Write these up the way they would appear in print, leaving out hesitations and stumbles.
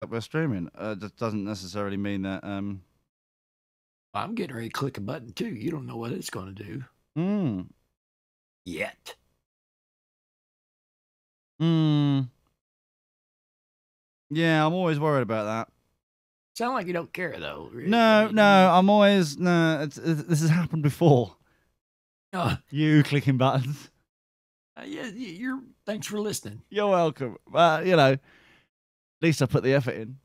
that we're streaming. Just doesn't necessarily mean that. I'm getting ready to click a button too. You don't know what it's going to do Hmm. yet. Hmm. Yeah, I'm always worried about that. Sound like you don't care though. No, I'm always no. This has happened before. You clicking buttons. Yeah, you're. Thanks for listening. You're welcome. At least I put the effort in.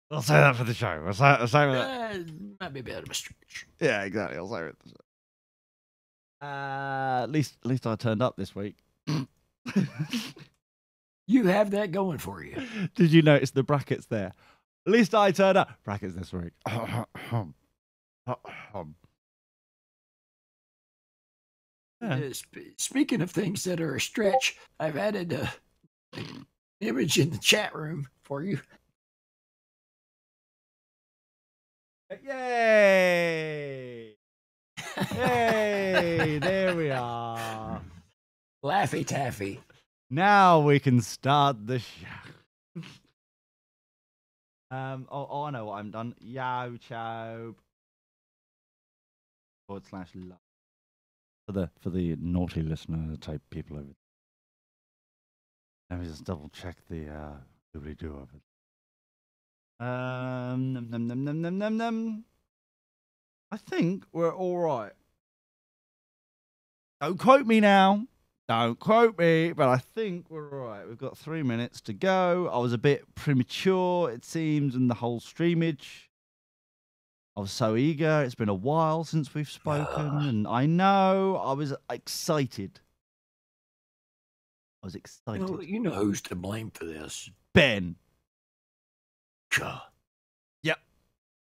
I'll say that for the show. I'll say that. Might be a bit of a stretch. Yeah, exactly. I'll say it. At least I turned up this week. You have that going for you. Did you notice the brackets there? At least I turned up. Brackets this week. Speaking of things that are a stretch, I've added an image in the chat room for you. Yay! Yay! There we are. Laffy Taffy. Now we can start the show. Oh, I know what I'm done. YouTube /love for the naughty listener type people over there. Let me just double check the doobly doo of it. I think we're all right. Don't quote me now. Don't quote me, but I think we're all right. We've got 3 minutes to go. I was a bit premature, it seems, in the whole streamage. I was so eager. It's been a while since we've spoken, and I know I was excited. I was excited. You know who's to blame for this? Ben. Yep.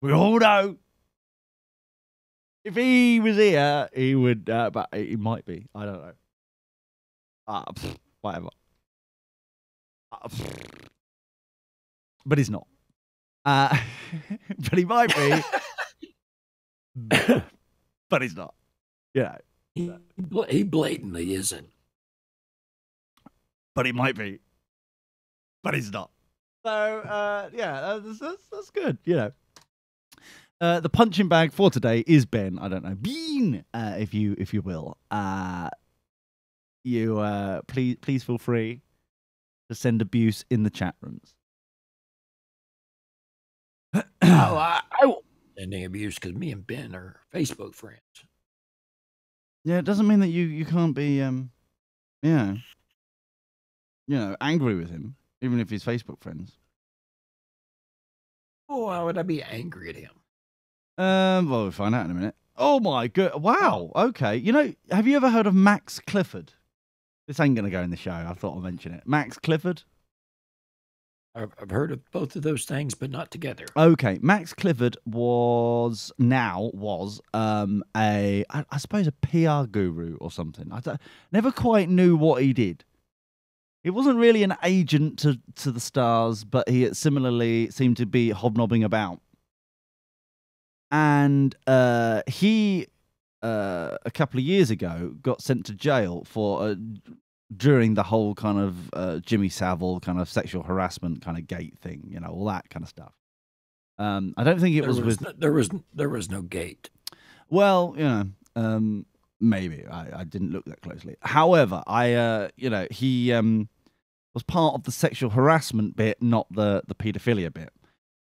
We all know. If he was here, he would, but he might be. I don't know. Whatever. But he's not. But he might be. But he's not. Yeah. He blatantly isn't. But he might be. But he's not. So, yeah, that's good, The punching bag for today is Ben. I don't know. Bean, if you will. Please feel free to send abuse in the chat rooms. I won't send any abuse because me and Ben are Facebook friends. Yeah, it doesn't mean that you can't be angry with him, even if he's Facebook friends. Oh, why would I be angry at him? Well, we'll find out in a minute. Oh my god! Wow. Okay. Have you ever heard of Max Clifford? This ain't gonna go in the show. I thought I'd mention it. Max Clifford. I've heard of both of those things, but not together. Okay, Max Clifford was I suppose a PR guru or something. Never quite knew what he did. He wasn't really an agent to the stars, but he similarly seemed to be hobnobbing about. And he a couple of years ago got sent to jail for during the whole kind of Jimmy Savile kind of sexual harassment kind of gate thing, all that kind of stuff. I don't think there was no gate. Well, maybe I didn't look that closely. However, he was part of the sexual harassment bit, not the paedophilia bit.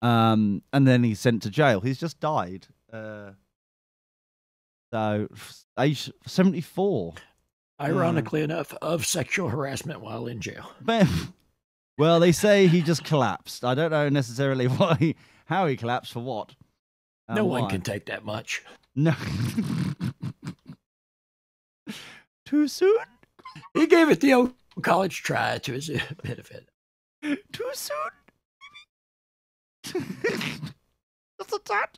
And then he's sent to jail. He's just died. So age 74. Ironically enough, of sexual harassment while in jail. Well, they say he just collapsed. I don't know necessarily how he collapsed, for what. No one can take that much. No. Too soon? He gave it the old college try to his benefit. Too soon? What's that?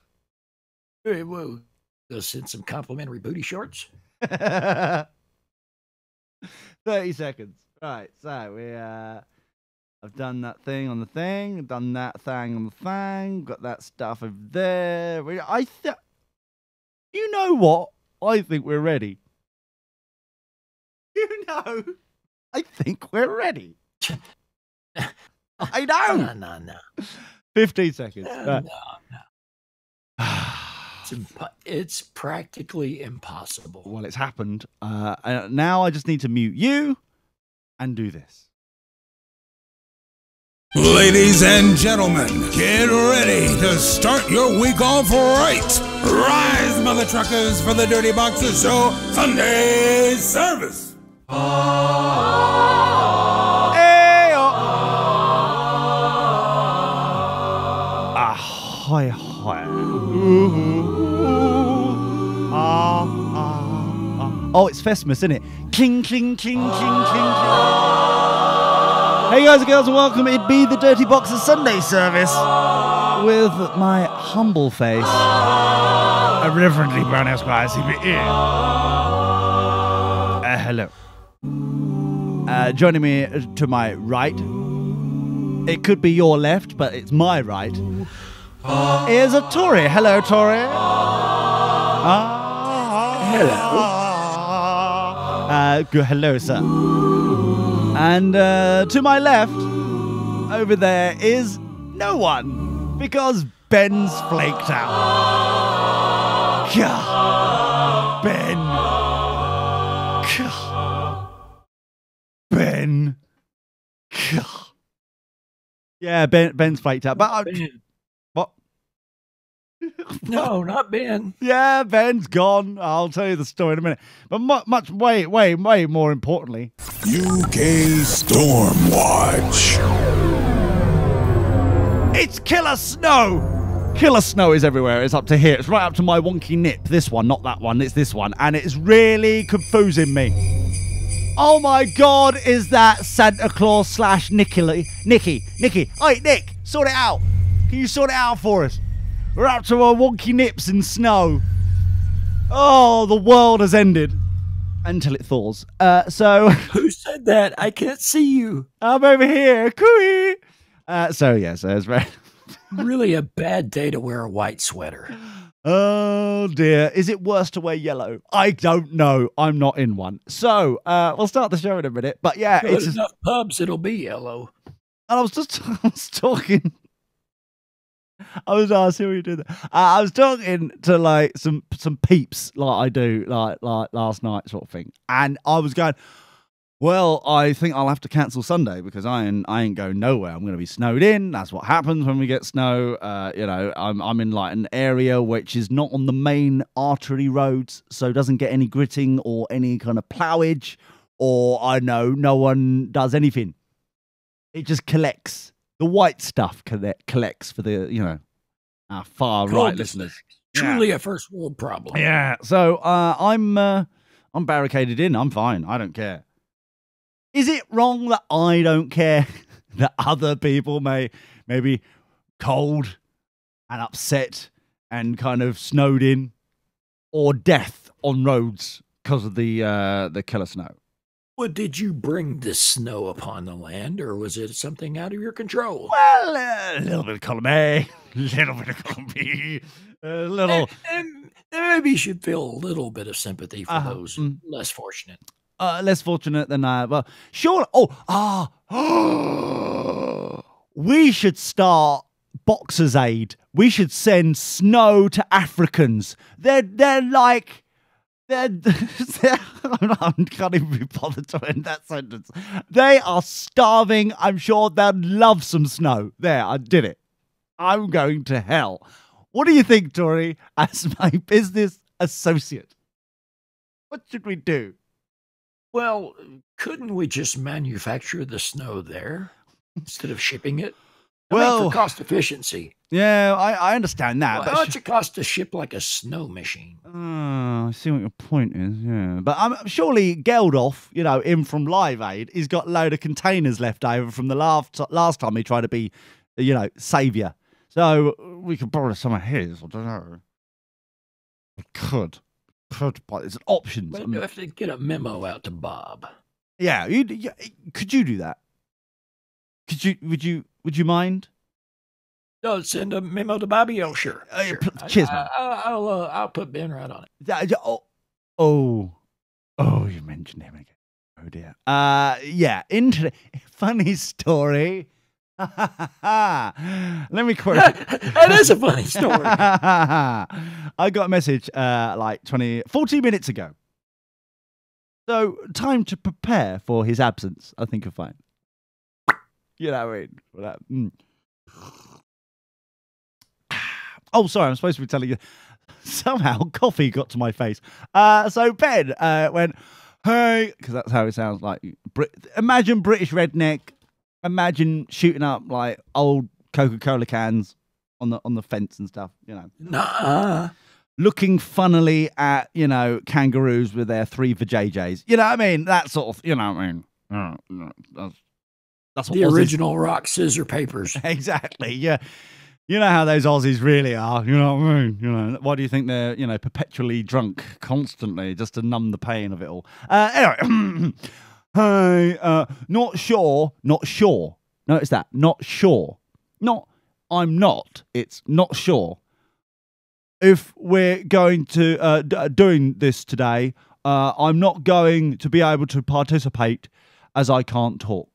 Hey, whoa. Go send some complimentary booty shorts. 30 seconds. Right, so I've done that thing on the thing, done that thing on the thing, got that stuff over there. You know what? I think we're ready. I think we're ready. I know. No. 15 seconds. No. It's practically impossible. Well, it's happened. Now I just need to mute you and do this. Ladies and gentlemen, get ready to start your week off right. Rise, mother truckers, for the Dirty Boxers Show Sunday service. Ahoy, hoy. Oh, it's Fesmus, isn't it? Cling, cling, cling, cling, cling, cling. Hey guys and girls, and welcome. It be the Dirty Boxer Sunday service with my humble face, irreverently brown Esquire CBE. Hello. Joining me to my right, it could be your left, but it's my right, is a Tory. Hello, Tory. Hello. Hello, sir. And to my left, over there, is no one, because Ben's flaked out. Gah. Ben. Gah. Ben. Gah. Yeah, Ben's flaked out. But Ben. what? No, not Ben. Yeah, Ben's gone. I'll tell you the story in a minute. But way more importantly, UK Storm Watch. it's Killer Snow. Killer Snow is everywhere. It's up to here. It's right up to my wonky nip. This one, not that one. It's this one. And it's really confusing me. Oh my God, is that Santa Claus / Nicky? Hey, Nick, sort it out. Can you sort it out for us? We're up to our wonky nips in snow. Oh, the world has ended. Until it thaws. So Who said that? I can't see you. I'm over here. Cooey. So it's very... Really a bad day to wear a white sweater. Oh dear. Is it worse to wear yellow? I don't know. I'm not in one. So we'll start the show in a minute. But yeah, Go it's to enough pubs, it'll be yellow. And I was talking. I was asking what you did. I was talking to like some peeps, like I do, like last night, sort of thing. And I was going, well, I think I'll have to cancel Sunday because I ain't going nowhere. I'm going to be snowed in. That's what happens when we get snow. I'm in like an area which is not on the main artery roads, so doesn't get any gritting or any kind of plowage, or I know no one does anything. It just collects. The white stuff collects for the, our far right listeners. Truly a first world problem. Yeah. So I'm barricaded in. I'm fine. I don't care. Is it wrong that I don't care that other people may be cold and upset and kind of snowed in, or death on roads because of the killer snow? Well, did you bring the snow upon the land, or was it something out of your control? Well, a little bit of column A, a little bit of column B, a little... And maybe you should feel a little bit of sympathy for those less fortunate. Less fortunate than I... Well, sure... we should start Boxers Aid. We should send snow to Africans. They're like... I can't even be bothered to end that sentence. They are starving. I'm sure they'd love some snow. There, I did it. I'm going to hell. What do you think, Tori, as my business associate? What should we do? Well, couldn't we just manufacture the snow there instead of shipping it? For cost efficiency. Yeah, I understand that. Well, how much it costs to ship like a snow machine? I see what your point is, yeah. But surely Geldof, in from Live Aid, he's got a load of containers left over from the last time he tried to be, saviour. So we could borrow some of his, I don't know. We could, but it's an option. But you have to get a memo out to Bob. Yeah, could you do that? Would you mind? No, send a memo to Bobby. Oh, sure. Cheers, man. I'll put Ben right on it. You mentioned him again. Oh dear. Funny story. Let me quote. That is a funny story. I got a message like 40 minutes ago. So, time to prepare for his absence. I think you're fine. You know what I mean? Oh, sorry, I'm supposed to be telling you. Somehow, coffee got to my face. So, Ben went, hey, because that's how it sounds like. Imagine British redneck. Imagine shooting up like old Coca-Cola cans on the fence and stuff, you know. Nuh-uh. Looking funnily at, you know, kangaroos with their 3 vajayjays. You know what I mean? That sort of, you know what I mean? That's what the original rock, scissor, papers. Exactly, yeah. You know how those Aussies really are, you know what I mean? You know, why do you think they're, you know, perpetually drunk constantly just to numb the pain of it all? Anyway, hey, not sure. Notice that, not sure. Not, I'm not, it's not sure. If we're going to doing this today, I'm not going to be able to participate as I can't talk.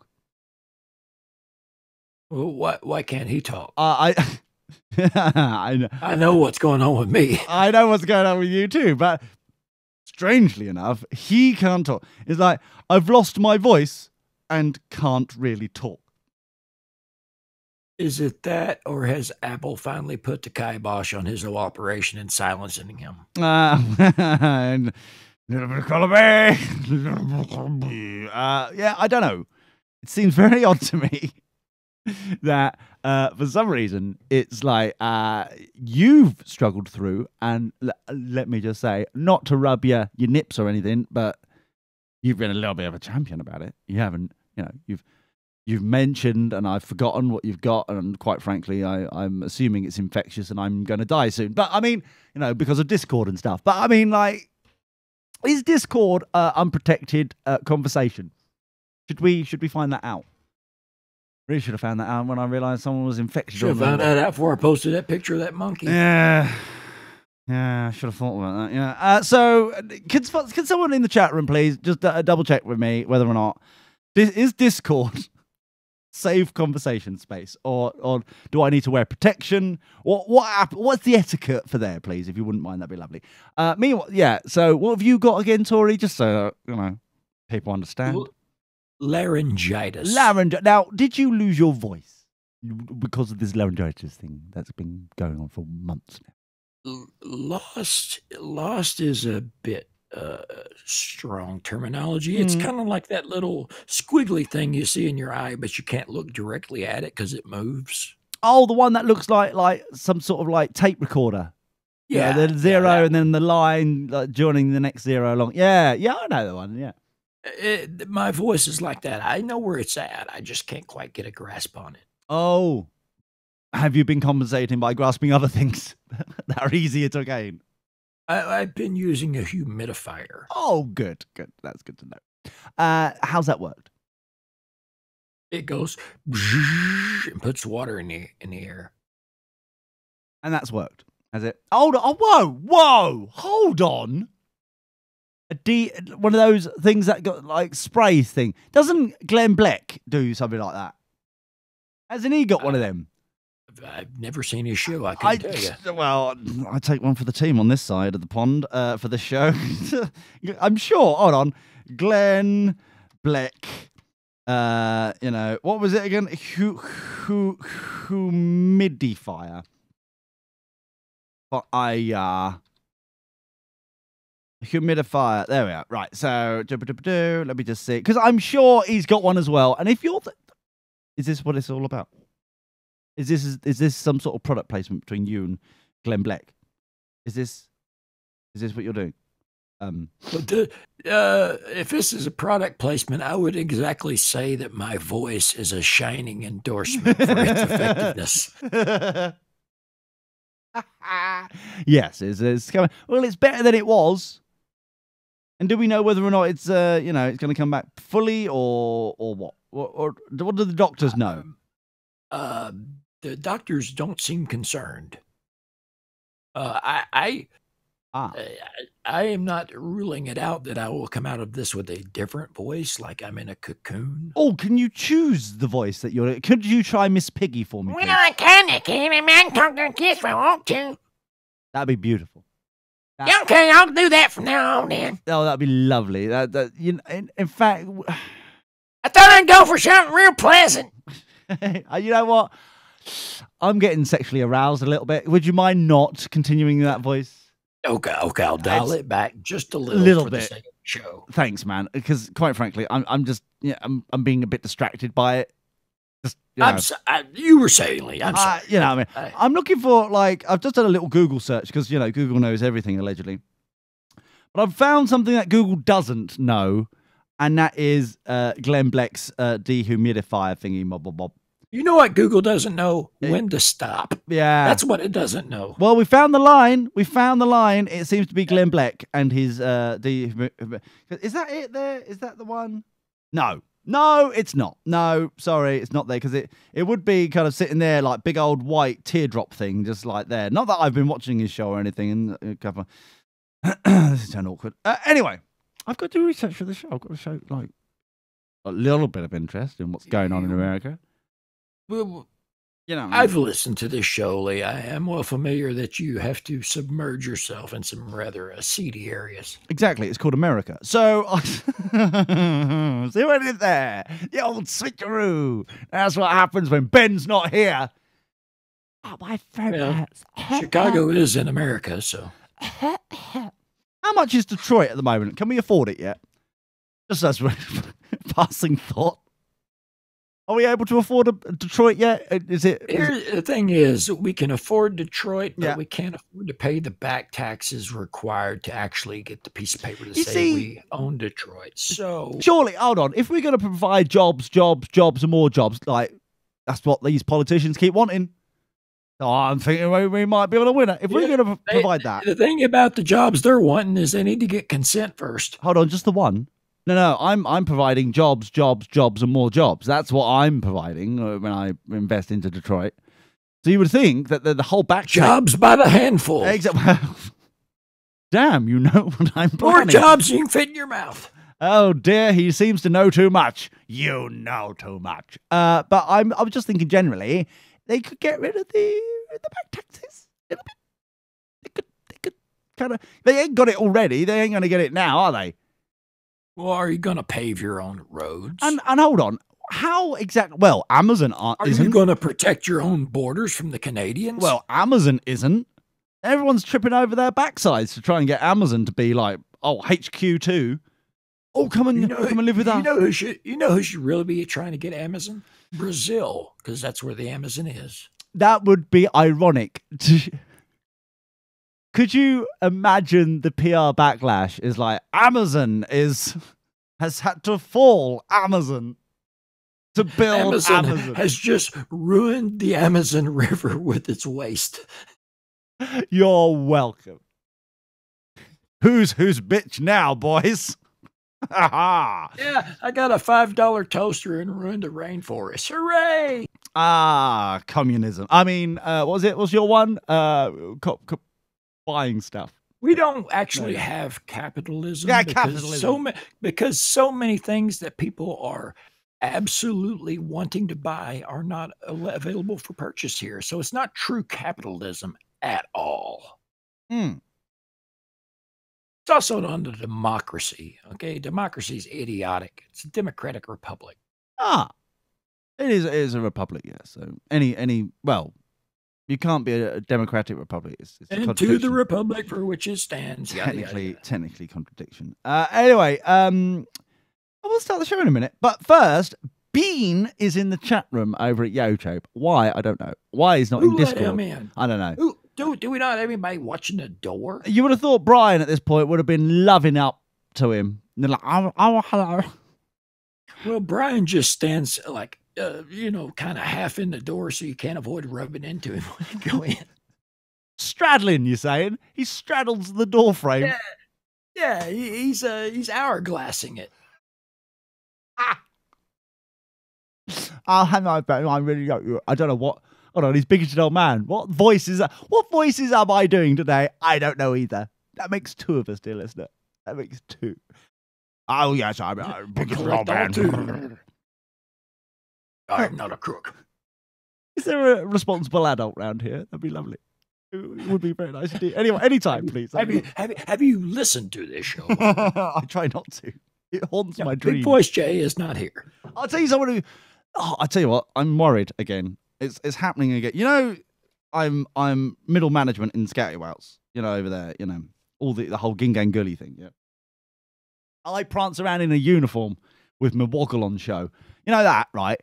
Well, why can't he talk? I know what's going on with me. I know what's going on with you too, but strangely enough, he can't talk. It's like, I've lost my voice and can't really talk. Is it that, or has Apple finally put the kibosh on his whole operation and silencing him? And little bit of column A. Yeah, I don't know. It seems very odd to me that for some reason it's like you've struggled through, and let me just say, not to rub your nips or anything, but you've been a little bit of a champion about it. You haven't, you know, you've mentioned, and I've forgotten what you've got, and quite frankly, I'm assuming it's infectious and I'm going to die soon. But I mean, you know, because of Discord and stuff. But I mean, like, is Discord unprotected conversation? Should we find that out? Really should have found that out when I realised someone was infected. Should have found that out before I posted that picture of that monkey. Yeah, I should have thought about that. Yeah. So, can someone in the chat room please just double check with me whether or not is Discord safe conversation space, or do I need to wear protection? What's the etiquette for there, please? If you wouldn't mind, that'd be lovely. Yeah. So, what have you got again, Tori? Just so you know, people understand. Laryngitis. Now, did you lose your voice because of this laryngitis thing that's been going on for months now? Lost is a bit strong terminology. It's kind of like that little squiggly thing you see in your eye, but you can't look directly at it because it moves. Oh, the one that looks like some sort of like tape recorder. Yeah, the zero and then the line like, joining the next zero along. Yeah, I know the one. Yeah. My voice is like that. I know where it's at. I just can't quite get a grasp on it. Oh, have you been compensating by grasping other things that are easier to gain? I've been using a humidifier. Oh, good. That's good to know. How's that worked? It goes and puts water in the air, and that's worked. Has it? Hold on! Oh, whoa! Hold on. One of those things that got like spray thing. Doesn't Glenn Beck do something like that? Hasn't he got one of them? I've never seen his show. I can tell you. Well, I take one for the team on this side of the pond for the show. I'm sure. Hold on, Glenn Beck. You know, what was it again? Humidifier. But humidifier. There we are. Right. So, let me just see. Because I'm sure he's got one as well. And if you're... Is this what it's all about? Is this some sort of product placement between you and Glenn Beck? Is this what you're doing? But if this is a product placement, I would exactly say that my voice is a shining endorsement for its effectiveness. Yes, it's coming. Well, it's better than it was. And do we know whether or not it's it's going to come back fully or what? Or what do the doctors know? The doctors don't seem concerned. I Ah. I am not ruling it out that I will come out of this with a different voice, like I'm in a cocoon. Oh, can you choose the voice that you're... Could you try Miss Piggy for me, Well, please? I kinda can. A man talk to a kiss if I want to. That'd be beautiful. Yeah, okay, I'll do that from now on then. Oh, that'd be lovely. You know, in fact... I thought I'd go for something real pleasant. You know what? I'm getting sexually aroused a little bit. Would you mind not continuing that voice? Okay, I'll dial it back just a little little for bit. the sake of the show. Thanks, man. Because quite frankly, I'm just I'm being a bit distracted by it. Just, you know. You were saying, Lee. I'm sorry. You know, what I mean, I'm looking for I've just done a little Google search because Google knows everything allegedly, but I've found something that Google doesn't know, and that is Glenn Bleck's dehumidifier thingy, bob. You know what Google doesn't know? When to stop. Yeah. That's what it doesn't know. Well, we found the line. It seems to be Glenn Bleck and his Is that it there? Is that the one? No, it's not. No, sorry, it's not there because it would be kind of sitting there like big old white teardrop thing, just like there. Not that I've been watching his show or anything. And a couple. This is kind of awkward. Anyway, I've got to do research for the show. I've got to show like a little bit of interest in what's going on in America. Well, You know, I've listened to this show, Lee. I am well familiar that you have to submerge yourself in some rather seedy areas. Exactly. It's called America. So, see what I did there? The old switcheroo. That's what happens when Ben's not here. Oh, my throat hurts. Chicago is in America, so. How much is Detroit at the moment? Can we afford it yet? Just as a passing thought. Are we able to afford a Detroit yet? The thing is, we can afford Detroit, but Yeah. we can't afford to pay the back taxes required to actually get the piece of paper to You say see- we own Detroit. So Surely, hold on. If we're going to provide jobs, and more jobs, like that's what these politicians keep wanting. So I'm thinking we might be able to win it. If we're going to provide that. the thing about the jobs they're wanting is they need to get consent first. Hold on, just the one? No, I'm providing jobs, and more jobs. That's what I'm providing when I invest into Detroit. So you would think that the whole back Jobs by the handful. Exactly. Damn, you know what I'm More planning. jobs you can fit in your mouth. Oh dear, he seems to know too much. You know too much. But I was just thinking generally, they could get rid of the back taxes. They could kind of. They ain't got it already. They ain't going to get it now, are they? Well, are you going to pave your own roads? And hold on, how exactly? Well, Amazon isn't. You going to protect your own borders from the Canadians? Well, Amazon isn't. Everyone's tripping over their backsides to try and get Amazon to be like, oh, HQ2. Oh, come and live with us. You know who should really be trying to get Amazon? Brazil, because that's where the Amazon is. That would be ironic. Could you imagine the PR backlash is like Amazon has had to fall Amazon to build Amazon. Has just ruined the Amazon River with its waste. You're welcome. Who's bitch now, boys? Yeah, I got a $5 toaster and ruined the rainforest. Hooray! Communism. I mean, what was it? What's your one? Buying stuff. We don't actually have capitalism. Yeah, because capitalism. Because so many things that people are absolutely wanting to buy are not available for purchase here. So it's not true capitalism at all. Hmm. It's also not a democracy. Okay, democracy is idiotic. It's a democratic republic. It is a republic, yeah. So well, you can't be a democratic republic. It's a And to contradiction. the republic for which it stands. Yada, yada, yada. Technically contradiction. Anyway, I will start the show in a minute. But first, Bean is in the chat room over at YouTube. Why? I don't know. Why he's not in Who let Discord? him in? I don't know. Do we not have anybody watching the door? You would have thought Brian at this point would have been loving up to him. And they're like, oh, hello. Well, Brian just stands like, kind of half in the door so you can't avoid rubbing into him when you go in. Straddling, you're saying? He straddles the door frame. Yeah, he's hourglassing it. Oh, hello, Ben. I really don't. I don't know what. Hold on, he's bigoted old man. What voices am I doing today? I don't know either. That makes two of us, dear listener. That makes two. Oh, yes, I'm biggest Collect all man. two. I'm not a crook. Is there a responsible adult round here? That'd be lovely. It would be very nice indeed. Anyway, anytime, please. Have you listened to this show? I try not to. It haunts my dreams. Big Voice Jay is not here. I'll tell you someone who. Oh, I tell you what, I'm worried again. It's happening again. You know, I'm middle management in Scouty Wells. You know, over there. You know, all the whole Gingang Gully thing. Yeah. I prance around in a uniform with my woggle on show. You know that, right?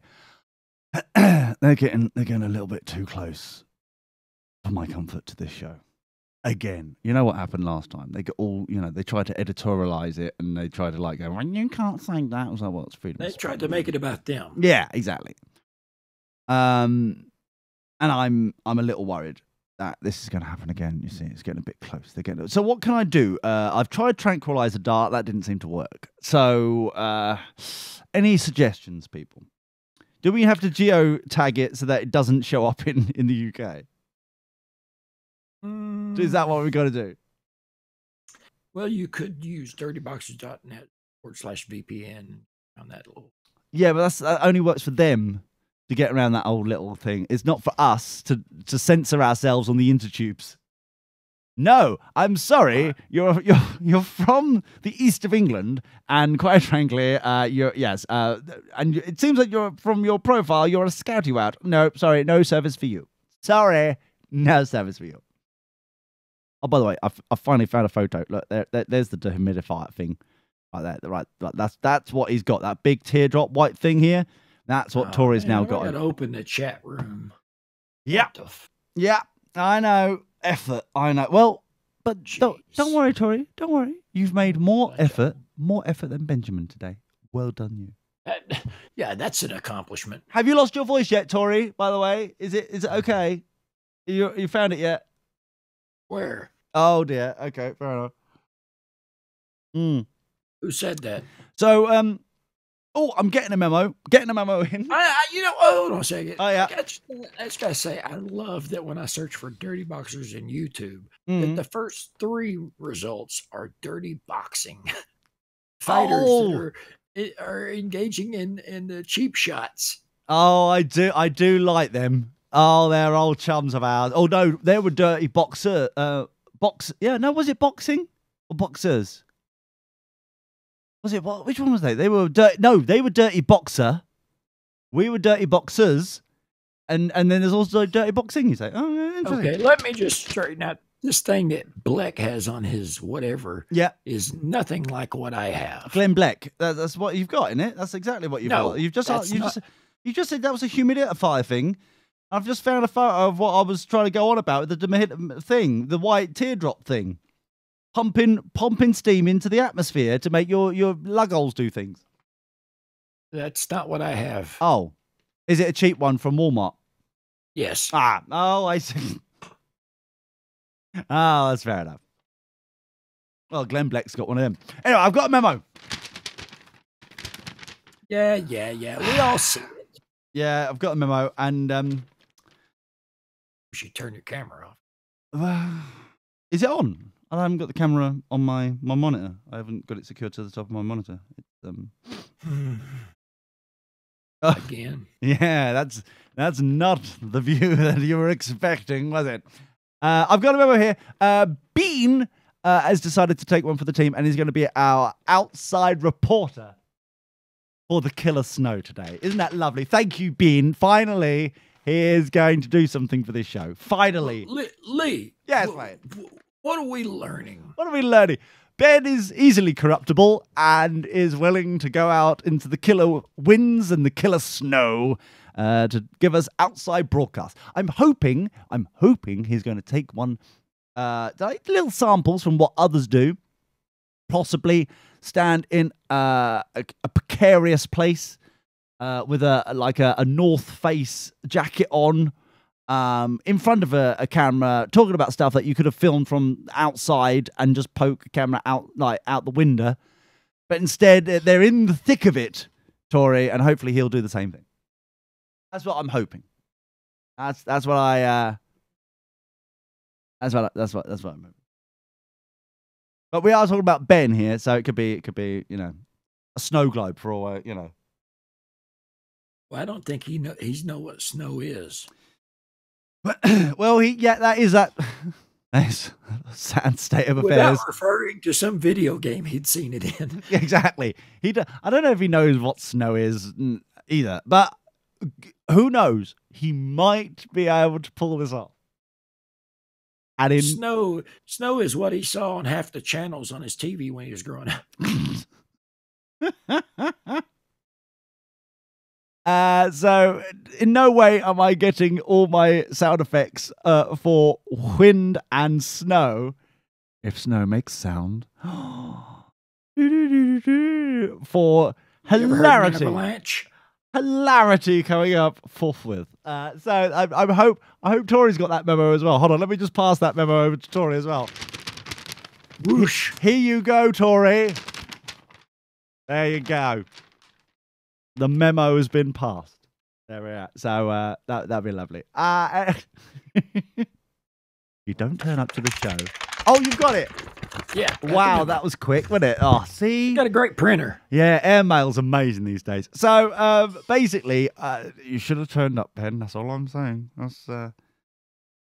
They're getting a little bit too close for my comfort to this show. Again, you know what happened last time? They got all, you know, they tried to editorialize it and they tried to like go, well, you can't say that. I was like, well, it's freedom. They tried to make it about them. Yeah, exactly. And I'm a little worried that this is going to happen again. You see, it's getting a bit close. So what can I do? I've tried tranquilizer dart. That didn't seem to work. So any suggestions, people? Do we have to geotag it so that it doesn't show up in the UK? Is that what we've got to do? Well, you could use dirtyboxes.net/VPN on that little. Yeah, but that only works for them to get around that old little thing. It's not for us to censor ourselves on the intertubes. No, I'm sorry. You're from the east of England, and quite frankly, and it seems like you're from your profile. You're a Scouty Wout. No, sorry, no service for you. Sorry, no service for you. Oh, by the way, I finally found a photo. Look, there's the dehumidifier thing, right there. Right, that's what he's got. That big teardrop white thing here. That's what Tori's now got. I gotta open the chat room. Yeah, yeah, I know. Effort, I know. Well, but don't worry, Tori. Don't worry. You've made more effort than Benjamin today. Well done, you. Yeah, that's an accomplishment. Have you lost your voice yet, Tori? By the way, is it okay? You found it yet? Where? Oh dear. Okay, fair enough. Who said that? So, I'm getting a memo. Getting a memo in. Hold on a second. Oh yeah. I just gotta say, I love that when I search for dirty boxers in YouTube, that the first 3 results are dirty boxing fighters that are engaging in the cheap shots. Oh, I do like them. Oh, they're old chums of ours. Oh no, they were dirty boxer. Yeah, no, was it boxing or boxers? Was it what? Which one was they? They were dirty. No, they were dirty boxer. We were dirty boxers, and then there's also dirty boxing. You say, oh, interesting. Okay, let me just straighten out this thing that Bleck has on his whatever. Yeah, is nothing like what I have. Glenn Bleck. That's what you've got in it. That's exactly what you've got. You just said that was a humidifier thing. I've just found a photo of what I was trying to go on about, the thing, the white teardrop thing. Pumping steam into the atmosphere to make your lug holes do things. That's not what I have. Oh. Is it a cheap one from Walmart? Yes. Oh, I see. Oh, that's fair enough. Well, Glenn Bleck's got one of them. Anyway, I've got a memo. Yeah. We all see it. Yeah, I've got a memo, and you should turn your camera off. Is it on? I haven't got the camera on my monitor. I haven't got it secured to the top of my monitor. Again. Yeah, that's not the view that you were expecting, was it? I've got a memo here. Bean has decided to take one for the team, and he's going to be our outside reporter for the Killer Snow today. Isn't that lovely? Thank you, Bean. Finally, he is going to do something for this show. Finally. Lee. Yes, mate. What are we learning? Ben is easily corruptible and is willing to go out into the killer winds and the killer snow to give us outside broadcasts. I'm hoping he's going to take one, little samples from what others do, possibly stand in a precarious place with a North Face jacket on, in front of a camera, talking about stuff that you could have filmed from outside and just poke a camera out the window. But instead, they're in the thick of it, Tori, and hopefully he'll do the same thing. That's what I'm hoping. That's what I'm hoping. But we are talking about Ben here, so it could be, a snow globe for all, Well, I don't think he's know what snow is. Well, that is that. That's a sad state of affairs. Without referring to some video game he'd seen it in. Exactly. I don't know if he knows what snow is either, but who knows? He might be able to pull this off. And snow is what he saw on half the channels on his TV when he was growing up. So in no way am I getting all my sound effects for wind and snow. If snow makes sound. For hilarity. Avalanche? Hilarity coming up forthwith. So I hope Tori's got that memo as well. Hold on, let me just pass that memo over to Tori as well. Whoosh. Here you go, Tori. There you go. The memo has been passed. There we are. So that'd be lovely. You don't turn up to the show. Oh, you've got it. Yeah. Wow, that was quick, wasn't it? Oh, see? Got a great printer. Yeah, airmail's amazing these days. So basically, you should have turned up, Ben. That's all I'm saying. That's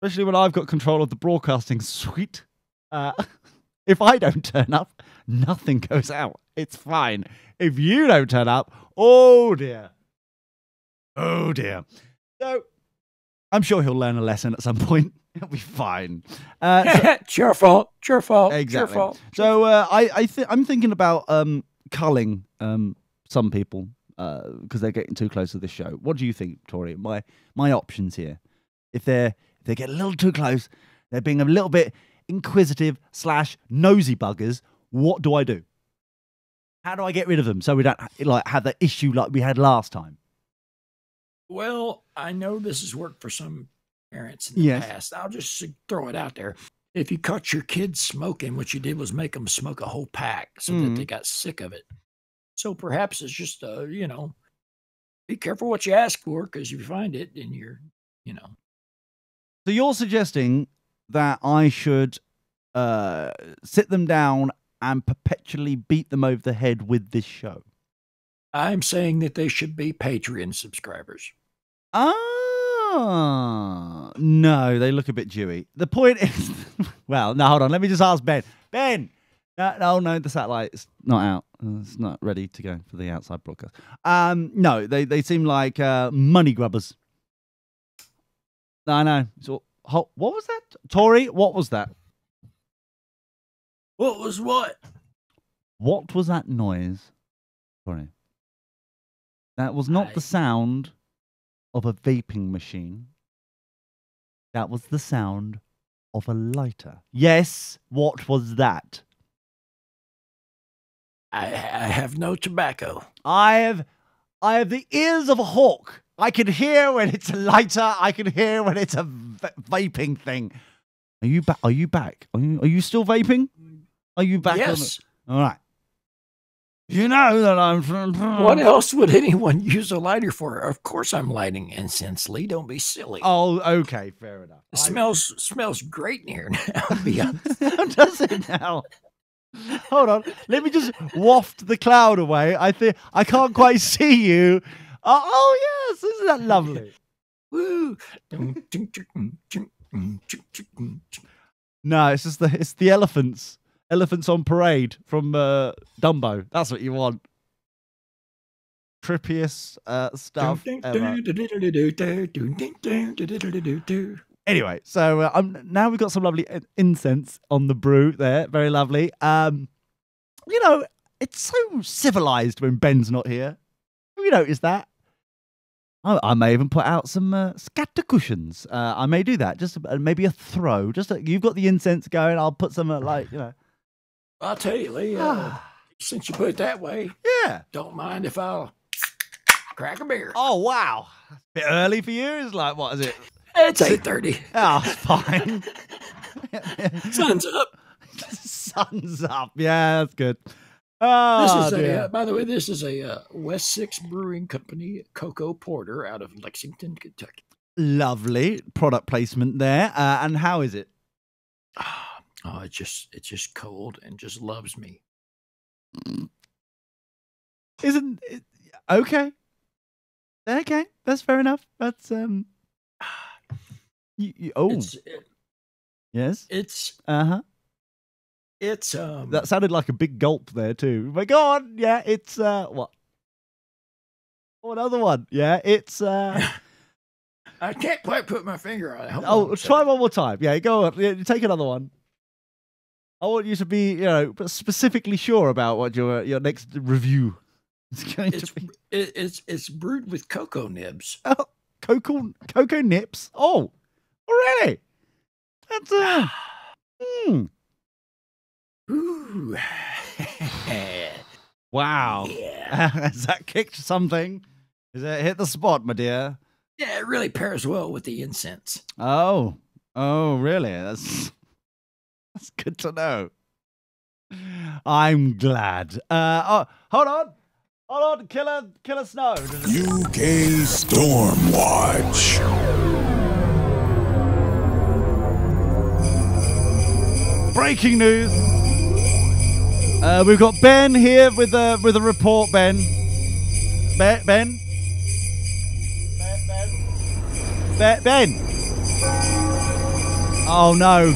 especially when I've got control of the broadcasting suite. If I don't turn up, nothing goes out. It's fine. If you don't turn up, oh dear. Oh dear. So I'm sure he'll learn a lesson at some point. It'll be fine. It's your fault. It's your fault. Exactly. It's your fault. So I'm thinking about culling some people because they're getting too close to this show. What do you think, Tori? My options here. If they get a little too close, they're being a little bit inquisitive / nosy buggers. What do I do? How do I get rid of them so we don't have the issue like we had last time? Well, I know this has worked for some parents in the past. I'll just throw it out there. If you caught your kids smoking, what you did was make them smoke a whole pack so that they got sick of it. So perhaps it's just, be careful what you ask for, because if you find it, then you're. So you're suggesting that I should sit them down and perpetually beat them over the head with this show? I'm saying that they should be Patreon subscribers. No, they look a bit dewy. The point is, well, no, hold on. Let me just ask Ben. Ben! No, the satellite's not out. It's not ready to go for the outside broadcast. No, they seem like money grubbers. I know. So, what was that? Tori, what was that? What was what? What was that noise? Tori. That was not the sound of a vaping machine. That was the sound of a lighter. Yes, what was that? I have no tobacco. I have the ears of a hawk. I can hear when it's a lighter. I can hear when it's a vaping thing. Are you back? Are you back? Are you still vaping? Are you back? Yes. All right. You know that I'm from. What else would anyone use a lighter for? Of course I'm lighting incense, Lee. Don't be silly. Oh, okay. Fair enough. It smells great in here now. Be honest. How does it now? Hold on. Let me just waft the cloud away. I can't quite see you. Oh yes. Isn't that lovely? Woo. No, it's just it's the elephants. Elephants on Parade from Dumbo. That's what you want. Trippiest stuff ever. Anyway, so now we've got some lovely incense on the brew there. Very lovely. It's so civilized when Ben's not here. Have you noticed that? I may even put out some scatter cushions. I may do that. Just maybe a throw. You've got the incense going. I'll put some I'll tell you, Lee, since you put it that way, don't mind if I'll crack a beer. Oh, wow. A bit early for you? It's like, what is it? It's 8:30. Oh, it's fine. Sun's up. Sun's up. Yeah, that's good. Oh, by the way, this is a West 6 Brewing Company Cocoa Porter out of Lexington, Kentucky. Lovely product placement there. And how is it? Oh, it's just cold and just loves me. Isn't it, okay? Okay, that's fair enough. That's oh yes, It's uh-huh. it's That sounded like a big gulp there too. My God, yeah, it's what? Oh, another one. Yeah, it's I can't quite put my finger on it. Hold on oh, a try second. one more time. Yeah, go on. Yeah, take another one. I want you to be, specifically sure about what your next review is going to be. It's brewed with cocoa nibs. Oh, cocoa nips. Oh, already. That's Ooh. wow. Yeah. Has that kicked something? Has it hit the spot, my dear? Yeah, it really pairs well with the incense. Oh, really? That's good to know. I'm glad. Hold on, Killer Snow. UK Storm Watch. Breaking news. We've got Ben here with a report. Ben. Oh no.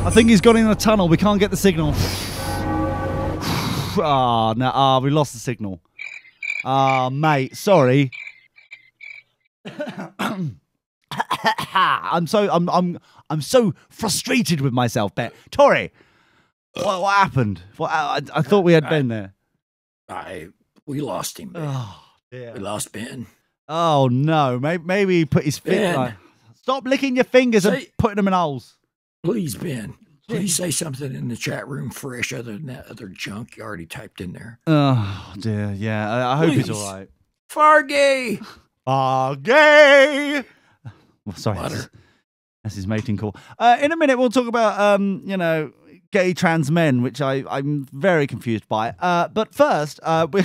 I think he's gone in a tunnel. We can't get the signal. Oh no. We lost the signal. Mate, sorry. I'm so frustrated with myself, Ben. Tori, what happened? I thought we had Ben there. We lost him. Ben. Oh dear. We lost Ben. Oh no. Maybe he put his Ben. finger. Stop licking your fingers and putting them in holes. Please, Ben. Please say something in the chat room fresh other than that other junk you already typed in there. Oh dear. Yeah. I hope he's Please. all right. Fargay. Gay. Well, sorry. Butter. That's his mating call. In a minute, we'll talk about gay trans men, which I'm very confused by. But first, we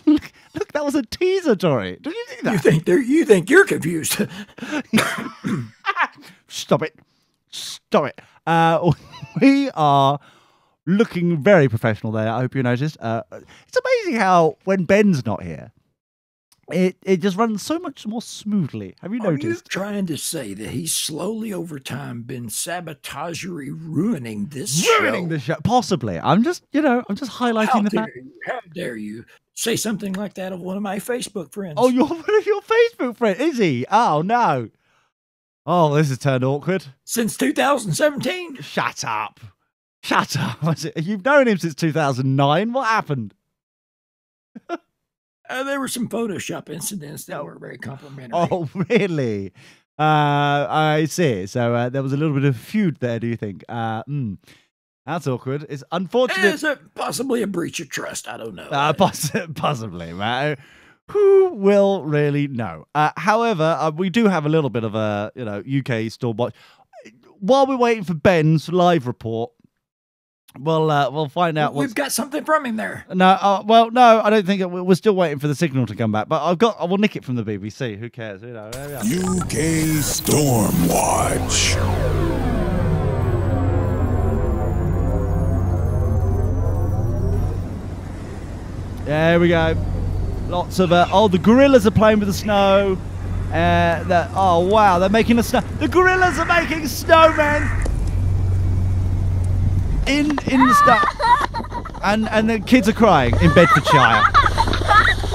look, that was a teaser, Tori. Did you see that? You think you're confused? Stop it. We are looking very professional there. I hope you noticed. It's amazing how when Ben's not here, it just runs so much more smoothly. Have you Are noticed? you trying to say that he's slowly over time been sabotagery ruining this Ruining show? the show. Possibly. I'm just highlighting the fact. How dare you say something like that of one of my Facebook friends? Oh, you're one of your Facebook friends, is he? Oh, no. Oh, this has turned awkward. Since 2017. Shut up. You've known him since 2009. What happened? There were some Photoshop incidents that weren't very complimentary. Oh, really? I see. So there was a little bit of feud there, do you think? That's awkward. It's unfortunate. Is it possibly a breach of trust? I don't know. Possibly, man. Who will really know? However, we do have a little bit of a UK store watch. While we're waiting for Ben's live report, we'll find out. We've got something from him there. No, no, I don't think we're still waiting for the signal to come back. But I will nick it from the BBC. Who cares? There we are. UK Storm Watch. There we go. Lots of the gorillas are playing with the snow. Oh wow, they're making the snow. The gorillas are making snowmen in the snow, and the kids are crying in Bedfordshire.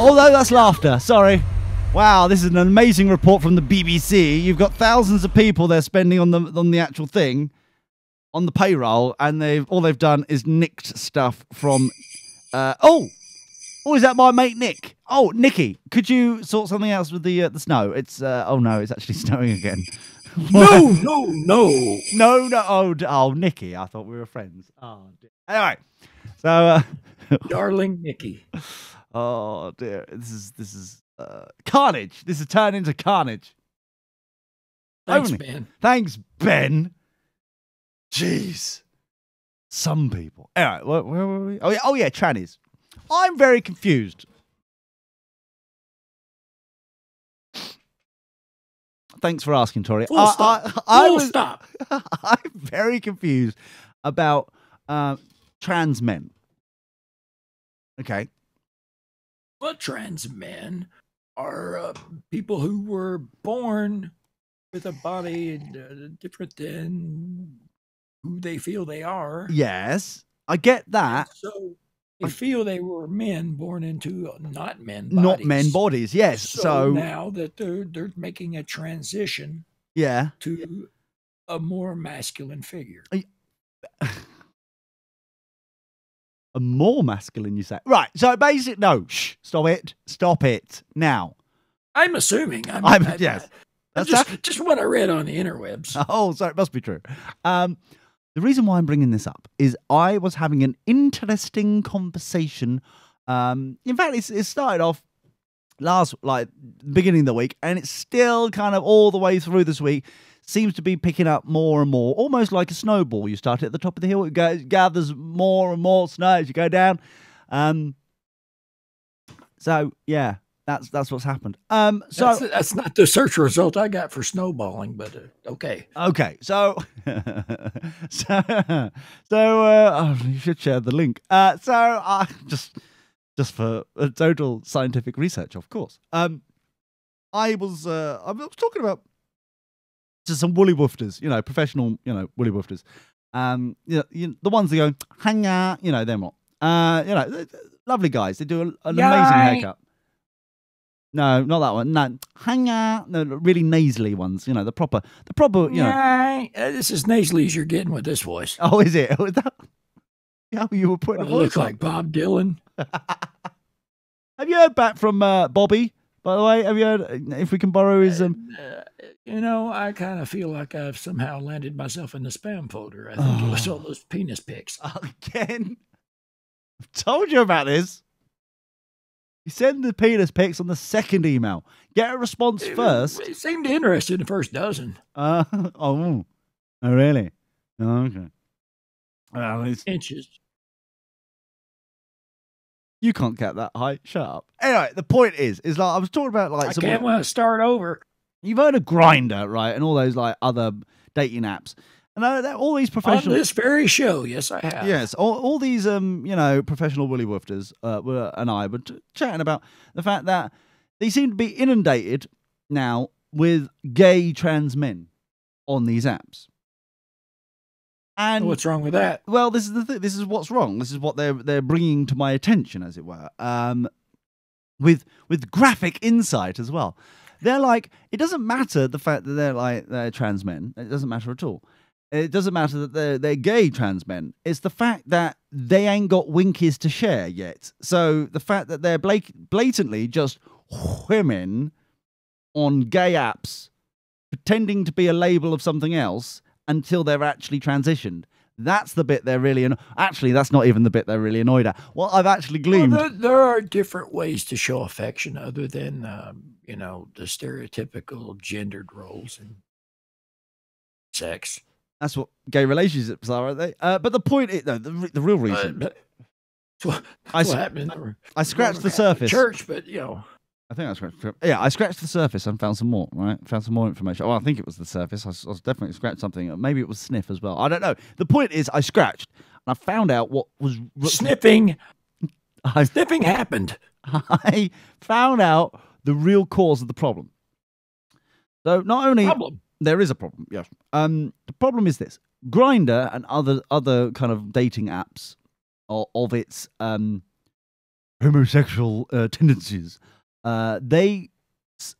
Although that's laughter. Sorry. Wow, this is an amazing report from the BBC. You've got thousands of people they're spending on the actual thing, on the payroll, and all they've done is nicked stuff from. Oh, is that my mate Nick? Oh, Nicky, could you sort something else with the snow? It's oh no, it's actually snowing again. No. Oh, Nicky, I thought we were friends. Oh, dear. Anyway, so Darling Nicky. oh dear, this is carnage. This has turned into carnage. Thanks, Ben. Thanks, Ben. Jeez, some people. Anyway, where were we? Oh yeah, trannies. I'm very confused. thanks for asking, Tori. Full stop. I Full was, stop. I'm very confused about trans men. Okay. Well, trans men are people who were born with a body different than who they feel they are. Yes, I get that. So they feel they were men born into not men bodies. Not men bodies, yes. So now that they're making a transition yeah. to a more masculine figure. A more masculine, you say? Right. So basically, no. Shh. Stop it now. I'm assuming. Yes. That's just what I read on the interwebs. Oh, so it must be true. The reason why I'm bringing this up is I was having an interesting conversation. In fact, it started off beginning of the week, and it's still kind of all the way through this week. Seems to be picking up more and more, almost like a snowball. You start at the top of the hill, it gathers more and more snow as you go down. So yeah, that's what's happened. So that's not the search result I got for snowballing, but okay. Okay, so you should share the link. Just for total scientific research, of course. I was talking about to some woolly woofters, professional, woolly woofters. The ones that go, hang out, them what. Lovely guys. They do an amazing haircut. No, not that one. No, hang out. No, really nasally ones. The proper. This is nasally as you're getting with this voice. Oh, is it? Was that how you were putting it? Looks like Bob Dylan. Have you heard back from Bobby? By the way, have you heard if we can borrow his? I kind of feel like I've somehow landed myself in the spam folder. I think it was all those penis pics. Again, I've told you about this. You send the penis pics on the second email. Get a response first. It seemed interested in the first dozen. Oh, really? Oh, okay. Well, inches. You can't get that high. Shut up. Anyway, the point is like I was talking about I can't want to start over. You've heard of Grindr, right, and all those other dating apps, and all these professional on this very show. Yes, I have. Yes, all these professional woolly woofters and I were chatting about the fact that they seem to be inundated now with gay trans men on these apps. And what's wrong with that? Well, this is the thing. This is what's wrong. This is what they're bringing to my attention, as it were, with graphic insight as well. They're like, it doesn't matter the fact that they're trans men. It doesn't matter at all. It doesn't matter that they're gay trans men. It's the fact that they ain't got winkies to share yet. So the fact that they're blatantly just women on gay apps, pretending to be a label of something else until they're actually transitioned. That's the bit they're really... Actually, that's not even the bit they're really annoyed at. Well, I've actually gleamed... Well, there are different ways to show affection other than, the stereotypical gendered roles in sex. That's what gay relationships are, aren't they? But the point is... No, the real reason... what happened? I scratched the surface. Church, but, I think I scratched the surface and found some more, right? Found some more information. Oh, I think it was the surface. I was definitely scratched something. Maybe it was sniff as well. I don't know. The point is I scratched and I found out what was... Sniffing. Sniffing happened. I found out the real cause of the problem. So not only... Problem. There is a problem, yes. The problem is this. Grindr and other kind of dating apps of its homosexual tendencies... they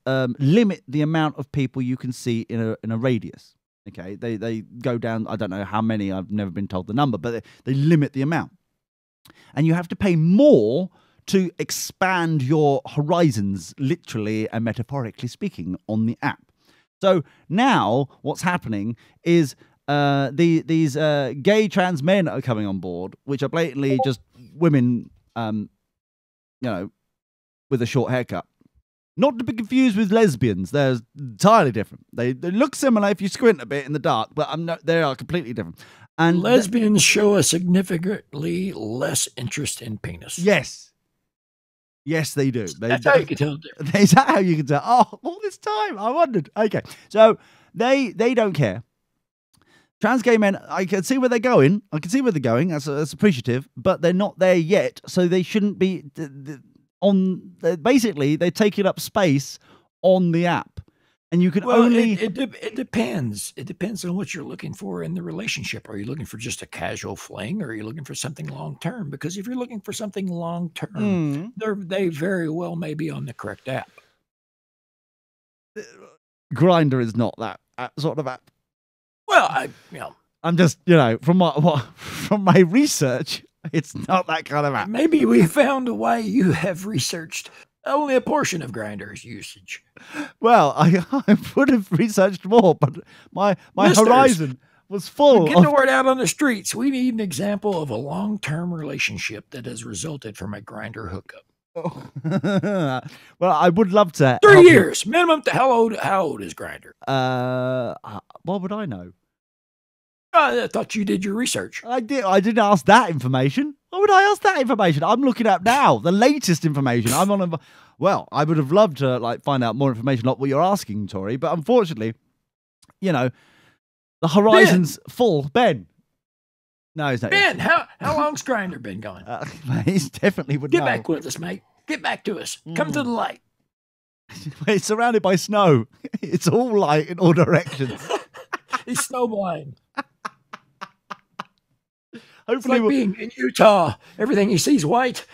limit the amount of people you can see in a radius. Okay, they go down. I don't know how many. I've never been told the number, but they limit the amount, and you have to pay more to expand your horizons, literally and metaphorically speaking, on the app. So now what's happening is these gay trans men are coming on board, which are blatantly just women, with a short haircut. Not to be confused with lesbians. They're entirely different. They look similar if you squint a bit in the dark, but they are completely different. And lesbians show a significantly less interest in penis. Yes. Yes, they do. That's how you can tell the difference. Is that how you can tell? Oh, all this time, I wondered. Okay, so they don't care. Trans gay men, I can see where they're going. I can see where they're going. That's appreciative, but they're not there yet, so they shouldn't be on. Basically, they're taking up space on the app, and you can only. It depends. It depends on what you're looking for in the relationship. Are you looking for just a casual fling, or are you looking for something long term? Because if you're looking for something long term, they very well may be on the correct app. Grindr is not that sort of app. Well, I'm just, from my research, it's not that kind of app. Maybe we found a way. You have researched only a portion of Grindr's usage. Well, I would have researched more, but my Listeners, horizon was full. Get the word out on the streets. We need an example of a long-term relationship that has resulted from a Grindr hookup. Well, I would love to. 3 years minimum. How old is Grindr? What would I know? I thought you did your research. I didn't ask that information. Why would I ask that information? I'm looking up now the latest information. I'm on. Well, I would have loved to find out more information, like what you're asking, Tori. But unfortunately, the horizon's full. Ben. No, he's not. Ben, how long's Grindr been going? He's definitely would Get know. back with us, mate. Get back to us. Come to the light. It's surrounded by snow. It's all light in all directions. He's snowblind. Hopefully, it's like being in Utah. Everything he sees white.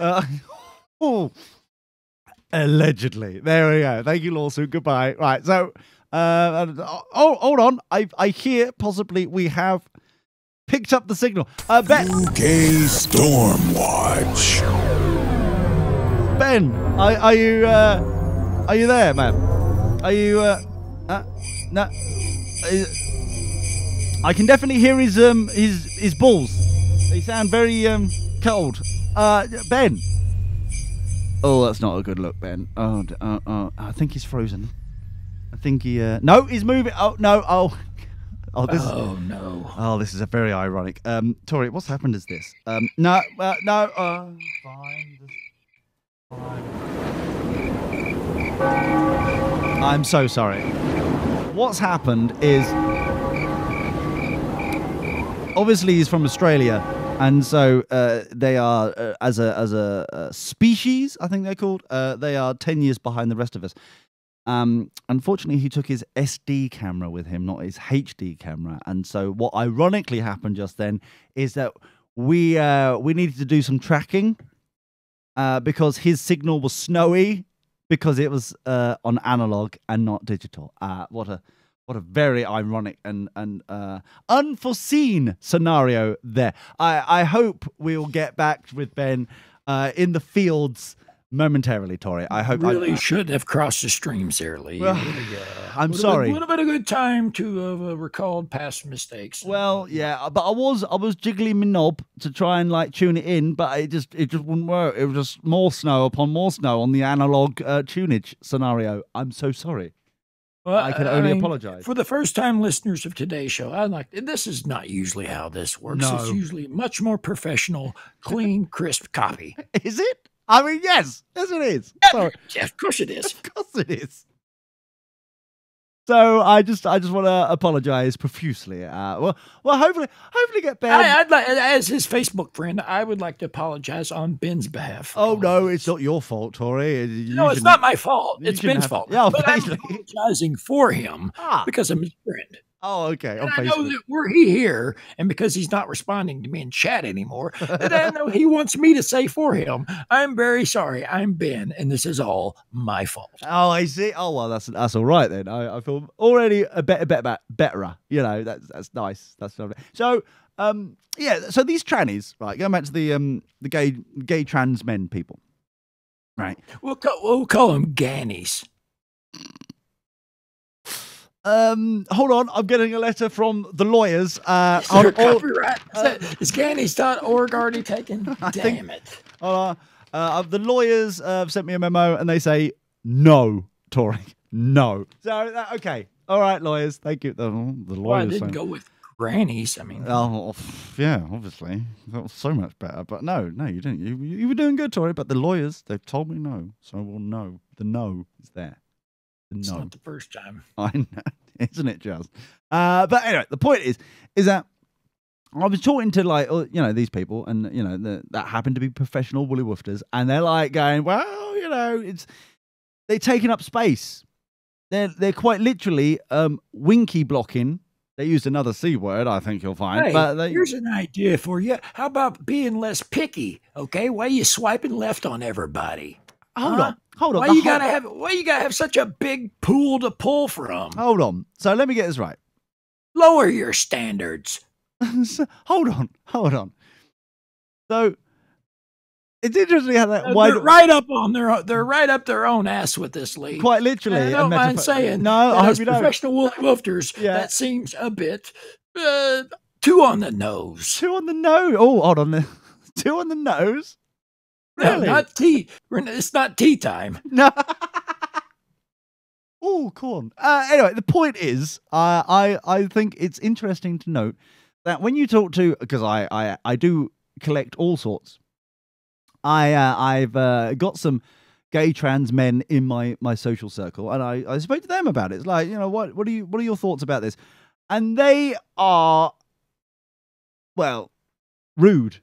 Allegedly. There we go. Thank you, lawsuit. Goodbye. Right. So, hold on. I hear possibly we have picked up the signal. Ben. UK Stormwatch. Ben, are you there, man? Are you no? I can definitely hear his balls. They sound very cold. Ben. Oh, that's not a good look, Ben. Oh, I think he's frozen. I think he no, he's moving. Oh no. Oh, this. Oh no. Oh, this is a very ironic. Tori, what's happened is this. No. Fine. I'm so sorry. What's happened is, obviously he's from Australia, and so they are as a species, I think they're called. They are 10 years behind the rest of us. Unfortunately, he took his SD camera with him, not his HD camera, and so what ironically happened just then is that we needed to do some tracking. Because his signal was snowy, because it was on analog and not digital. What a very ironic and unforeseen scenario there. I hope we'll get back with Ben in the fields momentarily, Tori. I hope. Really should have crossed the stream, Lee. Well, I'm sorry. Would have been a good time to have recalled past mistakes. Well, yeah, but I was jiggling my knob to try and tune it in, but it just wouldn't work. It was just more snow upon more snow on the analog tunage scenario. I'm so sorry. Well, I can only apologize. For the first-time listeners of today's show, this is not usually how this works. No. It's usually much more professional, clean, crisp copy. Is it? I mean, yes it is. Sorry. Yeah, of course it is. Of course it is. So I just want to apologize profusely. Well, hopefully get Ben. I'd like, as his Facebook friend, I would like to apologize on Ben's behalf. Oh no, it's not your fault, Tori. No, it's not my fault. It's Ben's fault. Yeah, but basically. I'm apologizing for him because I'm his friend. Oh, okay. And I know that were he here, and because he's not responding to me in chat anymore, that I know he wants me to say for him, I'm very sorry. I'm Ben, and this is all my fault. Oh, I see. Oh, well, that's all right then. I feel already a bit betterer. That's nice. That's lovely. So, so these trannies, right? Going back to the gay trans men people, right? We'll call them Gannies. Hold on, I'm getting a letter from the lawyers. Copyright? Is Gannies.org already taken? Damn it. The lawyers have sent me a memo and they say, no, Tori, no. So, okay. All right, lawyers. Thank you. The lawyers. Well, I didn't go with grannies. I mean, Oh, yeah, obviously. That was so much better. But no, you didn't. You were doing good, Tori, but the lawyers, they've told me no. So we'll know. The no is there. it's not the first time. I know, isn't it, just? But anyway, the point is that I was talking to, like, these people, and that happen to be professional woolly woofters, and they're like going, well, they're taking up space. They're quite literally winky blocking. They used another C word, I think you'll find. Hey, but here's an idea for you. How about being less picky? Okay, why are you swiping left on everybody? Hold on. Why you gotta have such a big pool to pull from? Hold on. So let me get this right. Lower your standards. Hold on. So it's interesting how that they're right up their own ass with this league. Quite literally. And I don't mind saying. No, I hope you don't. Professional woolly woofers, that seems a bit too on the nose. Too on the nose. Oh, hold on. Too on the nose. Really? No, not tea. It's not tea time. No. Oh, corn. Anyway, the point is, I think it's interesting to note that when you talk to, because I do collect all sorts. I've got some gay trans men in my social circle, and I spoke to them about it. It's like, what are your thoughts about this? And they are, well, rude.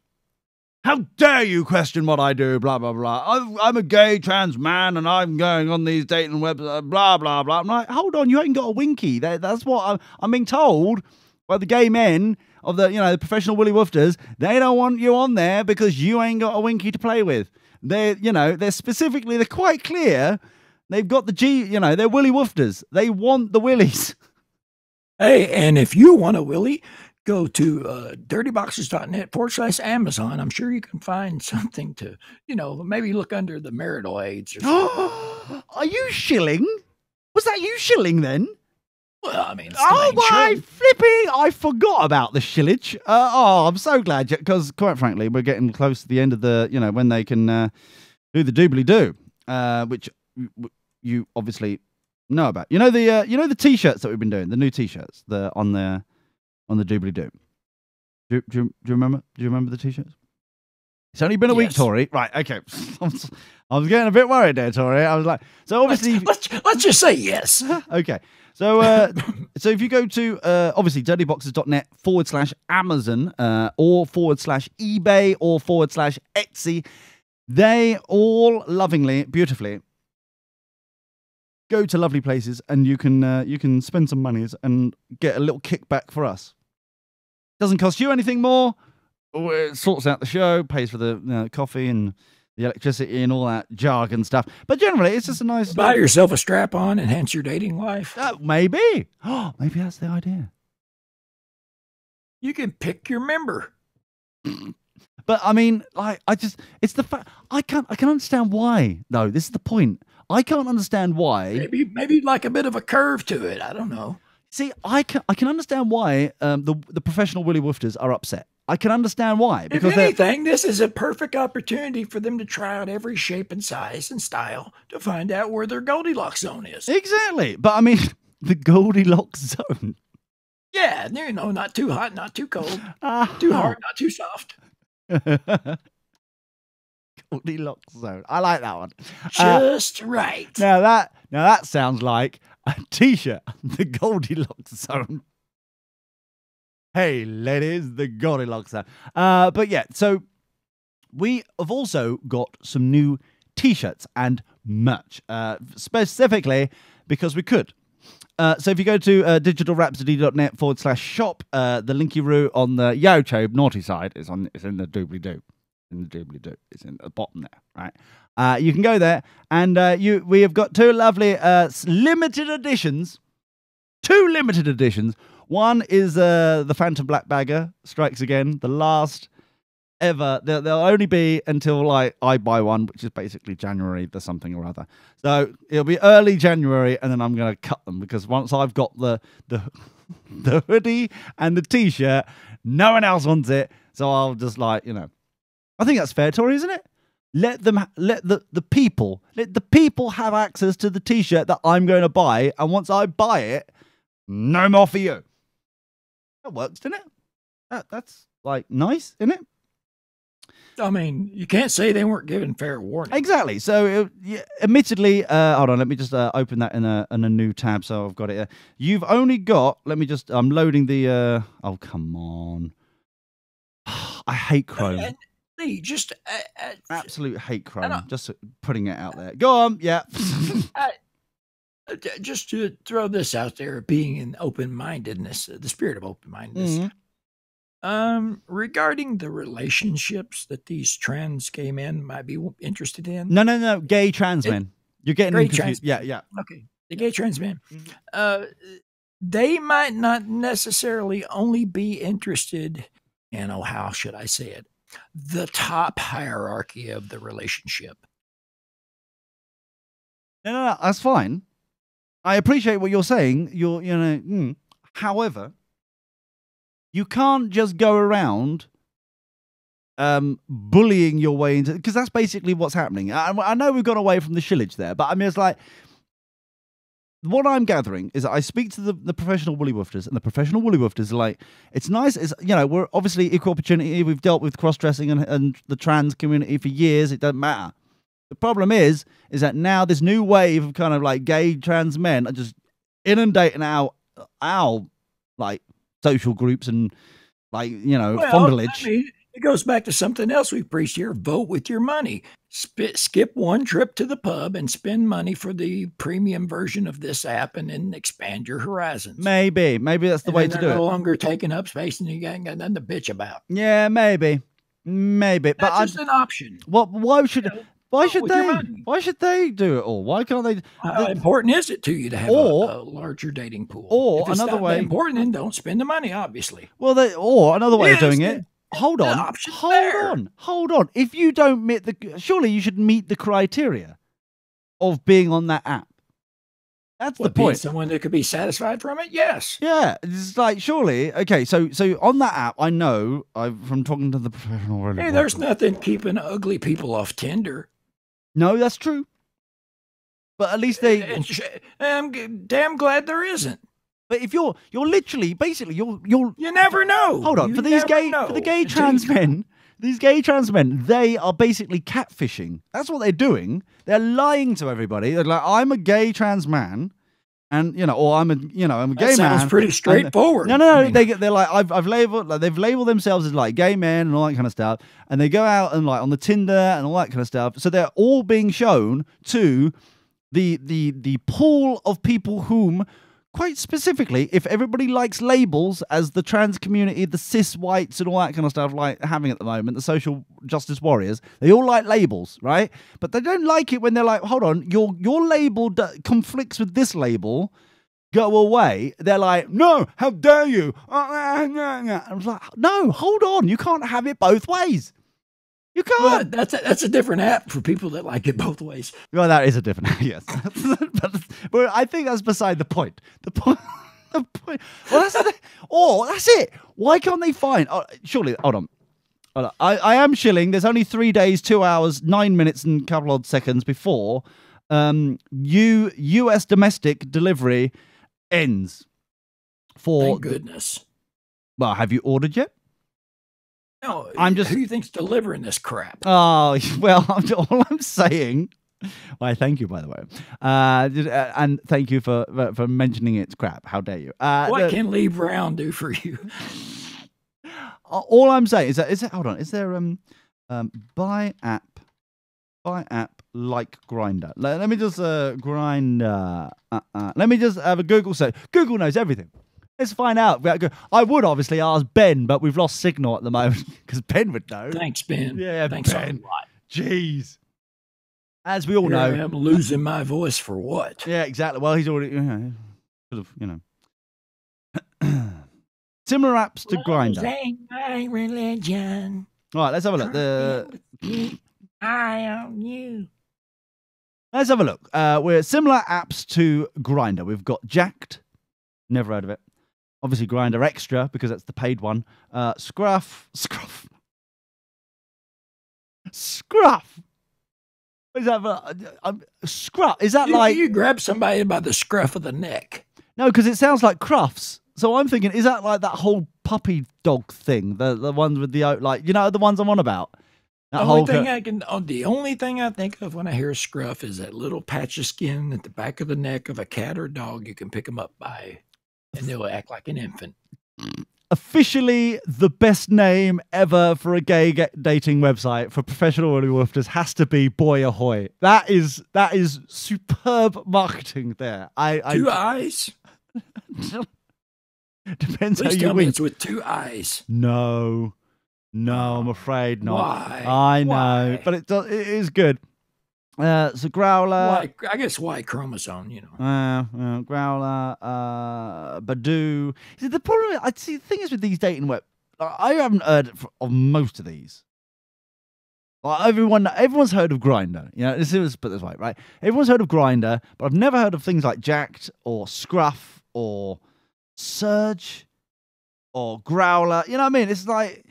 How dare you question what I do, blah, blah, blah. I'm a gay trans man and I'm going on these dating websites, blah, blah, blah. I'm like, hold on, you ain't got a winky. That's what I'm being told by the gay men of the professional woolly woofters. They don't want you on there because you ain't got a winky to play with. They're quite clear. They've got they're woolly woofters. They want the willies. Hey, and if you want a willy, go to dirtyboxes.net/Amazon. I'm sure you can find something to, maybe look under the marital aids or something. Are you shilling? Was that you shilling then? Well, I mean, oh my flipping! I forgot about the shillage. I'm so glad, because quite frankly, we're getting close to the end of the, when they can do the doobly-doo, which you obviously know about. The t-shirts that we've been doing, the new t-shirts, on the doobly-doo. Do you remember? Do you remember the t-shirts? It's only been a week, Tori. Right, okay. I was getting a bit worried there, Tori. I was like, so obviously... Let's just say yes. Okay. So if you go to, obviously, dirtyboxes.net/Amazon or /eBay or /Etsy, they all lovingly, beautifully go to lovely places, and you can spend some monies and get a little kickback for us. Doesn't cost you anything more. It sorts out the show, pays for the coffee and the electricity and all that jargon stuff. But generally, it's just a nice... Buy yourself a strap-on, enhance your dating life. Maybe. Oh, maybe that's the idea. You can pick your member. But I mean, like, it's the fact... I can understand why, though. This is the point. I can't understand why... Maybe like a bit of a curve to it. I don't know. See, I can understand why the professional woolly woofters are upset. I can understand why. Because if anything, this is a perfect opportunity for them to try out every shape and size and style to find out where their Goldilocks zone is. Exactly. But I mean, the Goldilocks zone. Yeah, not too hot, not too cold. Too hard, not too soft. Goldilocks zone. I like that one. Just right. Now that sounds like a t-shirt. The Goldilocks zone. Hey, ladies, the Goldilocks zone. But yeah, so we have also got some new t-shirts and merch, specifically because we could. So if you go to digitalrhapsody.net/shop, the linky-roo on the YouTube naughty side it's in the doobly-doo. It's in the bottom there, right? You can go there, and we have got two lovely limited editions. Two limited editions. One is the Phantom Black Bagger strikes again, the last ever. They'll only be until like I buy one, which is basically January the something or other. So it'll be early January, and then I'm going to cut them, because once I've got the hoodie and the t-shirt, no one else wants it. So I'll just I think that's fair, Tori, isn't it? Let the people have access to the t-shirt that I'm going to buy, and once I buy it, no more for you. That works, doesn't it? That's like nice, isn't it? I mean, you can't say they weren't given fair warning. Exactly. So, admittedly, hold on. Let me just open that in a new tab. So I've got it here. You've only got. Let me just. I'm loading the. Oh, come on. I hate Chrome. Lee, just Absolute hate Chrome. Just putting it out there. Go on. Yeah. Just to throw this out there, being in open-mindedness, the spirit of open-mindedness. Regarding the relationships that these trans gay men might be interested in. No. Gay trans men. You're getting gay confused. trans. Yeah. Okay. The gay trans men. They might not necessarily only be interested in, how should I say it? The top hierarchy of the relationship. No, that's fine. I appreciate what you're saying. However, you can't just go around bullying your way into, because that's basically what's happening. I know we've gone away from the shillage there, but I mean, it's like, what I'm gathering is that I speak to the professional woolly woofers, and the professional woolly woofers are like, it's nice. It's, we're obviously equal opportunity. We've dealt with cross-dressing and the trans community for years. It doesn't matter. The problem is that now this new wave of kind of like gay trans men are just inundating our like social groups and like, fondage. I mean, it goes back to something else we preach here. Vote with your money. Skip one trip to the pub and spend money for the premium version of this app and then expand your horizons. Maybe that's the way to do it. No longer taking up space and you ain't got nothing to bitch about. Yeah, maybe. But that's just an option. Why should they do it all? Why can't they? How important is it to you to have a larger dating pool? Or if it's another not way, important, then don't spend the money. Obviously. Well, or another way of doing it. Hold on. If you don't surely you should meet the criteria of being on that app. That's the point. Someone that could be satisfied from it. Yes. Yeah, it's like surely. Okay, so on that app, I know from talking to the professional. Hey, there's nothing keeping ugly people off Tinder. No, that's true. But at least I'm damn glad there isn't. But if you're literally, basically, you're you never know. Hold on, for the gay trans men, these gay trans men, they are basically catfishing. That's what they're doing. They're lying to everybody. They're like, I'm a gay trans man, and or I'm a gay man. That sounds pretty straightforward. No. They're like, they've labeled themselves as like gay men and all that kind of stuff, and they go out and like on the Tinder and all that kind of stuff. So they're all being shown to the pool of people whom. Quite specifically, if everybody likes labels as the trans community, the cis whites and all that kind of stuff like having at the moment, the social justice warriors, they all like labels, right? But they don't like it when they're like, hold on, your label conflicts with this label, go away. They're like, no, how dare you? I was like, no, hold on, you can't have it both ways. You can't. Well, that's a different app for people that like it both ways. Well, that is a different app, yes. but I think that's beside the point. The point. Well, that's it. Why can't they find? Surely, hold on. I am shilling. There's only 3 days, 2 hours, 9 minutes, and a couple odd seconds before US domestic delivery ends. Thank goodness. Well, have you ordered yet? No, who do you think's delivering this crap? Oh, well, all I'm saying. Why, thank you, by the way, and thank you for mentioning it's crap. How dare you? What can Lee Brown do for you? All I'm saying is that hold on, is there buy app like Grinder? Let me just Grinder. Let me just have a Google search. Google knows everything. Let's find out. I would obviously ask Ben, but we've lost signal at the moment because Ben would know. Thanks, Ben. Yeah, thanks Ben. a lot. Jeez. As we all know, I'm losing my voice for what? Yeah, exactly. Well, he's already, sort of, similar apps to Grindr. My religion. All right, let's have a look. I own you. Let's have a look. We're similar apps to Grindr. We've got Jacked. Never heard of it. Obviously, Grindr Extra because that's the paid one. Scruff. What is that? Scruff. Is that like you grab somebody by the scruff of the neck? No, because it sounds like Crufts. So I'm thinking, is that like that whole puppy dog thing? The ones with the like, you know, the ones I'm on about. That The only thing I think of when I hear scruff is that little patch of skin at the back of the neck of a cat or dog you can pick them up by, and they'll act like an infant. Officially, the best name ever for a gay dating website for professional Willy Woofers has to be Boy Ahoy. That is superb marketing there. Two eyes. Depends Please how you tell me wink. it's with two eyes. No, I'm afraid not. Why? I know, Why? but it is good. So Growler. I guess Y chromosome, you know. Growler, Badoo. See, the problem, the thing is with these dating web, I haven't heard of most of these. Like everyone's heard of Grindr. You know, let's put this way, right? Everyone's heard of Grindr, but I've never heard of things like Jacked or Scruff or Surge or Growler. You know what I mean? It's like,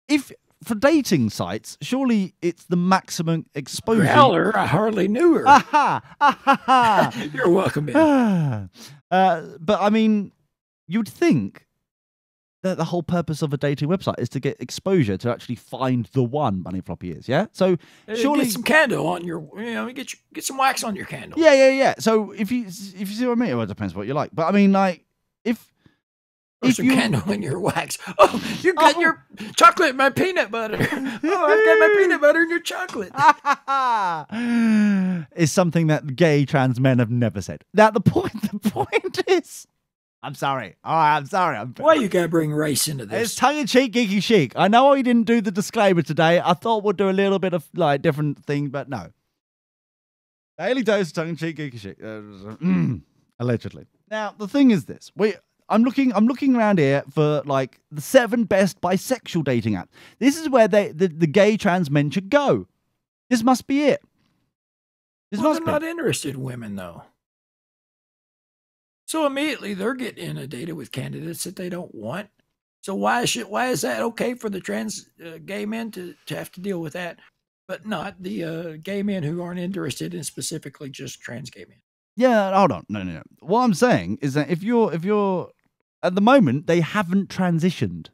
if for dating sites, surely it's the maximum exposure. Growler, I hardly knew her. Aha! You're welcome, man. But I mean, you'd think that the whole purpose of a dating website is to get exposure to actually find the one. Bunny floppy is, yeah. So surely Get some candle on your, get some wax on your candle. Yeah. So if you see what I mean, well, it depends what you like. But I mean, like if some candle in your wax. Oh, you got your chocolate and my peanut butter. Oh, I've got my peanut butter and your chocolate. Is something that gay trans men have never said. Now the point is, I'm sorry. All right, I'm sorry. Why you gotta bring race into this? It's tongue-in-cheek, geeky chic. I know we didn't do the disclaimer today. I thought we'd do a little bit of like different thing, but no. Daily dose tongue-in-cheek, geeky chic. Allegedly. Now the thing is this: I'm looking around here for like the 7 best bisexual dating apps. This is where the gay trans men should go. This must be it. They're not interested in women though. So immediately they're getting inundated with candidates that they don't want. So why is that okay for the trans gay men to have to deal with that, but not the gay men who aren't interested in specifically just trans gay men? Yeah, hold on. No. What I'm saying is that if you're at the moment, they haven't transitioned.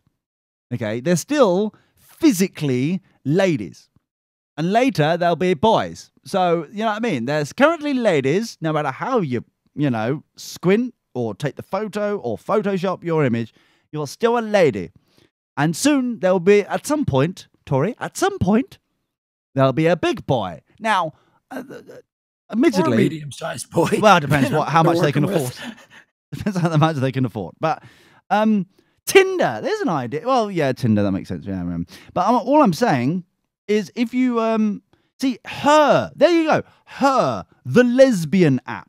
Okay? They're still physically ladies. And later they'll be boys. So, you know what I mean? There's currently ladies, no matter how you squint or take the photo or Photoshop your image, you're still a lady. And soon there'll be, at some point, Tori, there'll be a big boy. Now, admittedly, or a medium-sized boy. Well, it depends how much they can afford. Depends on how much they can afford. But Tinder, there's an idea. Well, yeah, Tinder, that makes sense. Yeah, but all I'm saying is if you see Her, there you go, Her, the lesbian app.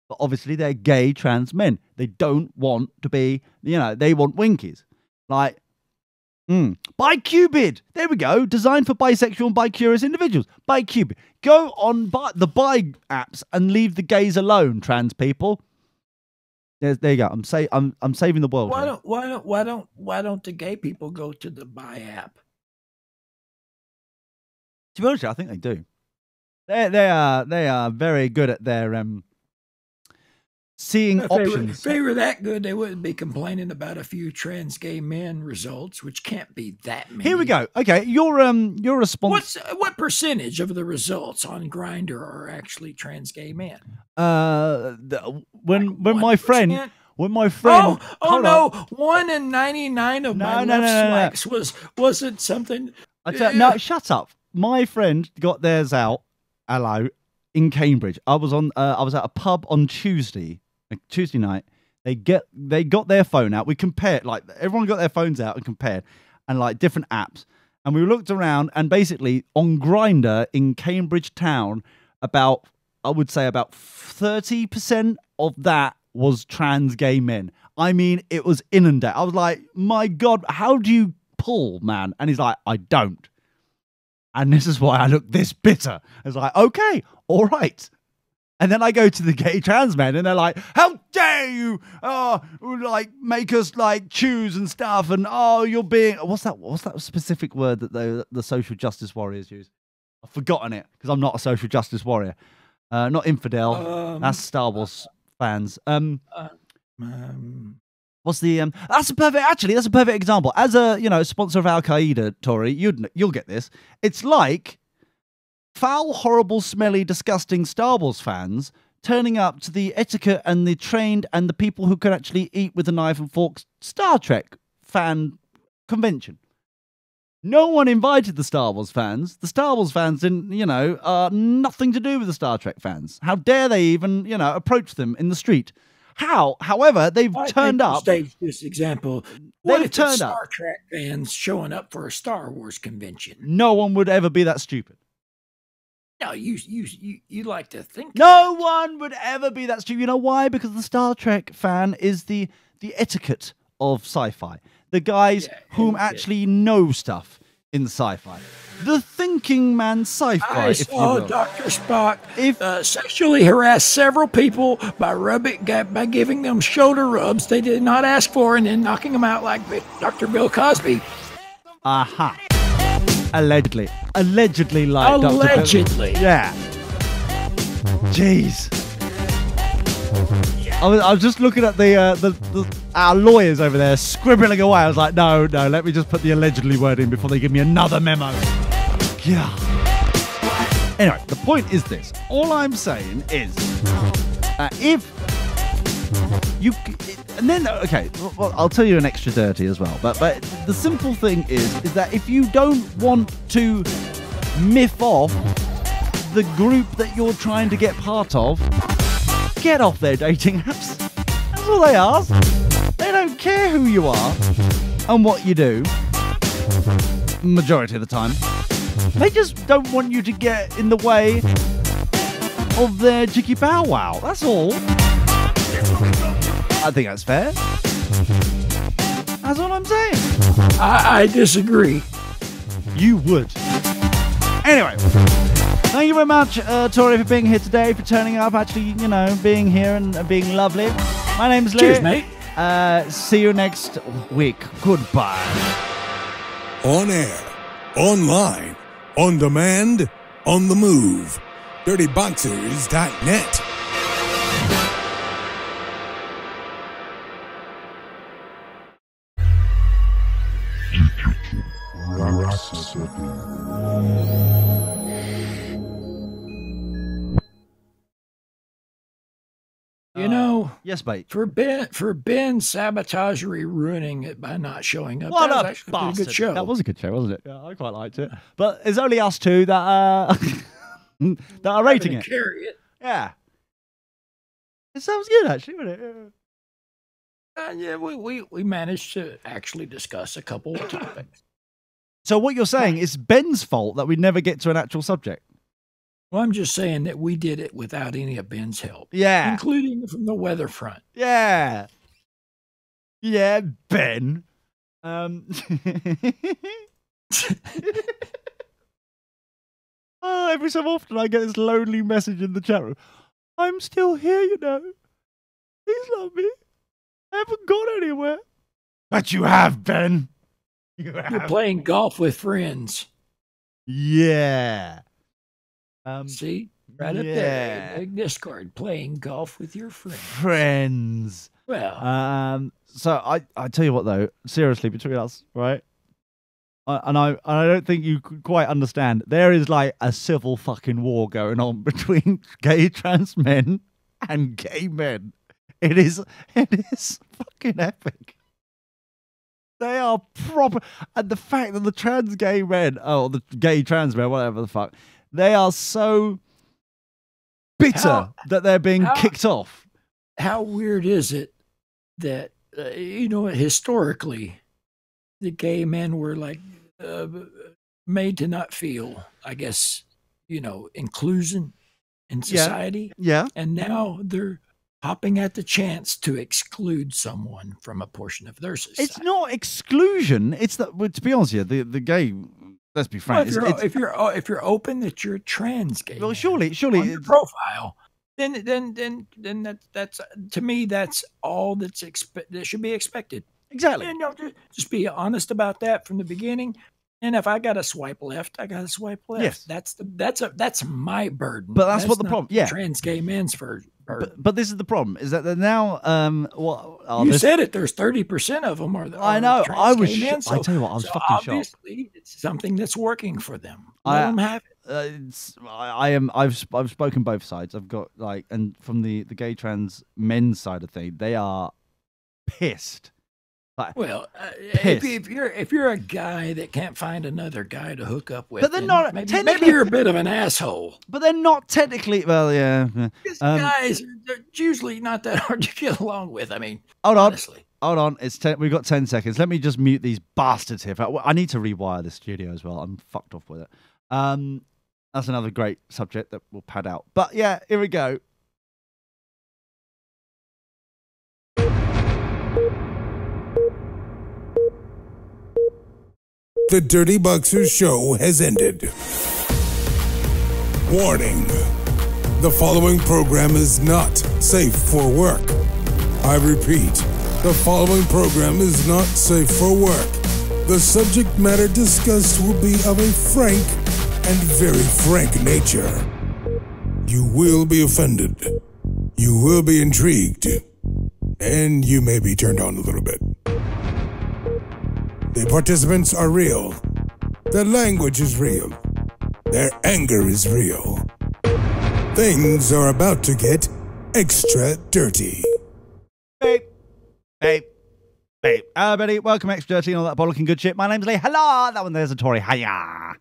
But obviously they're gay trans men. They don't want to be, they want winkies. Like, BiCupid. There we go. Designed for bisexual and bi-curious individuals. BiCupid. Go on the bi apps and leave the gays alone, trans people. There you go. I'm saving the world. Why don't the gay people go to the bi app? To be honest, I think they do. They are very good at their seeing options. If they were that good, they wouldn't be complaining about a few trans gay men results, which can't be that many. Here we go. Okay, your response. What percentage of the results on Grindr are actually trans gay men? When my friend. Oh no! 1 in 99 of my left slacks wasn't something. No, shut up. My friend got theirs out. Hello, in Cambridge. I was at a pub on Tuesday night. They got their phone out. We compared, like everyone got their phones out and compared, and like different apps. And we looked around, and basically on Grindr in Cambridge town, I would say about 30% of that was trans gay men. I mean, it was inundated. I was like, my God, how do you pull, man? And he's like, I don't. And this is why I look this bitter. I was like, okay, all right. And then I go to the gay trans men and they're like, how dare you make us choose and stuff. And you're being, what's that specific word that the social justice warriors use? I've forgotten it because I'm not a social justice warrior. Not infidel. That's Star Wars fans. Um, What's the that's a perfect example. As a sponsor of Al Qaeda, Tori, you'll get this. It's like foul, horrible, smelly, disgusting Star Wars fans turning up to the etiquette and the trained and the people who can actually eat with a knife and fork Star Trek fan convention. No one invited the Star Wars fans. The Star Wars fans didn't, nothing to do with the Star Trek fans. How dare they even, approach them in the street? However, they've turned up. Stage this example. They've turned up. Star Trek fans showing up for a Star Wars convention. No one would ever be that stupid. No, you like to think. No one would ever be that stupid. You know why? Because the Star Trek fan is the etiquette of sci-fi. The guys whom actually know stuff in sci-fi. The thinking man sci-fi. I saw Dr. Spock sexually harass several people by giving them shoulder rubs they did not ask for and then knocking them out like Dr. Bill Cosby. Aha. Allegedly, like allegedly. Dr. Bill. Yeah. Jeez. I was just looking at our lawyers over there scribbling away. I was like, no, let me just put the allegedly word in before they give me another memo. Yeah. Anyway, the point is this. All I'm saying is, if you, and then well, I'll tell you an extra dirty as well. But the simple thing is that if you don't want to miff off the group that you're trying to get part of, get off their dating apps. That's all they ask. They don't care who you are and what you do. Majority of the time. They just don't want you to get in the way of their jiggy bow wow. That's all. I think that's fair. That's all I'm saying. I disagree. You would. Anyway. Thank you very much, Tori, for being here today, for turning up, actually, being here and being lovely. My name's Lee. Cheers, mate. See you next week. Goodbye. On air, online, on demand, on the move. DirtyBoxers.net. Yes, mate. For Ben sabotagery ruining it by not showing up. What that was a actually bastard. a good show. That was a good show, wasn't it? Yeah, I quite liked it. But it's only us two that are that are rating it. Carry it. Yeah. It sounds good, actually, wasn't it? Yeah, we managed to actually discuss a couple of topics. So what you're saying is Ben's fault that we never get to an actual subject. Well, I'm just saying that we did it without any of Ben's help. Yeah. Including from the weather front. Yeah. Yeah, Ben. Oh, every so often I get this lonely message in the chat room. I'm still here, Please love me. I haven't gone anywhere. But you have, Ben. You're playing golf with friends. Yeah. See? Right up there. Big Discord. Playing golf with your friends. Well. So I tell you what, though. Seriously, between us, right? I don't think you quite understand. There is like a civil fucking war going on between gay trans men and gay men. It is fucking epic. They are proper, and the fact that the trans gay men, the gay trans men, whatever the fuck, they are so bitter that they're being kicked off. How weird is it that historically, the gay men were like made to not feel, I guess, inclusion in society. Yeah. And now they're hopping at the chance to exclude someone from a portion of their society. It's not exclusion. It's that. To be honest, the gay. Let's be frank. Well, if you're open that you're a trans gay. Well, surely on your profile. Then that's to me that's all that should be expected. Exactly. And just be honest about that from the beginning. And if I got to swipe left, I got to swipe left. Yes. That's my burden. But that's what the problem. Yeah. Trans gay men's But this is the problem: is that they're now You said it. There's 30% of them are. I know. I was. So, I tell you what, I was fucking shocked. Obviously, it's something that's working for them. Let them have it. I've spoken both sides. I've got and from the gay trans men's side of things, they are pissed. Well, if you're a guy that can't find another guy to hook up with, but they're not. Maybe you're a bit of an asshole. But they're not technically. Well, yeah. These guys are usually not that hard to get along with. I mean, honestly. Hold on. We've got 10 seconds. Let me just mute these bastards here. I need to rewire the studio as well. I'm fucked off with it. That's another great subject that we'll pad out. But yeah, here we go. The Dirty Boxers show has ended. Warning. The following program is not safe for work. I repeat, the following program is not safe for work. The subject matter discussed will be of a frank and very frank nature. You will be offended. You will be intrigued. And you may be turned on a little bit. The participants are real. Their language is real. Their anger is real. Things are about to get extra dirty. Babe. Everybody, welcome Extra Dirty and all that bollocking good shit. My name's Lee. Hello. That one there's a Tory. Hiya.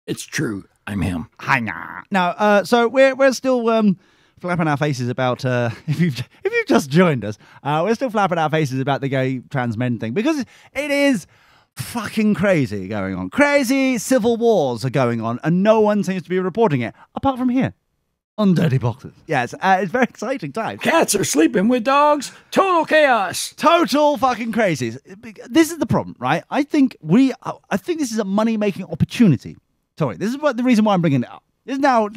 It's true. I'm him. Hiya. Now, so we're still flapping our faces about if you've just joined us, we're still flapping our faces about the gay trans men thing because it is fucking crazy going on. Crazy civil wars are going on, and no one seems to be reporting it apart from here on Dirty Boxes. Yes, it's very exciting time. Cats are sleeping with dogs. Total chaos. Total fucking crazy. This is the problem, right? I think this is a money making opportunity. Sorry, this is the reason why I'm bringing it up. This is now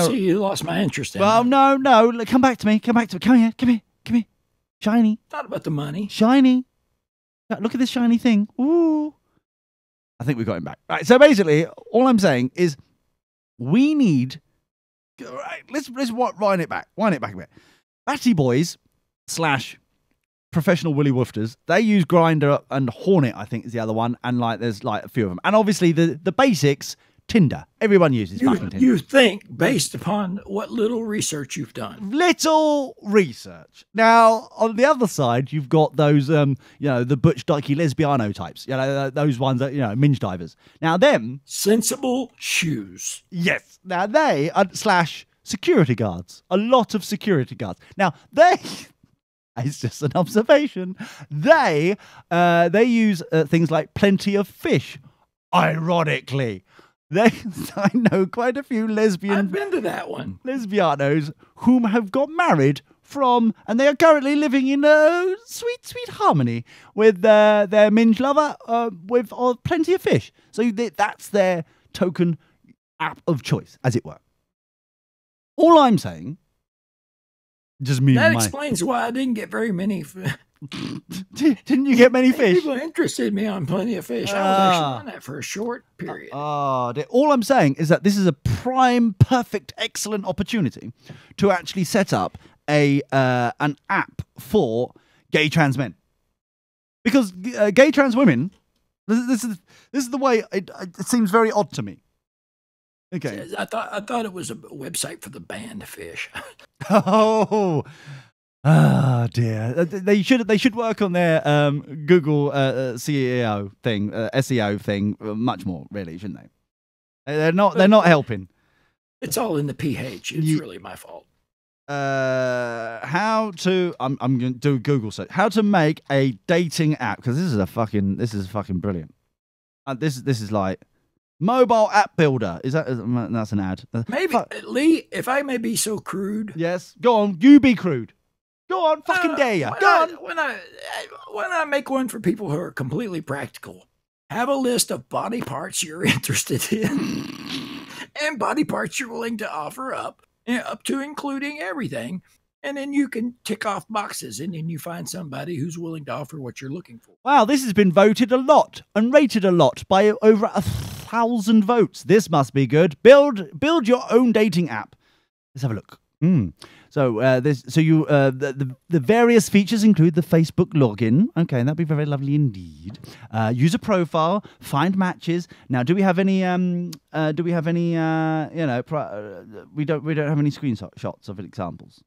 See, you lost my interest in well, it. no. Come back to me. Come here. Shiny. Not about the money. Shiny. Look at this shiny thing. Ooh. I think we got him back. Right. So basically, all I'm saying is we need. Right, let's wind it back. Wind it back a bit. Batty Boys / professional Willy Woofers. They use Grindr and Hornet, I think is the other one, and there's a few of them. And obviously the basics. Tinder. Everyone uses fucking Tinder. You think based upon what little research you've done. Little research. Now, on the other side, you've got those, the butch, dykey, lesbiano types. Those ones that, minge divers. Now, them... Sensible shoes. Yes. Now, they are / security guards. A lot of security guards. Now, they... It's just an observation. They use things like Plenty of Fish. Ironically. I know quite a few lesbian... I've been to that one. Lesbianos whom have got married from... And they are currently living in sweet, sweet harmony with their minge lover with Plenty of Fish. So that's their token app of choice, as it were. All I'm saying... That explains why I didn't get very many... Didn't you get many fish? People interested me on Plenty of Fish. I was actually on that for a short period. All I'm saying is that this is a prime, perfect, excellent opportunity to actually set up an app for gay trans men, because gay trans women. This is the way it seems very odd to me. Okay, I thought it was a website for the banned fish. Oh dear! They should work on their Google SEO thing much more, really, shouldn't they? They're not helping. It's all in the PH. It's really my fault. How to? I'm going to do a Google search. How to make a dating app? Because this is fucking brilliant. This is like mobile app builder. That's an ad? Maybe Lee, if I may be so crude. Yes, go on. You be crude. Go on, fucking dare you. Go on. When I make one for people who are completely practical, have a list of body parts you're interested in and body parts you're willing to offer up to including everything. And then you can tick off boxes, and then you find somebody who's willing to offer what you're looking for. Wow, this has been voted a lot and rated a lot by over 1,000 votes. This must be good. Build your own dating app. Let's have a look. So the various features include the Facebook login. Okay, that'd be very lovely indeed. User profile, find matches. Now, do we have any? We don't have any screenshots of examples.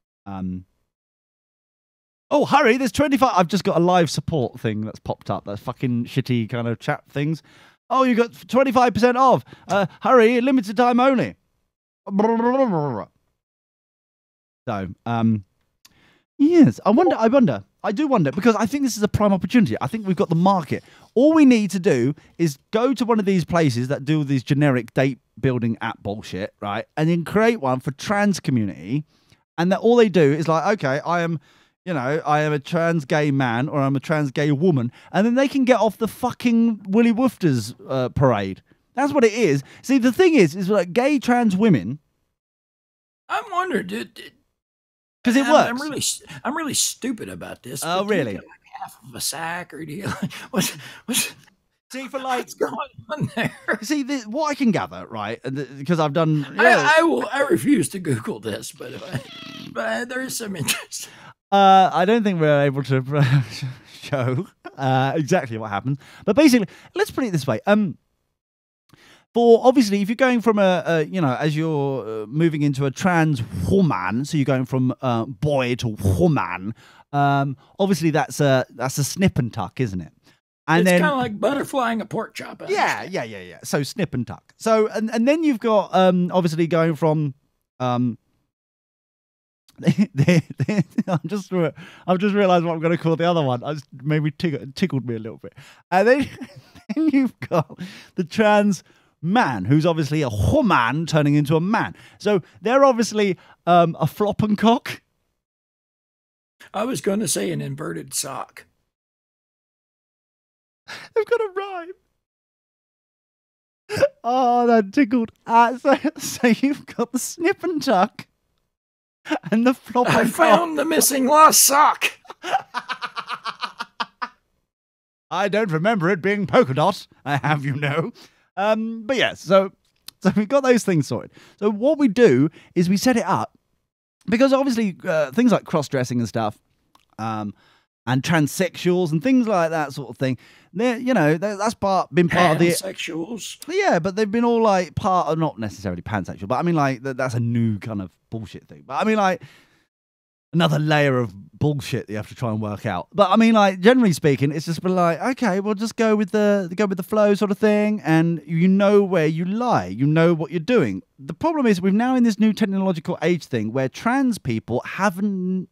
Oh, hurry! There's 25. I've just got a live support thing that's popped up. That's fucking shitty kind of chat things. Oh, you got 25% off. Hurry! Limited time only. So, yes, I do wonder, because I think this is a prime opportunity. I think we've got the market. All we need to do is go to one of these places that do these generic date building app bullshit, right? And then create one for trans community. And that all they do is like, okay, I am a trans gay man, or I'm a trans gay woman. And then they can get off the fucking Willy Woofers parade. That's what it is. See, the thing is like gay trans women. I'm wondering, dude. Because it works. I'm really stupid about this. Oh, really? Do you get like half of a sack, or do you what's See, for like, what's going on there? See, what I can gather, right? Because I've done. I refuse to Google this, but there is some interest. I don't think we're able to show exactly what happens, but basically, let's put it this way. For obviously, if you're going from as you're moving into a trans woman, so you're going from boy to woman, obviously that's a snip and tuck, isn't it? And it's kind of like butterflying a pork chop. Yeah. So snip and tuck. So and then you've got obviously going from I've just realised what I'm going to call the other one. Maybe tickled me a little bit. And then you've got the trans man, who's obviously a woman turning into a man. So they're obviously a flop and cock. I was going to say an inverted sock. They've got a rhyme. Oh, that tickled. So you've got the snip and tuck and the flop and cock. I found the missing lost sock. I don't remember it being polka dot, I have you know. But yeah, so we've got those things sorted. So what we do is we set it up, because obviously things like cross-dressing and stuff, and transsexuals and things like that sort of thing, that's been part of the pansexuals. Yeah, but they've been all like part of, not necessarily pansexual, but I mean like that's a new kind of bullshit thing. But I mean like another layer of bullshit that you have to try and work out. But I mean, like, generally speaking, it's just been like, okay, we'll just go with the flow sort of thing, and you know where you lie, you know what you're doing. The problem is we're now in this new technological age thing where trans people haven't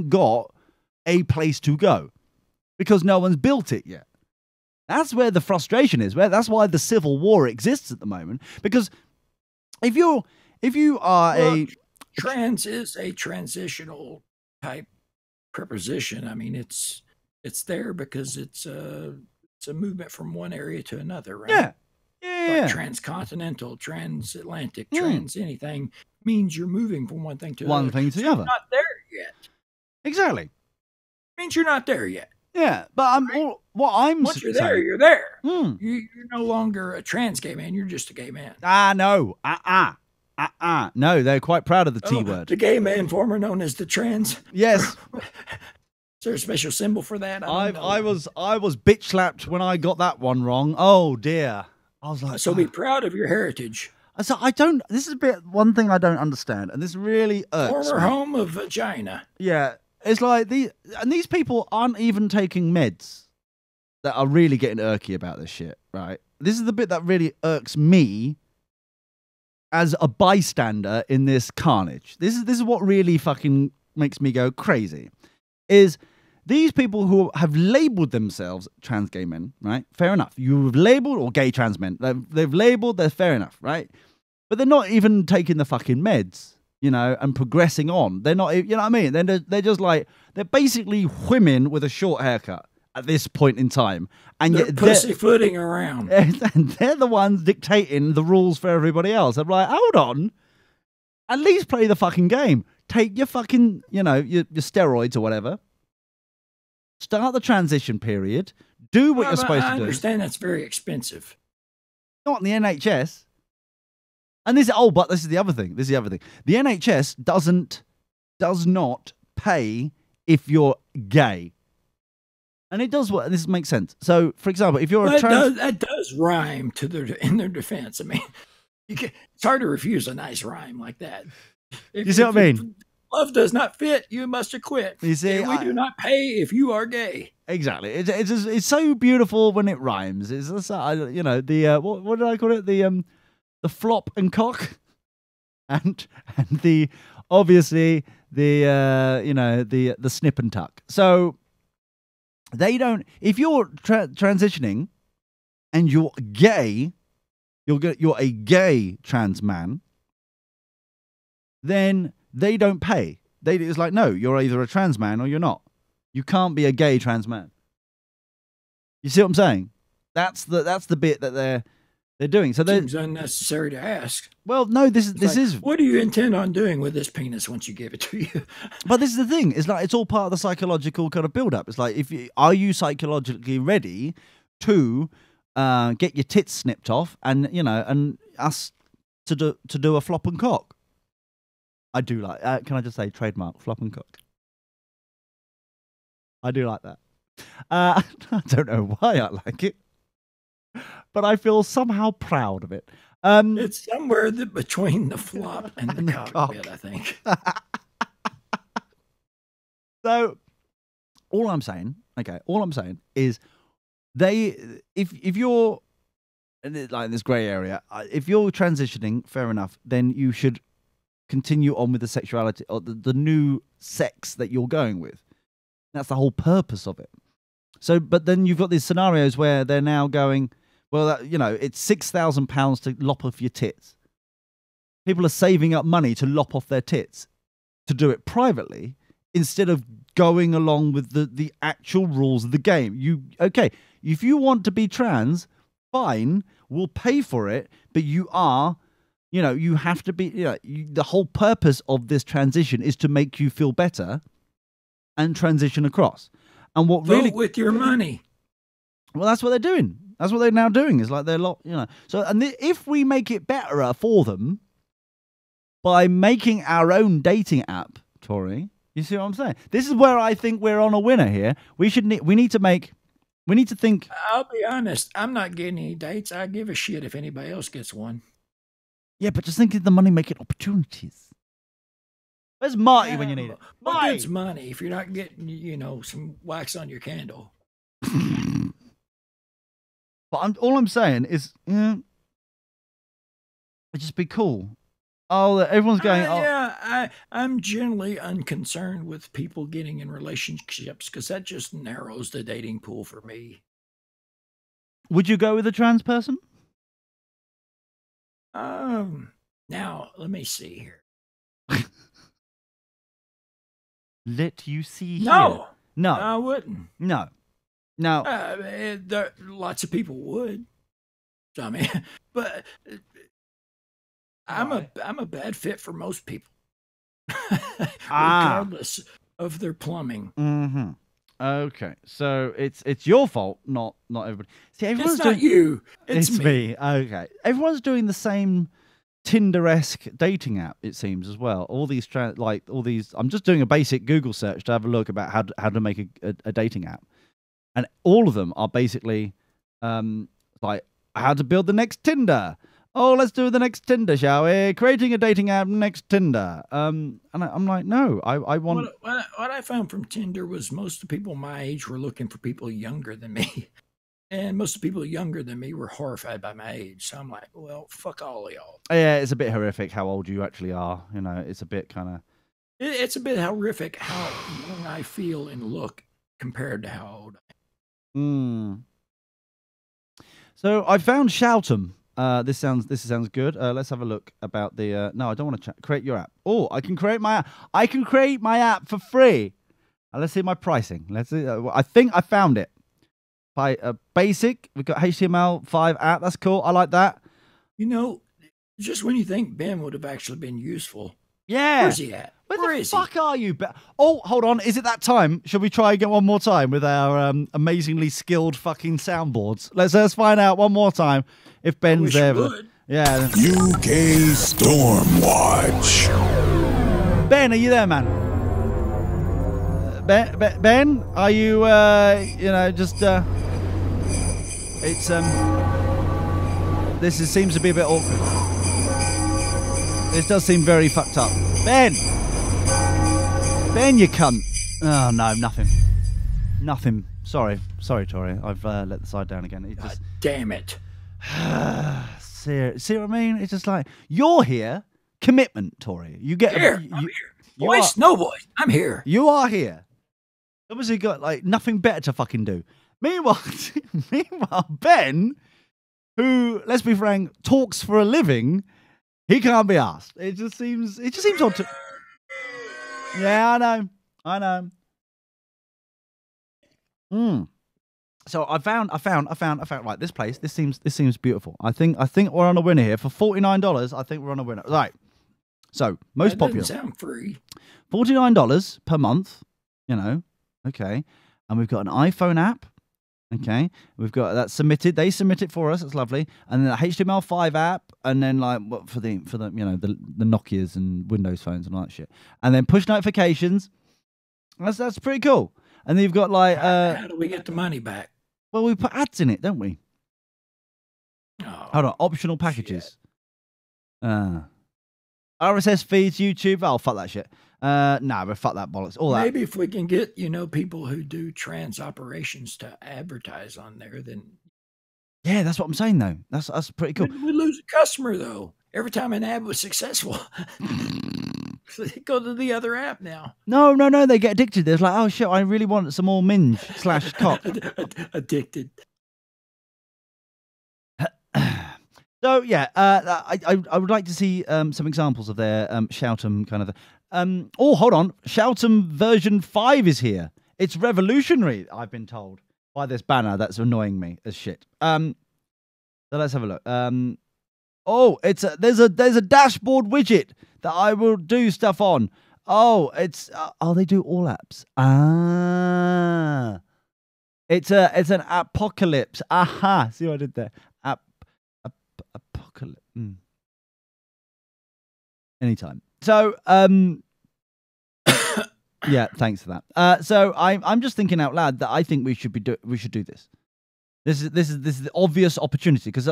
got a place to go because no one's built it yet. That's where the frustration is. That's why the civil war exists at the moment. Because if you are trans is a transitional type preposition. I mean, it's there because it's a movement from one area to another, right? Yeah. Like transcontinental, transatlantic, trans anything means you're moving from one thing to the other. You're not there yet. Exactly. Means you're not there yet. Yeah, but once you're there, you're there. You're no longer a trans gay man. You're just a gay man. No. No, they're quite proud of the T word. The gay man, former known as the trans. Yes. Is there a special symbol for that? I was bitch slapped when I got that one wrong. Oh dear. I was like, so be proud of your heritage. So this is one thing I don't understand, and this really irks Former me. home of vagina. Yeah. It's like these people aren't even taking meds that are really getting irky about this shit, right? This is the bit that really irks me as a bystander in this carnage. This is what really fucking makes me go crazy. Is these people who have labeled themselves trans gay men, right? Fair enough. You've labeled, or gay trans men. They've labeled, they're fair enough, right? But they're not even taking the fucking meds, and progressing on. They're not, you know what I mean? They're just like, they're basically women with a short haircut at this point in time. And they're pussyfooting around. And they're the ones dictating the rules for everybody else. I'm like, hold on. At least play the fucking game. Take your fucking, your steroids or whatever. Start the transition period. Do what you're supposed to do. I understand that's very expensive. Not in the NHS. And but this is the other thing. The NHS does not pay if you're gay. And it does what this makes sense. So, for example, if you're that does rhyme in their defense. I mean, it's hard to refuse a nice rhyme like that. You see what I mean? Love does not fit, you must acquit. You see, and we do not pay if you are gay. Exactly. It's so beautiful when it rhymes. It's the what did I call it? The flop and cock, and the obviously the snip and tuck. So they don't. If you're transitioning and you're gay, you're a gay trans man, then they don't pay. It's like, no, you're either a trans man or you're not. You can't be a gay trans man. You see what I'm saying? That's the bit that they're doing. So seems unnecessary to ask. Well, no, this is. What do you intend on doing with this penis once you give it to you? But this is the thing. It's like it's all part of the psychological kind of build up. It's like are you psychologically ready to get your tits snipped off and us to do a flop and cock? I do like. Can I just say trademark flop and cock? I do like that. I don't know why I like it, but I feel somehow proud of it. It's somewhere between the flop and the cock bit, I think. So, all I'm saying is, if you're like in this grey area, if you're transitioning, fair enough, then you should continue on with the sexuality or the new sex that you're going with. That's the whole purpose of it. So, but then you've got these scenarios where they're now going, well, it's £6,000 to lop off your tits. People are saving up money to lop off their tits to do it privately instead of going along with the actual rules of the game. If you want to be trans, fine, we'll pay for it, but you have to be, the whole purpose of this transition is to make you feel better and transition across. And what really vote with your money. Well, that's what they're doing. That's what they're now doing. Is like they're So, and if we make it better for them by making our own dating app, Tori, you see what I'm saying? This is where I think we're on a winner here. We need to think. I'll be honest. I'm not getting any dates. I give a shit if anybody else gets one. Yeah, but just think of the money-making opportunities. Where's Marty when you need it? What good's money if you're not getting, some wax on your candle? But all I'm saying is, it'd just be cool. Oh, everyone's going. I'm generally unconcerned with people getting in relationships because that just narrows the dating pool for me. Would you go with a trans person? Now let me see here. Let you see here. No, I wouldn't. No. Lots of people would. I mean, but I'm a bad fit for most people, regardless of their plumbing. Mm-hmm. Okay, so it's your fault, not everybody. See, everyone's it's not you. It's me. Okay, everyone's doing the same Tinder-esque dating app, it seems, as well. All these I'm just doing a basic Google search to have a look about how to make a dating app, and all of them are basically like how to build the next Tinder. Oh, let's do the next Tinder, shall we? Creating a dating app, next Tinder. And I'm like, no, I want. What I found from Tinder was most of the people my age were looking for people younger than me. And most of the people younger than me were horrified by my age. So I'm like, well, fuck all of y'all. Yeah, it's a bit horrific how old you actually are. It's a bit kind of... It's a bit horrific how young I feel and look compared to how old I am. So I found Shoutum. This sounds good. Let's have a look about the... No, I don't want to create your app. Oh, I can create my app. I can create my app for free. Let's see my pricing. Let's see. I think I found it. By basic, we've got HTML5 app. That's cool. I like that. Just when you think Ben would have actually been useful. Yeah. Where's he at? Where the fuck are you, Ben? Oh, hold on. Is it that time? Should we try again one more time with our amazingly skilled fucking soundboards? Let's find out one more time if Ben's there. Yeah. UK Stormwatch. Ben, are you there, man? Ben, are you? Just it's seems to be a bit awkward. This does seem very fucked up. Ben, you cunt. Oh no, nothing. Sorry, Tori. I've let the side down again. God damn it. See what I mean? It's just like, you're here. Commitment, Tori. You get I'm here. Voice, no voice. I'm here. You are here. Obviously got like nothing better to fucking do. Meanwhile, Ben, who, let's be frank, talks for a living, he can't be asked. It just seems odd to. Yeah, I know. So I found right, this place, this seems beautiful. I think we're on a winner here. For $49, I think we're on a winner. Right. So, most popular. Doesn't sound free. $49 per month, okay. And we've got an iPhone app, okay. We've got that submitted. They submit it for us. It's lovely. And then the HTML5 app, and then like for the the Nokias and Windows phones and all that shit. And then push notifications. That's pretty cool. And then you've got like how do we get the money back? Well, we put ads in it, don't we? Oh, Hold on, optional packages. RSS feeds, YouTube. Oh, fuck that shit. Nah, but fuck that bollocks. All that. Maybe if we can get, people who do trans operations to advertise on there, then. Yeah, that's what I'm saying, though. That's pretty cool. We lose a customer, though. Every time an ad was successful. So they go to the other app now. No. They get addicted. They're like, oh, shit, I really want some more minge / cock. Addicted. So, yeah, I would like to see some examples of their Shoutum kind of... oh, hold on. Shoutum version 5 is here. It's revolutionary, I've been told, by this banner that's annoying me as shit. So let's have a look. Oh, there's a dashboard widget that I will do stuff on. Oh, they do all apps. Ah. It's an apocalypse. Aha. See what I did there? Apocalypse. Anytime. So, yeah, thanks for that. So I'm just thinking out loud that I think we should do this. This is the obvious opportunity because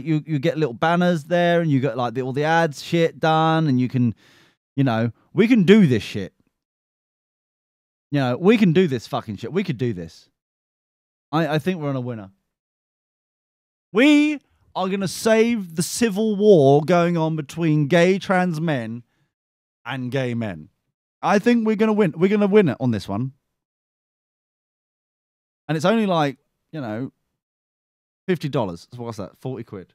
you get little banners there and you get like all the ads shit done and you can, we can do this shit. We can do this fucking shit. We could do this. I think we're on a winner. We are going to save the civil war going on between gay trans men and gay men. I think we're going to win. We're going to win it on this one. And it's only like, $50. So what's that? 40 quid. Is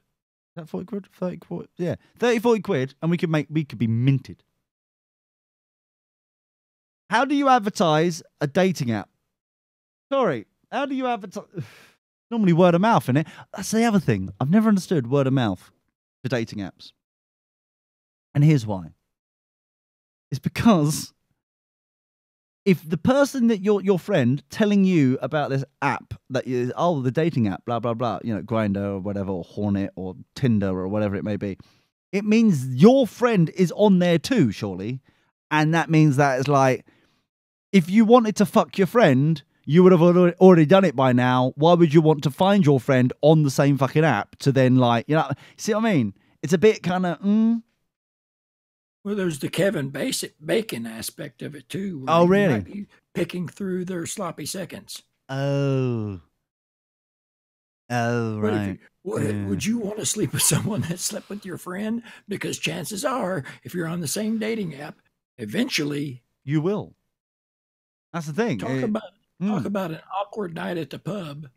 that 40 quid? 30 quid? Yeah. 30, 40 quid. And we could be minted. How do you advertise a dating app? Sorry. How do you advertise? Normally word of mouth, innit? That's the other thing. I've never understood word of mouth for dating apps. And here's why. It's because if the person that your friend telling you about this app that is, the dating app, blah, blah, blah, Grindr or whatever, or Hornet or Tinder or whatever it may be, it means your friend is on there too, surely. And that means that it's like, if you wanted to fuck your friend, you would have already done it by now. Why would you want to find your friend on the same fucking app to then see what I mean? It's a bit kind of, Well, there's the Kevin Bacon aspect of it too. Oh, really? Might be picking through their sloppy seconds. Oh, right. Would you want to sleep with someone that slept with your friend? Because chances are, if you're on the same dating app, eventually you will. That's the thing. Talk about an awkward night at the pub.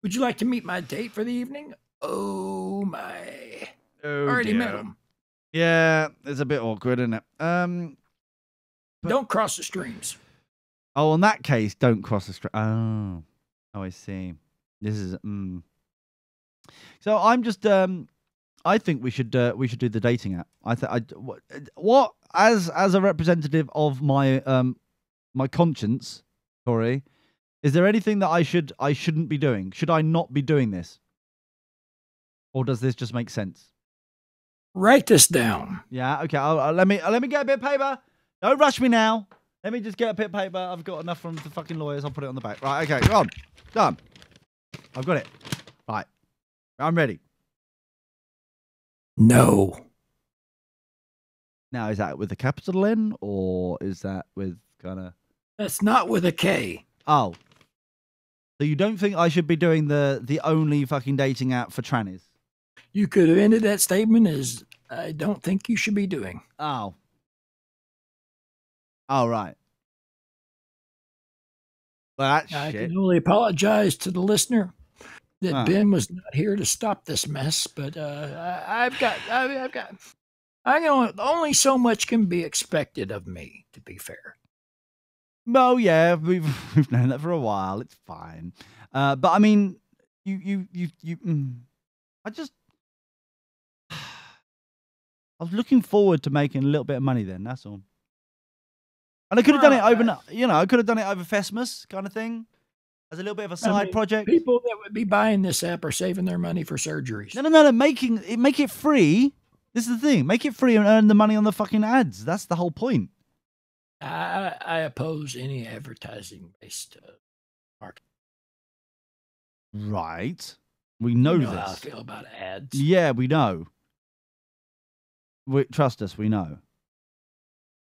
Would you like to meet my date for the evening? Oh my! Already met him. Yeah, it's a bit awkward, isn't it? Don't cross the streams. Oh, in that case, don't cross the stream. Oh, I see. This is So I'm just I think we should do the dating app. What as a representative of my my conscience, Corey, is there anything that I shouldn't be doing? Should I not be doing this? Or does this just make sense? Write this down. Yeah, okay. Let me get a bit of paper. Don't rush me now. Let me just get a bit of paper. I've got enough from the fucking lawyers. I'll put it on the back. Right, okay, go on. Done. I've got it. Right. I'm ready. No. Now, is that with a capital N or is that with kind of... That's not with a K. Oh. So you don't think I should be doing the only fucking dating app for trannies? You could have ended that statement as, I don't think you should be doing. Oh. Oh, right. Well, that's I shit. can only apologize to the listener that Ben was not here to stop this mess, but only so much can be expected of me, to be fair. Well, yeah, we've known that for a while. It's fine. But I mean, I was looking forward to making a little bit of money then, that's all. And I could have done it over, I could have done it over Fesmus kind of thing, as a little bit of a side project. People that would be buying this app are saving their money for surgeries. No, make it free. This is the thing. Make it free and earn the money on the fucking ads. That's the whole point. I oppose any advertising-based marketing. Right. We know this. How I feel about ads. Yeah, we know. Trust us, we know.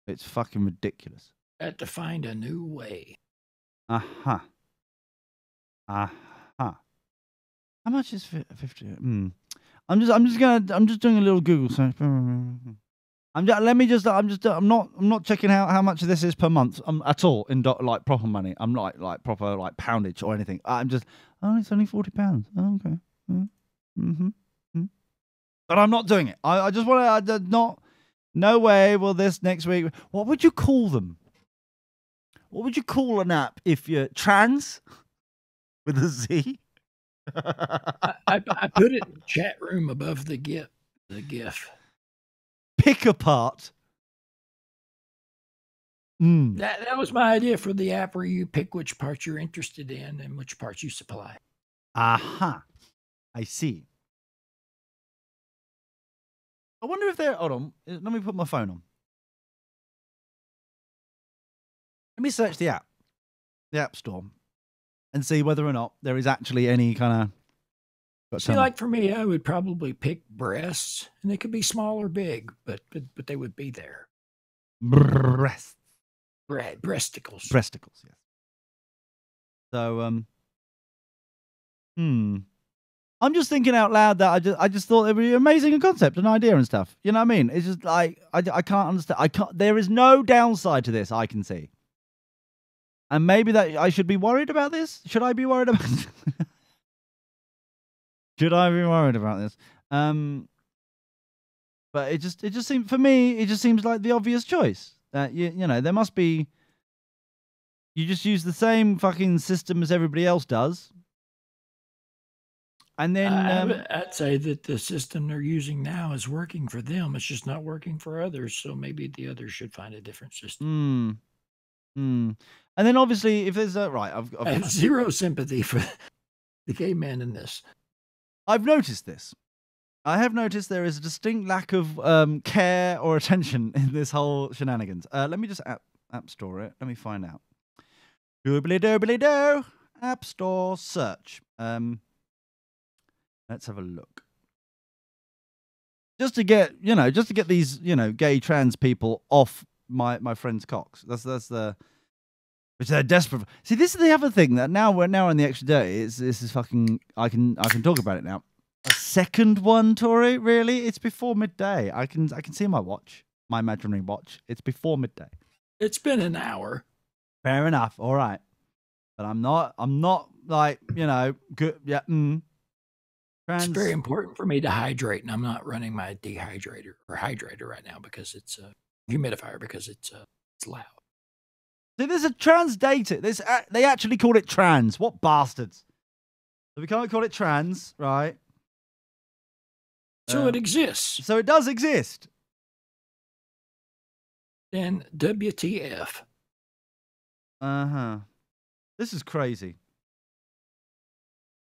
It's fucking ridiculous. Had to find a new way. Uh-huh. How much is 50? I'm just doing a little Google search. I'm not checking out how much this is per month at all in like proper money. I'm not like proper like poundage or anything. It's only £40. Oh, okay. But I'm not doing it. I just want to no way will this next week. What would you call them? What would you call an app if you're trans with a Z? I put it in the chat room above the GIF. Pick apart. That was my idea for the app, where you pick which parts you're interested in and which parts you supply. Aha. I see. I wonder if they're... Hold on. Let me put my phone on. Let me search the App Store, and see whether or not there is actually any kind of... See, like for me, I would probably pick breasts, and they could be small or big, but they would be there. Breasts. Breasticles. Breasticles, yes. So, I'm just thinking out loud that I just thought it would be amazing a concept, an idea and stuff. You know what I mean? It's just like, I can't understand. There is no downside to this I can see. And maybe that I should be worried about this? Should I be worried about Should I be worried about this? But it just seems, for me, it just seems like the obvious choice. That you know, there must be, you just use the same fucking system as everybody else does. And then I'd say that the system they're using now is working for them. It's just not working for others. So maybe the others should find a different system. And then obviously, if there's I have zero sympathy for the gay men in this. I've noticed this. I have noticed there is a distinct lack of care or attention in this whole shenanigans. Let me just app store it. Let me find out. Doobly-doobly-doo. App Store search. Let's have a look. Just to get these, gay trans people off my friend's cocks. That's the, which they're desperate for. See, this is the other thing that now on the extra day. This is fucking. I can talk about it now. A second one, Tori? Really? It's before midday. I can see my watch, my imaginary watch. It's before midday. It's been an hour. Fair enough. All right, but I'm not like good. Yeah. It's very important for me to hydrate, and I'm not running my hydrator right now because it's a humidifier, because it's loud. See, there's a trans data. They actually call it trans. What bastards? So we can't call it trans, right? So it exists. So it does exist. Then WTF? This is crazy.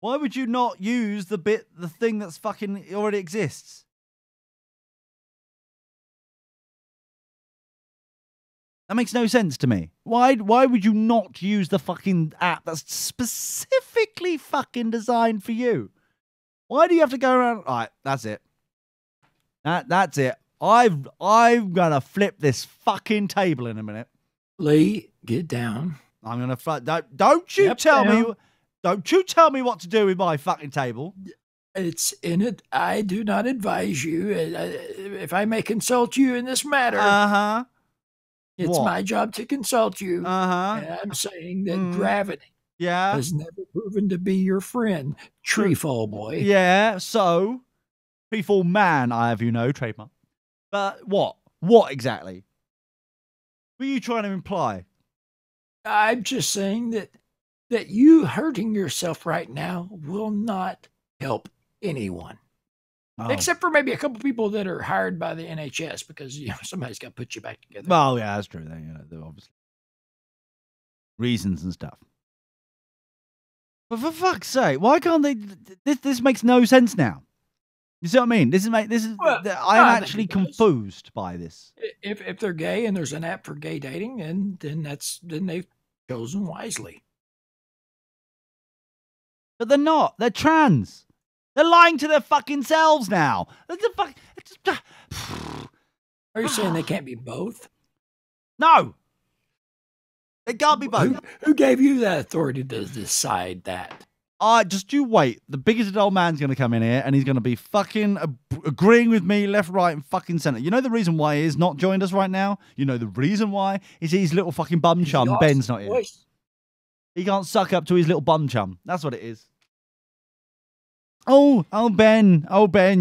Why would you not use the thing that's fucking already exists? That makes no sense to me. Why would you not use the fucking app that's specifically fucking designed for you? Why do you have to go around? All right, that's it. That's it. I'm gonna flip this fucking table in a minute. Lee, get down. I'm gonna don't you tell me what to do with my fucking table. It's in it. I do not advise you. If I may consult you in this matter, it's my job to consult you. And I'm saying that gravity has never proven to be your friend, tree fall boy. Yeah, so tree fall man, I have trademark. But what? What exactly? What are you trying to imply? I'm just saying that you hurting yourself right now will not help anyone. Except for maybe a couple people that are hired by the NHS because somebody's got to put you back together. Well, yeah, that's true. They're obviously reasons and stuff. But for fuck's sake, why can't they? This makes no sense now. You see what I mean? I'm actually confused by this. If they're gay and there's an app for gay dating, then they've chosen wisely. But they're not. They're trans. They're lying to their fucking selves now. Are you saying they can't be both? No. They can't be both. Who gave you that authority to decide that? Just you wait. The bigoted old man's going to come in here and he's going to be fucking agreeing with me left, right, and fucking centre. You know the reason why he's not joined us right now? You know the reason why? Is his little fucking bum chum, Ben's not here. He can't suck up to his little bum chum. That's what it is. Oh, Ben,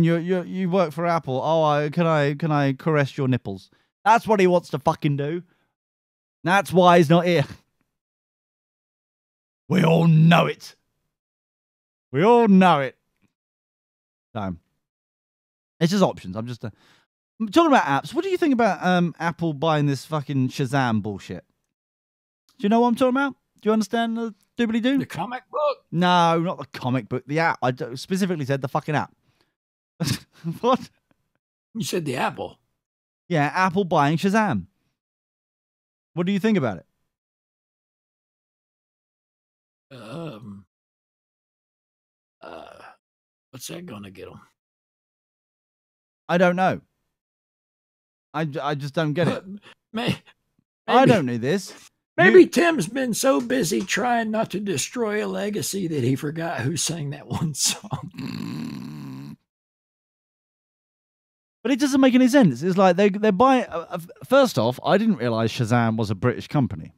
you work for Apple. Oh, can I caress your nipples? That's what he wants to fucking do. That's why he's not here. We all know it. We all know it. So, it's just options. I'm talking about apps. What do you think about Apple buying this fucking Shazam bullshit? Do you know what I'm talking about? Do you understand the doobly-doo? The comic book? No, not the comic book. The app. I specifically said the fucking app. What? You said the Apple. Yeah, Apple buying Shazam. What do you think about it? What's that going to get them? I don't know. I just don't get it. Maybe, I don't know this. Maybe Tim's been so busy trying not to destroy a legacy that he forgot who sang that one song. But it doesn't make any sense. It's like they're buying. First off, I didn't realize Shazam was a British company.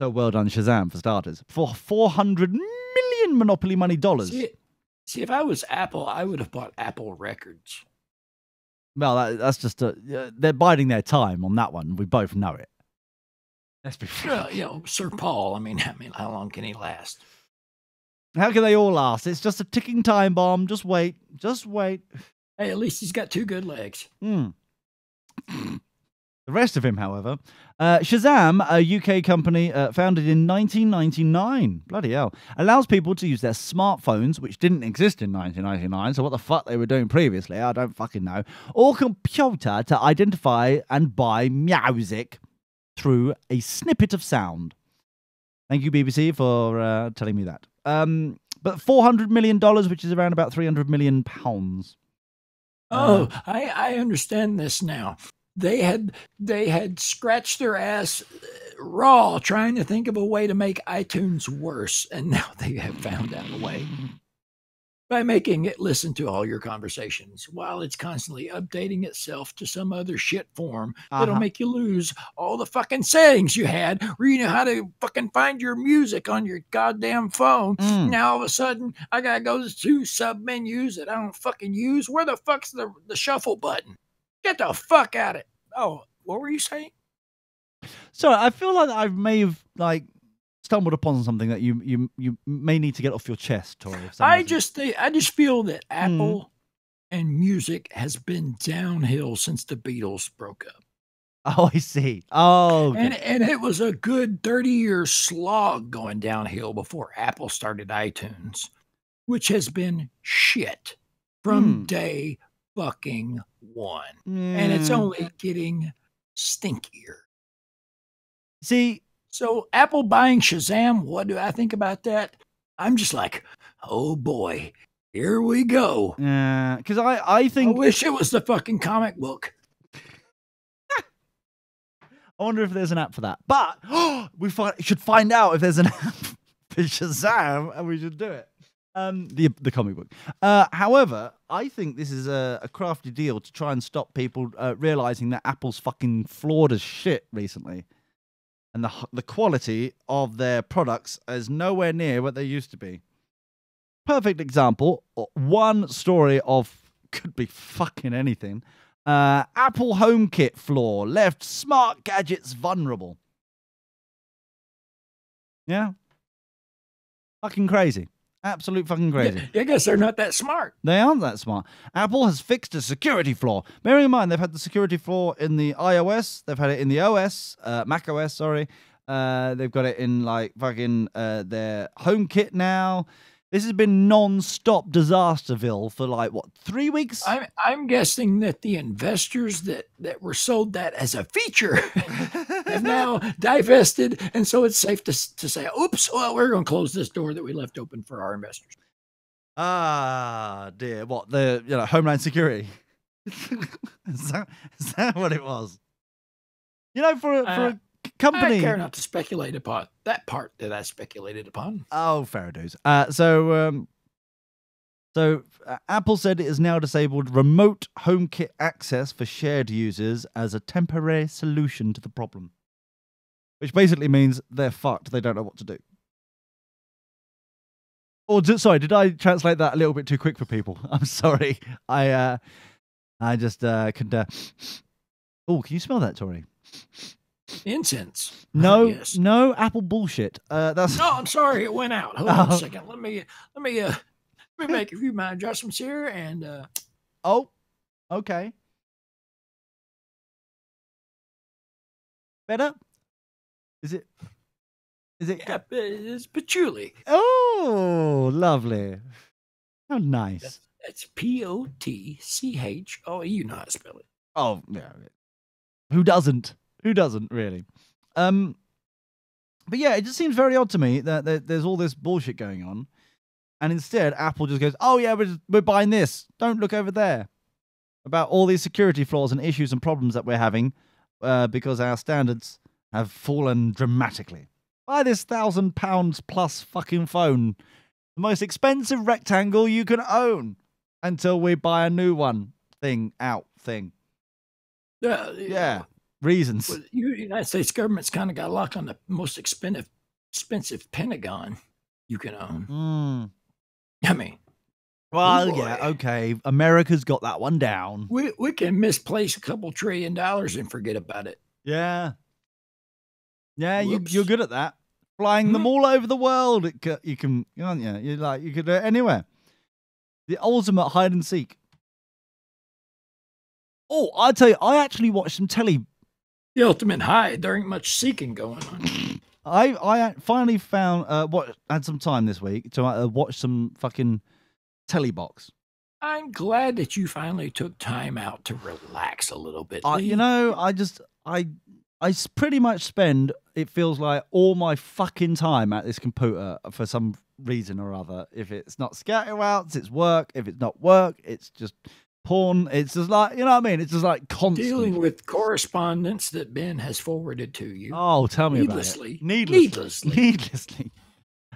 So well done, Shazam, for starters. For $400 million Monopoly money dollars. See, if I was Apple, I would have bought Apple Records. Well, that's just they're biding their time on that one. We both know it. Let's be frank. Sir Paul. I mean, how long can he last? How can they all last? It's just a ticking time bomb. Just wait. Just wait. Hey, at least he's got two good legs. The rest of him, however, Shazam, a UK company founded in 1999, bloody hell, allows people to use their smartphones, which didn't exist in 1999, so what the fuck they were doing previously, I don't fucking know, or computer to identify and buy music through a snippet of sound. Thank you, BBC, for telling me that. But $400 million, which is around about £300 million. I understand this now. They had scratched their ass raw trying to think of a way to make iTunes worse, and now they have found out a way by making it listen to all your conversations while it's constantly updating itself to some other shit form that'll make you lose all the fucking settings you had where you know how to fucking find your music on your goddamn phone. Now all of a sudden I gotta go to sub menus that I don't fucking use. Where the fuck's the shuffle button? Get the fuck out of it. Oh, what were you saying? So I feel like I may have stumbled upon something that you may need to get off your chest, Tori. I just feel that Apple and music has been downhill since the Beatles broke up. Oh, I see. Oh, okay. And it was a good 30-year slog going downhill before Apple started iTunes, which has been shit from day fucking one. And it's only getting stinkier. See, So Apple buying Shazam, what do I think about that? I'm just like, oh boy, here we go. because I I think wish it was the fucking comic book. I wonder if there's an app for that. But we should find out if there's an app for Shazam, and we should do it. The comic book. However, I think this is a crafty deal to try and stop people realizing that Apple's fucking flawed as shit recently, and the quality of their products is nowhere near what they used to be. Perfect example. One story of could be fucking anything. Apple HomeKit flaw left smart gadgets vulnerable. Yeah. Fucking crazy. Absolute fucking crazy. Yeah, I guess they're not that smart. They aren't that smart. Apple has fixed a security flaw. Bearing in mind, they've had the security flaw in the iOS. They've had it in the OS, Mac OS, sorry. They've got it in like fucking their HomeKit now. This has been non-stop Disasterville for like, what, 3 weeks? I'm guessing that the investors that were sold that as a feature have now divested, and so it's safe to say, oops, well, we're going to close this door that we left open for our investors. Ah, dear. What, the Homeland Security? is that what it was? For a company. I care not to speculate upon that part that I speculated upon. Oh, fair dues. So Apple said it has now disabled remote HomeKit access for shared users as a temporary solution to the problem, which basically means they're fucked. They don't know what to do. Or sorry, did I translate that a little bit too quick for people? I'm sorry. I just could. Oh, can you smell that, Tori? Incense. No, Yes. no Apple bullshit. That's No, I'm sorry, it went out. Hold on a second. Let me make a few my adjustments here, and Oh, okay. Better? Is it? yeah, it's patchouli. Oh, lovely. How nice. That's Potchoe. You know how to spell it. Oh, yeah. Who doesn't? Who doesn't, really? But yeah, it just seems very odd to me that there's all this bullshit going on. And instead, Apple just goes, oh, yeah, we're buying this. Don't look over there. About all these security flaws and issues and problems that we're having because our standards have fallen dramatically. Buy this £1,000 plus fucking phone. The most expensive rectangle you can own until we buy a new one. Thing. Yeah. Reasons. Well, the United States government's kind of got a lock on the most expensive Pentagon you can own. I mean, Well, boy. yeah, okay. America's got that one down. we can misplace a couple $1 trillion and forget about it. Yeah. Yeah, Whoops. you're good at that. Flying them all over the world. You can, can't you? You could do it anywhere. The ultimate hide and seek. Oh, I'll tell you, I actually watched some telly. The ultimate hide. There ain't much seeking going on. I finally found had some time this week to watch some fucking telly box. I'm glad that you finally took time out to relax a little bit. Lee. I pretty much spend, it feels like, all my fucking time at this computer for some reason or other. If it's not scatterouts, it's work. If it's not work, it's just porn. It's just like, you know what I mean? It's just like constant. Dealing with correspondence that Ben has forwarded to you. Oh, tell me Needlessly. about it. Needlessly.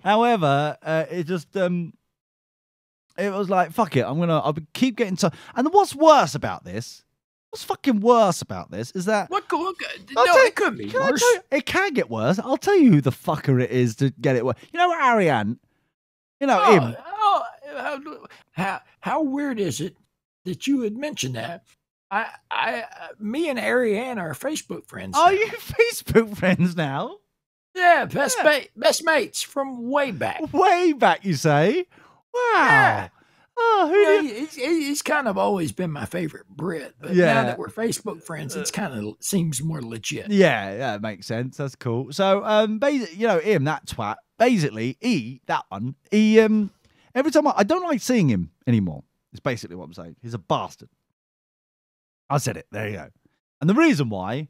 However, it just, it was like, fuck it. I'll keep getting to. And what's worse about this? What's fucking worse about this is that What? It could be worse. It can get worse. I'll tell you who the fucker it is to get it worse. You know Ariane? You know him. How weird is it that you had mentioned that? Me and Ariane are Facebook friends. Are now. you Facebook friends now? Yeah, best mates from way back. Way back, you say? Wow. Yeah. Oh, who Yeah, do you... he's kind of always been my favorite Brit, but Yeah. now that we're Facebook friends, it's kind of seems more legit. Yeah, it makes sense. That's cool. So, basically, him, that twat. Basically, every time I don't like seeing him anymore. It's basically what I'm saying. He's a bastard. I said it. There you go. And the reason why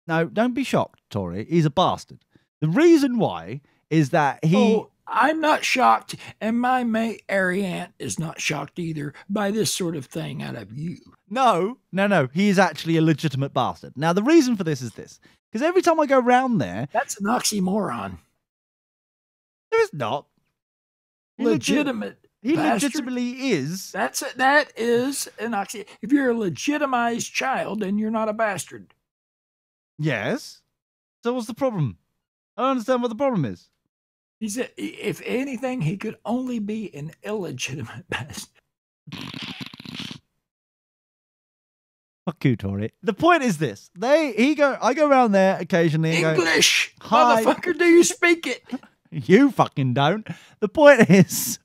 No, don't be shocked, Tori. He's a bastard. The reason why is that he... Oh, I'm not shocked, and my mate Ariane is not shocked either by this sort of thing out of you. No. He is actually a legitimate bastard. Now, the reason for this is this. Because every time I go round there... That's an oxymoron. There is not. Legitimate. He bastard. legitimately is. That is an oxy. If you're a legitimized child, then you're not a bastard. Yes. So what's the problem? I don't understand what the problem is. He said, if anything, he could only be an illegitimate bastard. Fuck you, Tori. The point is this: I go around there occasionally. And English, go, hi. motherfucker, do you speak it? You fucking don't. The point is,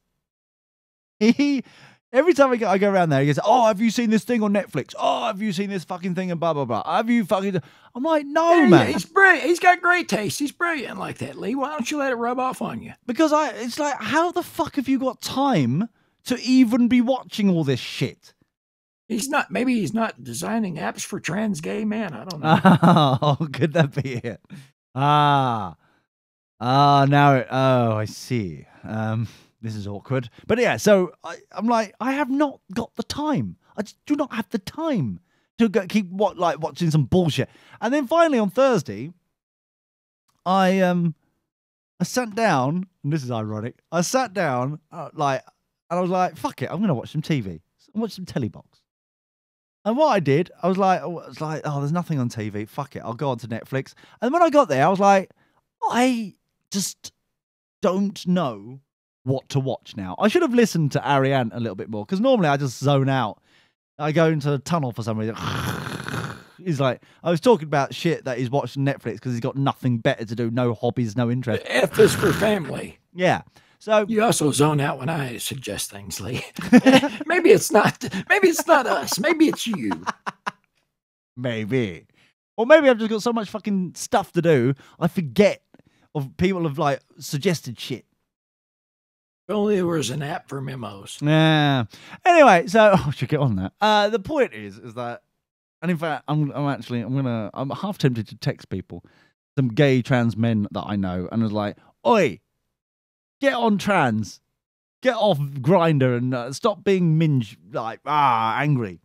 every time I go around there, he goes, "Oh, have you seen this thing on Netflix? Oh, have you seen this fucking thing and blah blah blah? Have you fucking?" I'm like, "No, Yeah, man." he's brilliant. He's got great taste. He's brilliant like that, Lee. Why don't you let it rub off on you? Because it's like, how the fuck have you got time to even be watching all this shit? Maybe he's not designing apps for trans gay men. I don't know. Oh, could that be it? Now I see. This is awkward. But yeah, so I'm like, I have not got the time. I just do not have the time to keep watching some bullshit. And then finally on Thursday, I sat down, and this is ironic. I sat down and I was like, fuck it, I'm gonna watch some TV. Watch some telly box. And what I did, I was like, oh, there's nothing on TV. Fuck it, I'll go on to Netflix. And when I got there, I was like, I just don't know what to watch now. I should have listened to Ariane a little bit more, because normally I just zone out. I go into a tunnel for some reason. He's like, I was talking about shit that he's watching Netflix because he's got nothing better to do, no hobbies, no interest. F is for family. Yeah. So you also zone out when I suggest things, Lee. Maybe it's not us. Maybe it's you. Maybe. Or maybe I've just got so much fucking stuff to do, I forget of people have suggested shit. If only there was an app for memos. Yeah. Anyway, so I should get on that. The point is that, and in fact, I'm half tempted to text people, some gay trans men that I know, and I was like, oi, get on trans, get off Grindr, and stop being angry.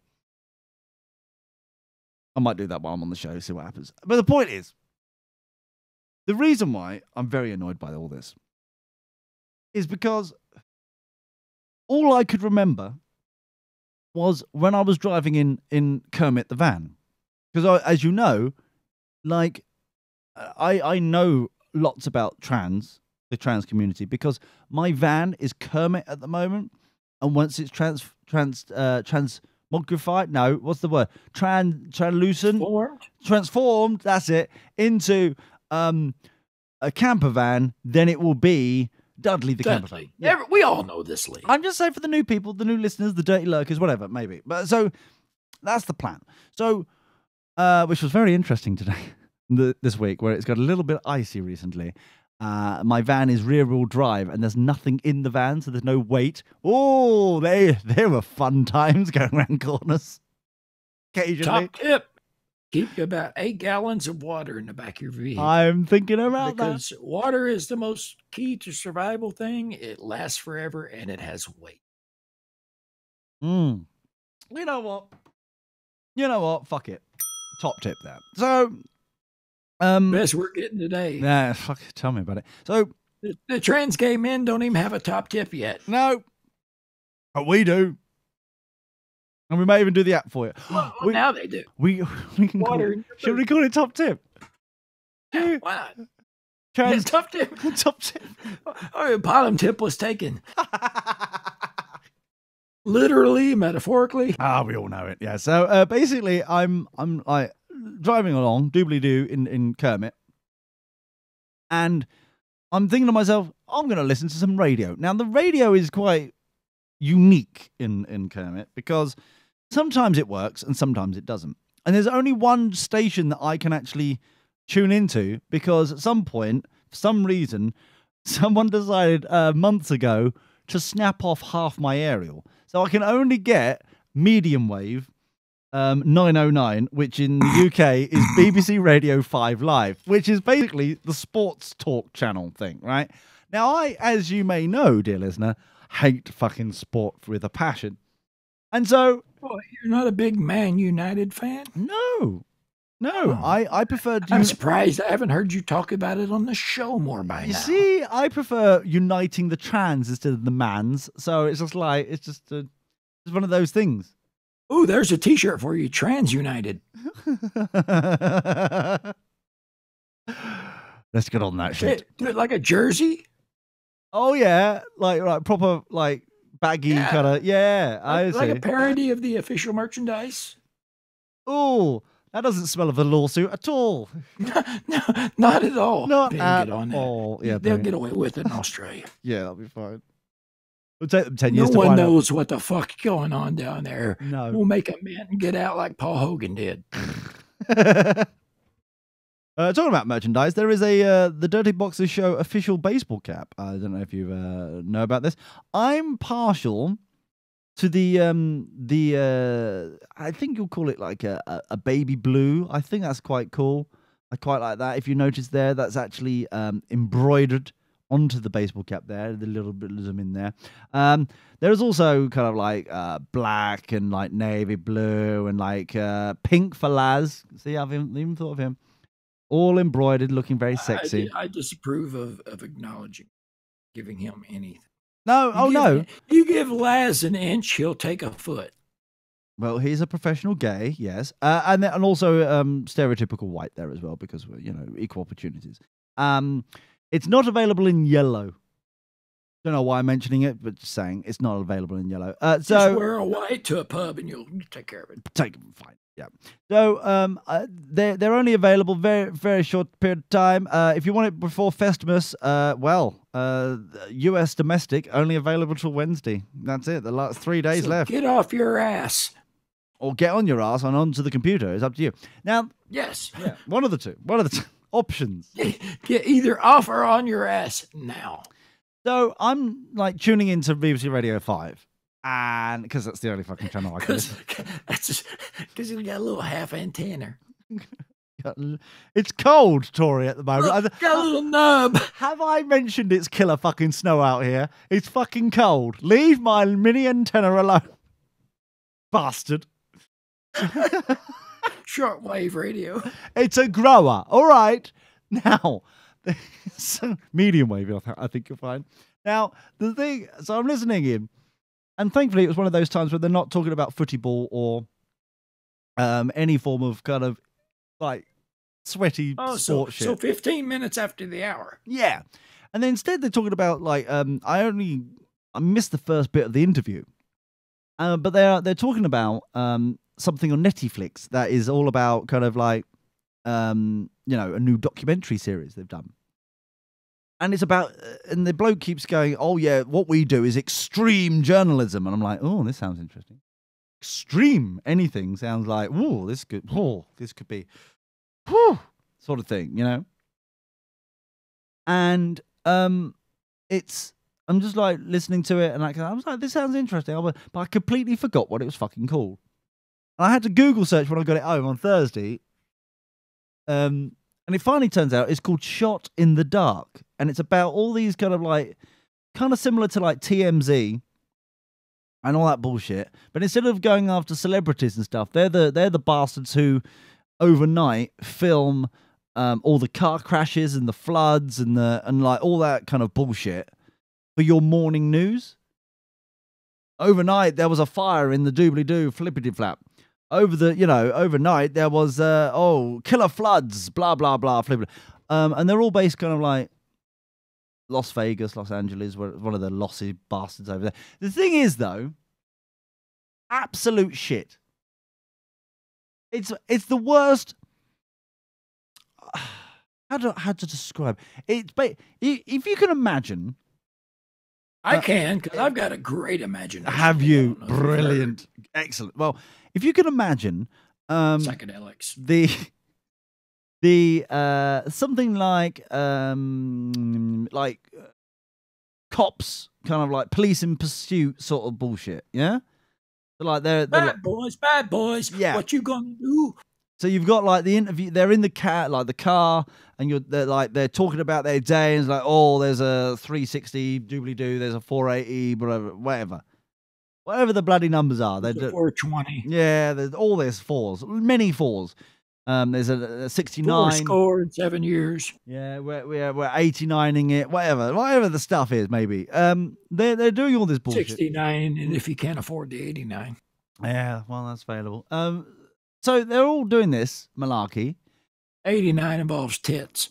I might do that while I'm on the show, see what happens. But the point is, the reason why I'm very annoyed by all this is because all I could remember was when I was driving in Kermit the van. Because as you know, I know lots about the trans community, because my van is Kermit at the moment, and once it's transmogrified, no, what's the word? Transformed, that's it, into a camper van, then it will be Dudley the camper van. Yeah. We all know this, Lee. I'm just saying for the new people, the new listeners, the dirty lurkers, whatever, maybe. But so that's the plan. So, which was very interesting today, this week, where it's got a little bit icy recently. My van is rear-wheel drive, and there's nothing in the van, so there's no weight. Oh, they were fun times going around corners. Occasionally. Top tip: keep about 8 gallons of water in the back of your vehicle. I'm thinking about that. Because water is the most key to survival thing. It lasts forever, and it has weight. You know what? Fuck it. Top tip there. So, best we're getting today. Yeah, fuck. Tell me about it. So the trans gay men don't even have a top tip yet. No, but we do, and we may even do the app for you. Well, now they do. We can water. Should we call it top tip? Yeah, why not? Trans top tip. Top tip. Oh, bottom tip was taken. Literally, metaphorically. We all know it. Yeah. So basically, I'm like driving along, doobly-doo in Kermit, and I'm thinking to myself, I'm going to listen to some radio. Now, the radio is quite unique in Kermit, because sometimes it works and sometimes it doesn't. And there's only one station that I can actually tune into, because at some point, for some reason, someone decided months ago to snap off half my aerial. So I can only get medium wave 909, which in the UK is BBC Radio 5 Live, which is basically the sports talk channel thing, right? Now, I, as you may know, dear listener, hate fucking sport with a passion. And so... Boy, you're not a big Man United fan? No. Oh. I prefer... I'm surprised I haven't heard you talk about it on the show more by now. You see, I prefer uniting the trans instead of the mans. So it's just like, it's one of those things. Ooh, there's a T-shirt for you, Trans United. Let's get on that shit. Do it like a jersey. Oh yeah, like proper like baggy kind of I see. Like a parody of the official merchandise. Oh, that doesn't smell of a lawsuit at all. No, not at all. Not Ben, at get on that. all. Yeah, they'll get away with it in Australia. Yeah, that'll be fine. It'll take them 10 years to No one find out. knows what the fuck's going on down there. No. We'll make a man and get out like Paul Hogan did. Talking about merchandise, there is the Dirty Boxers Show official baseball cap. I don't know if you know about this. I'm partial to the I think you'll call it like a baby blue. I think that's quite cool. I quite like that. If you notice there, that's actually embroidered onto the baseball cap there, the little bit of them in there. There's also kind of like black and like navy blue and like pink for Laz. See, I've even thought of him. All embroidered, looking very sexy. I disapprove of giving him anything. No, no. You give Laz an inch, he'll take a foot. Well, he's a professional gay, yes, and also stereotypical white there as well because equal opportunities. It's not available in yellow. Don't know why I'm mentioning it, but just saying it's not available in yellow. So just wear a white to a pub and you'll take care of it. Take them, fine. Yeah. So they're only available very very short period of time. If you want it before Festivus, US domestic only available till Wednesday. That's it. The last 3 days left. Get off your ass. Or get on your ass and onto the computer. It's up to you. Now, yes, yeah, one of the two options. Get either off or on your ass now. So I'm like tuning into BBC Radio 5. And because that's the only fucking channel I can listen. Because you got a little half antenna. It's cold, Tori, at the moment. Got a little nub. Have I mentioned it's killer fucking snow out here? It's fucking cold. Leave my mini antenna alone. Bastard. Shortwave radio. It's a grower. All right. Now, medium wave, I think you'll find. Now, the thing, so I'm listening in. And thankfully, it was one of those times where they're not talking about footy ball or any form of kind of like sweaty sport shit. So 15 minutes after the hour. Yeah. And then instead they're talking about like I missed the first bit of the interview. But they're talking about something on Netflix that is all about kind of like a new documentary series they've done. And it's about, and the bloke keeps going, oh yeah, what we do is extreme journalism. And I'm like, oh, this sounds interesting. Extreme anything sounds like, this could be, sort of thing, And I'm just like listening to it, and I was like, this sounds interesting. But I completely forgot what it was fucking called. And I had to Google search when I got it home on Thursday. And it finally turns out it's called Shot in the Dark. And it's about all these kind of similar to like TMZ and all that bullshit. But instead of going after celebrities and stuff, they're the bastards who overnight film all the car crashes and the floods and like all that kind of bullshit for your morning news. Overnight there was a fire in the doobly-doo flippity flap. Overnight there was killer floods, blah blah blah, flippity. And they're all based kind of like Las Vegas, Los Angeles, one of the lossy bastards over there. The thing is, though, absolute shit. It's the worst. How to describe it? If you can imagine, I can, because I've got a great imagination. Have you? Brilliant, excellent. Well, if you can imagine, psychedelics, the something like cops, kind of like police in pursuit sort of bullshit, yeah. So like they're Bad boys. Yeah. What you gonna do? So you've got like the interview. They're in the car, and they're talking about their day, and it's like, oh, there's a 360 doobly doo, there's a 480, whatever the bloody numbers are. They're 420. Yeah, there's all there's fours, many fours. There's a 69. 4 score in 7 years. Yeah, we're 89ing it, whatever the stuff is, maybe. They're doing all this bullshit. 69, and if you can't afford the 89. Yeah, well, that's available. So they're all doing this malarkey. 89 involves tits.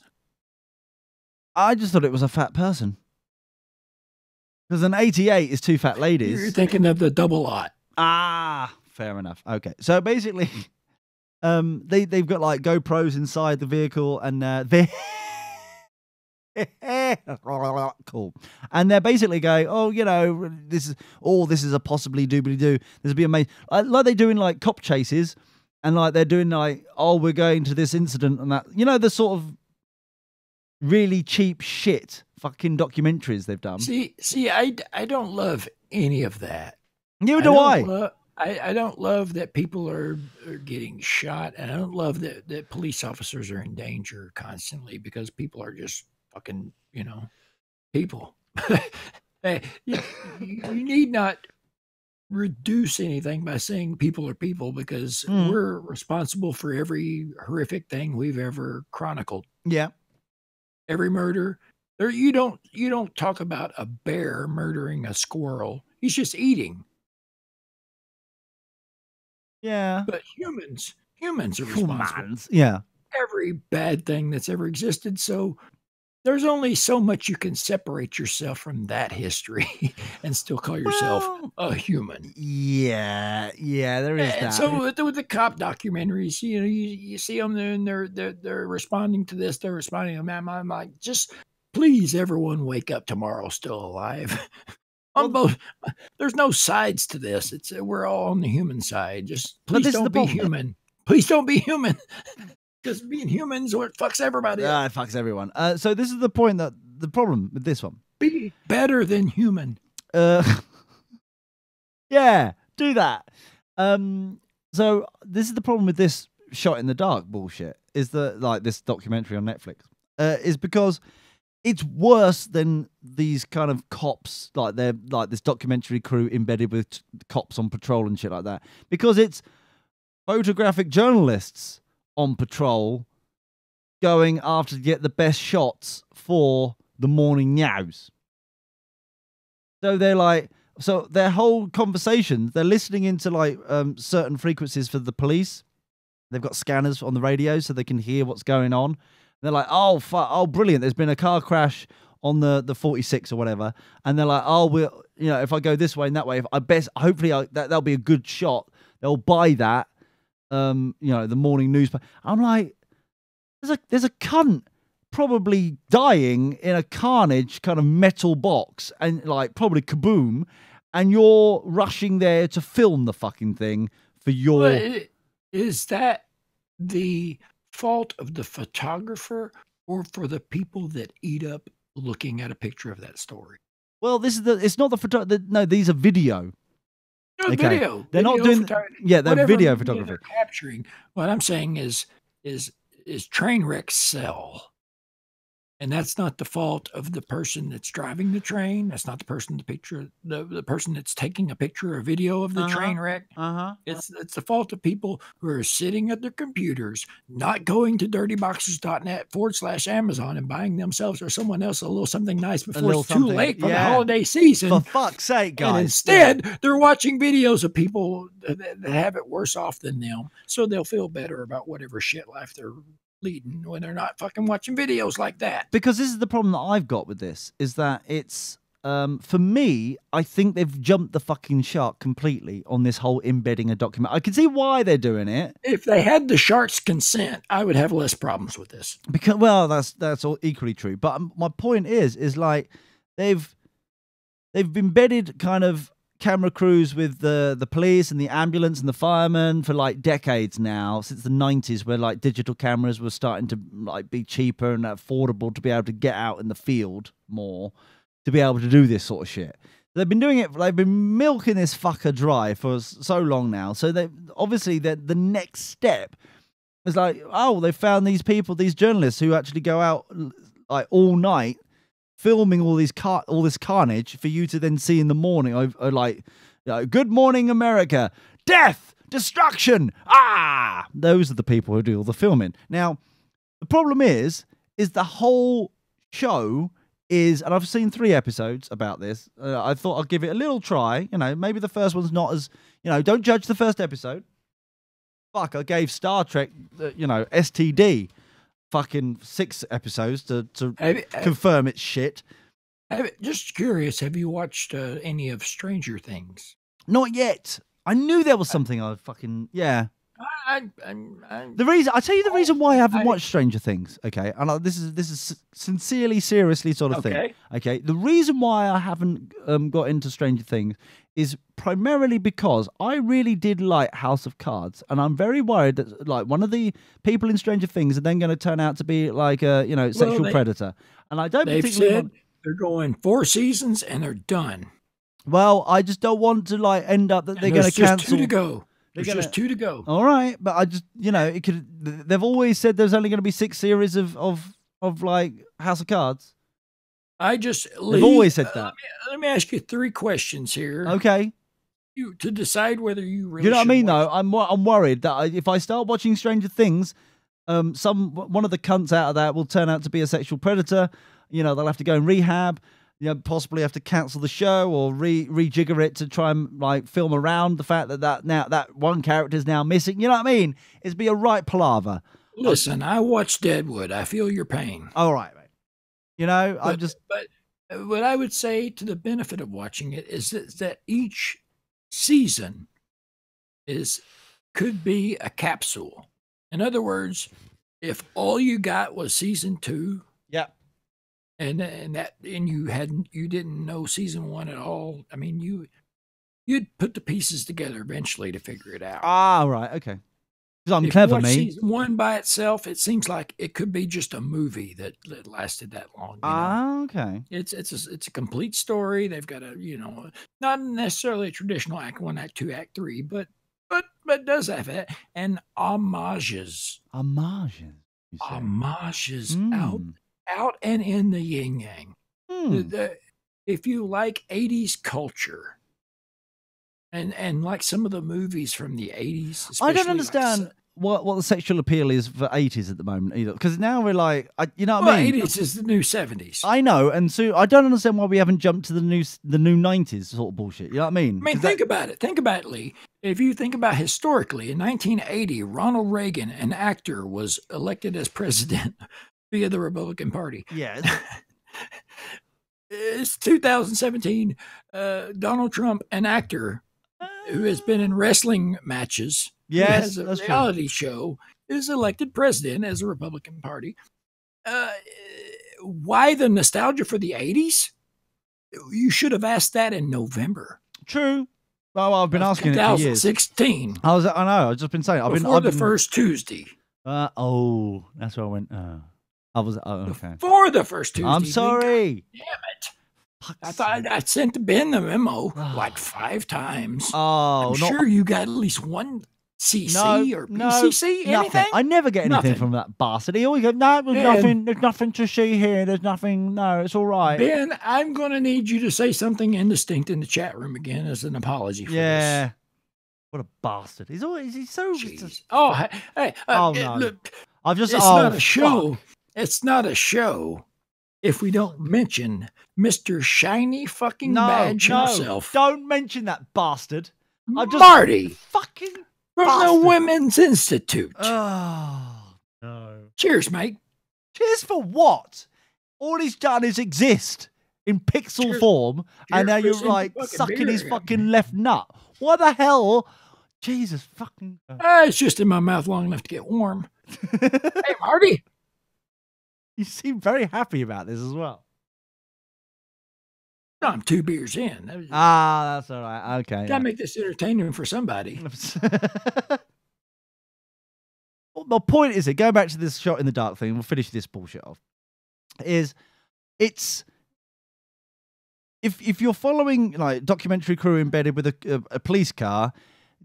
I just thought it was a fat person. Because an 88 is two fat ladies. You're thinking of the double lot. Ah, fair enough. Okay, so basically, they've got like GoPros inside the vehicle, and they cool. And they're basically going, oh, you know, this is a possibly doobly doo. This would be amazing. Like they do in like cop chases, and like they're doing like, oh, we're going to this incident and that. You know, the sort of really cheap shit fucking documentaries they've done. See, I don't love any of that. Neither do I. I don't love that people are getting shot, and I don't love that police officers are in danger constantly because people are just fucking, you know, people. Hey, you need not reduce anything by saying people are people, because we're responsible for every horrific thing we've ever chronicled. Yeah. Every murder. You don't talk about a bear murdering a squirrel. He's just eating. Yeah. But humans are responsible. Yeah. Every bad thing that's ever existed. So there's only so much you can separate yourself from that history and still call yourself a human. Yeah, there is that. So with the cop documentaries, you know, you see them there, and they're responding to this, they're responding to that. I'm like, just please, everyone, wake up tomorrow still alive. On both, there's no sides to this. We're all on the human side. Just please don't be human. Please don't be human. Because being human's what fucks everybody up. It fucks everyone. So this is the point, that the problem with this one. Be better than human. Yeah, do that. So this is the problem with this shot in the dark bullshit, is that like this documentary on Netflix, is because it's worse than these kind of cops, like they're like this documentary crew embedded with cops on patrol and shit like that, because it's photographic journalists on patrol going after to get the best shots for the morning news. So they're like, so their whole conversations, they're listening into like certain frequencies for the police. They've got scanners on the radio so they can hear what's going on. They're like, oh, fuck, oh, brilliant. There's been a car crash on the 46 or whatever. And they're like, oh, you know, if I go this way and that way, hopefully that'll be a good shot. They'll buy that, you know, the morning news. I'm like, there's a cunt probably dying in a carnage kind of metal box and like probably kaboom. And you're rushing there to film the fucking thing for your... Well, is that the fault of the photographer or for the people that eat up looking at a picture of that story? Well, it's not the photographer. No, these are video. No, okay. Video. They're not doing. Yeah, they're video photography. They're capturing. What I'm saying is train wrecks sell. And that's not the fault of the person that's driving the train. That's not the person the person that's taking a picture or video of the train wreck. It's the fault of people who are sitting at their computers, not going to dirtyboxes.net/Amazon and buying themselves or someone else a little something nice before it's too late for the holiday season. For fuck's sake, guys. And instead, they're watching videos of people that have it worse off than them, so they'll feel better about whatever shit life they're leading when they're not fucking watching videos like that. Because this is the problem that I've got with this, is that it's for me, I think they've jumped the fucking shark completely on this whole embedding a document. I can see why they're doing it. If they had the shark's consent, I would have less problems with this. Because, well, that's all equally true. But my point is like they've embedded kind of camera crews with the police and the ambulance and the firemen for like decades now, since the 90s, where like digital cameras were starting to like be cheaper and affordable to be able to get out in the field more to be able to do this sort of shit. They've been doing it. They've been milking this fucker dry for so long now. So they obviously the next step is like, oh, they found these people, these journalists who actually go out like all night filming all this carnage for you to then see in the morning. Like, good morning, America, death, destruction. Those are the people who do all the filming. Now, the problem is the whole show is, and I've seen 3 episodes about this. I thought I'd give it a little try. Maybe the first one's not as, don't judge the first episode. Fuck, I gave Star Trek, STD, fucking 6 episodes to confirm it's shit. Just curious, have you watched any of Stranger Things? Not yet. I knew there was something I fucking, yeah. The reason I tell you the reason why I haven't watched Stranger Things, okay, and this is sincerely, seriously sort of thing, okay. The reason why I haven't got into Stranger Things is primarily because I really did like House of Cards, and I'm very worried that like one of the people in Stranger Things are then going to turn out to be like a sexual predator, and I don't. They've said they're going 4 seasons and they're done. Well, I just don't want to like end up that they're going to cancel. 2 to go. There's just 2 to go. All right, but I just, it could. They've always said there's only going to be 6 series of like House of Cards. They've always said that. Let me ask you 3 questions here. Okay. To decide whether you really. You know what I mean, though. I'm worried that if I start watching Stranger Things, one of the cunts out of that will turn out to be a sexual predator. They'll have to go in rehab. Possibly have to cancel the show or rejigger it to try and like film around the fact that one character is now missing. You know what I mean? It'd be a right palaver. Listen, I watched Deadwood. I feel your pain. All right, mate. But what I would say to the benefit of watching it is that each season could be a capsule. In other words, if all you got was season 2. Yeah. And you didn't know season 1 at all. I mean, you'd put the pieces together eventually to figure it out. Right, okay. Because I'm clever, me. Season 1 by itself, it seems like it could be just a movie that lasted that long. Okay. It's a complete story. They've got not necessarily a traditional Act 1, Act 2, Act 3, but does have it, and homages. Homages out and in the yin yang. If you like 80s culture and like some of the movies from the 80s, I don't understand what the sexual appeal is for 80s at the moment either, because now we're like, you know what I mean? 80s is the new 70s. I know, and so I don't understand why we haven't jumped to the new 90s sort of bullshit. You know what I mean? Think about it. Think about it, Lee. If you think about historically, in 1980, Ronald Reagan, an actor, was elected as president via the Republican Party. Yeah. It's 2017. Donald Trump, an actor who has been in wrestling matches, yes, has a reality show, is elected president as a Republican Party. Why the nostalgia for the 80s? You should have asked that in November. True. Well, I've been asking it for years. 2016. I know. I've just been saying. Before the first Tuesday. That's where I went. Okay. Before the first Tuesday. I'm sorry. Damn it. I thought I sent Ben the memo like 5 times. I'm sure you got at least one CC or PCC, anything? Nothing. I never get anything from that bastard. He always goes, no, there's nothing to see here. There's nothing. No, it's all right. Ben, I'm going to need you to say something indistinct in the chat room again as an apology for this. What a bastard. He's so... Jeez. Hey. No. Look, It's not a show. It's not a show if we don't mention Mr. Shiny fucking Badge himself. Don't mention that bastard. Marty. Fucking from bastard. The Women's Institute. Oh, no. Cheers, mate. Cheers for what? All he's done is exist in pixel form, and now you're like sucking his fucking left nut. What the hell? Jesus fucking... It's just in my mouth long enough to get warm. Hey, Marty. You seem very happy about this as well. No, I'm 2 beers in. That's all right. Okay. Gotta make this entertaining for somebody. Well, my point is, going back to this shot in the dark thing, we'll finish this bullshit off, it's if you're following like documentary crew embedded with a police car,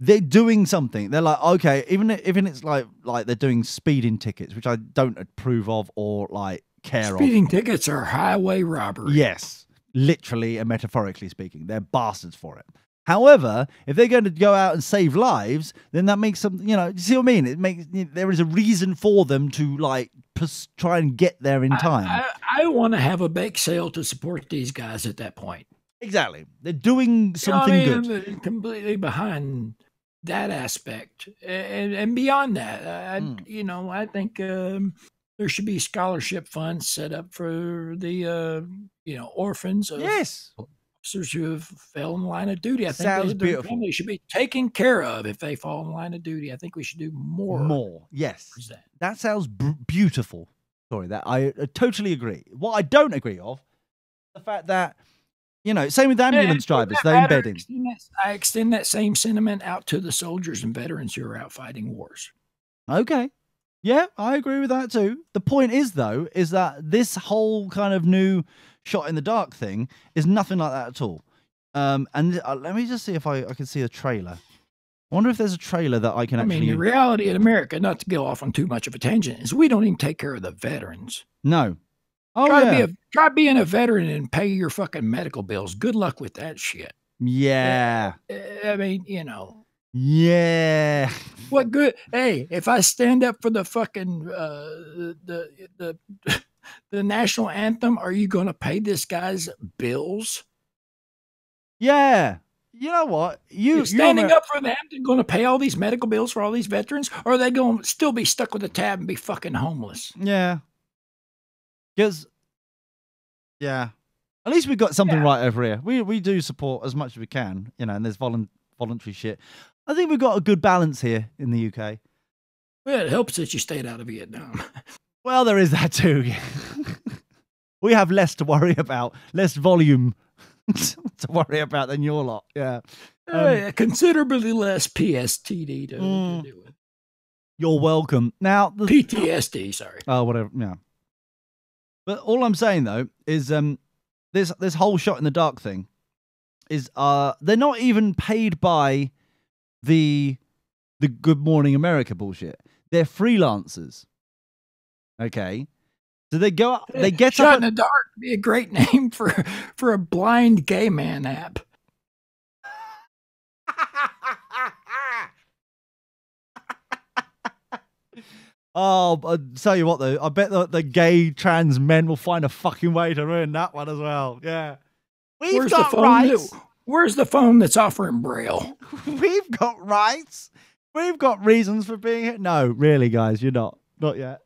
they're doing something. They're like, okay, even it's like they're doing speeding tickets, which I don't approve of or like care of. Speeding tickets are highway robbery. Yes, literally and metaphorically speaking, they're bastards for it. However, if they're going to go out and save lives, then that makes some, you see what I mean? It makes there is a reason for them to like try and get there in time. I want to have a bake sale to support these guys at that point. Exactly, they're doing something good. I'm completely behind that aspect, and beyond that, I think there should be scholarship funds set up for the orphans of officers who have fell in line of duty. I think their family should be taken care of if they fall in line of duty. I think we should do more. More, yes. That sounds beautiful. Sorry, that I totally agree. What I don't agree of, the fact that, same with ambulance drivers, they're embedding. I extend that same sentiment out to the soldiers and veterans who are out fighting wars. Okay. Yeah, I agree with that too. The point is, though, is that this whole kind of new shot in the dark thing is nothing like that at all. And let me just see if I can see a trailer. I wonder if there's a trailer that I can actually... I mean, the reality in America, not to go off on too much of a tangent, is we don't even take care of the veterans. No. Oh, try being a veteran and pay your fucking medical bills. Good luck with that shit. Yeah. I mean, Yeah. What good? Hey, if I stand up for the fucking the national anthem, are you going to pay this guy's bills? Yeah. You know what? You're standing up for them, they're going to pay all these medical bills for all these veterans, or are they going to still be stuck with a tab and be fucking homeless? Yeah. Because, at least we've got something right over here. We do support as much as we can, and there's voluntary shit. I think we've got a good balance here in the UK. Well, it helps that you stayed out of Vietnam. Well, there is that too. We have less to worry about, less volume to worry about than your lot. Yeah. Considerably less PSTD to do with. You're welcome. Now, PTSD, sorry. Oh, whatever. Yeah. But all I'm saying though is this whole shot in the dark thing is they're not even paid by the Good Morning America bullshit. They're freelancers. Okay. So they go up, they get Shot in the Dark would be a great name for a blind gay man app. Oh, I'll tell you what though, I bet the gay trans men will find a fucking way to ruin that one as well. Yeah. Where's got rights. Where's the phone that's offering Braille? We've got rights. We've got reasons for being here. No, really, guys, you're not. Not yet.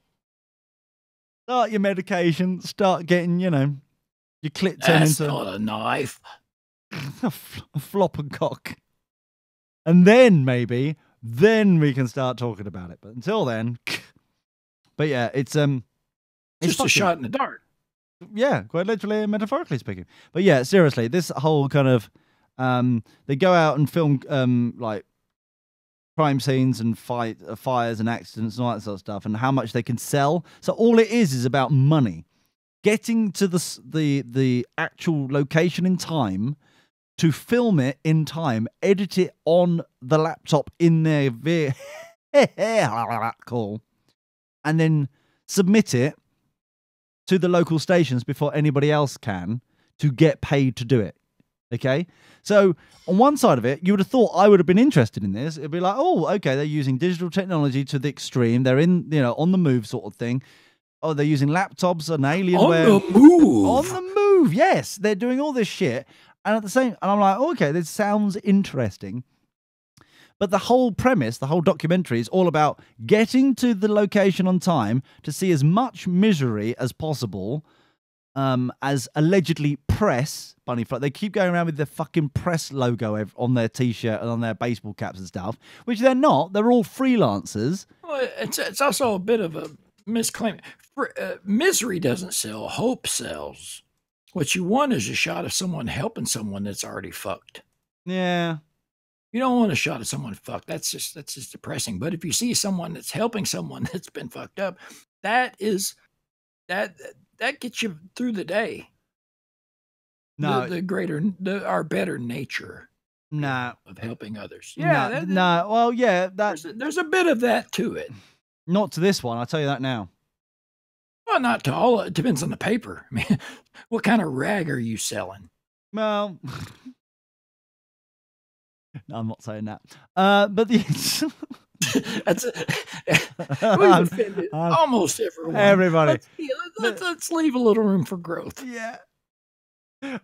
Start your medication. Start getting, your clit turned into... That's not a knife. a flop and cock. And then, maybe, we can start talking about it. But until then... But yeah, it's just a shot in the dark. Yeah, quite literally and metaphorically speaking. But yeah, seriously, this whole kind of... they go out and film, like, crime scenes and fires and accidents and all that sort of stuff, and how much they can sell. So all it is about money. Getting to the actual location in time, to film it in time, edit it on the laptop in their vehicle, and then submit it to the local stations before anybody else can, to get paid to do it. Okay? So on one side of it, you would have thought I would have been interested in this. It'd be like, oh, okay, they're using digital technology to the extreme. They're on the move sort of thing. Oh, they're using laptops and Alienware. On the move. On the move, yes. They're doing all this shit. And at the same, and I'm like, okay, this sounds interesting. But the whole premise, the whole documentary is all about getting to the location on time to see as much misery as possible, as allegedly press bunny fly. They keep going around with the fucking press logo on their t-shirt and on their baseball caps and stuff, which they're not. They're all freelancers. Well, it's also a bit of a misclaim. Misery doesn't sell. Hope sells. What you want is a shot of someone helping someone that's already fucked. Yeah. You don't want a shot of someone fucked. That's just depressing. But if you see someone that's helping someone that's been fucked up, that gets you through the day. No. our better nature No. of helping others. No. Well, yeah, there's a bit of that to it. not to this one. I'll tell you that now. Well, not to all. It depends on the paper. I mean, what kind of rag are you selling? Well, no, I'm not saying that. But the That's we've offended almost everyone. Everybody. Let's leave a little room for growth. Yeah.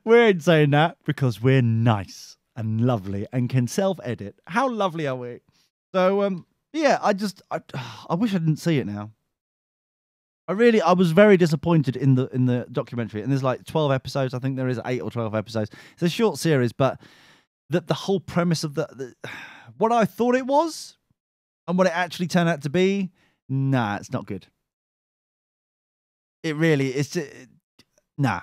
We ain't saying that because we're nice and lovely and can self-edit. How lovely are we? So, yeah, I wish I didn't see it now. I was very disappointed in the documentary. And there's like 12 episodes. I think there is 8 or 12 episodes. It's a short series, but the whole premise of what I thought it was and what it actually turned out to be, nah, it's not good. It really is. Nah.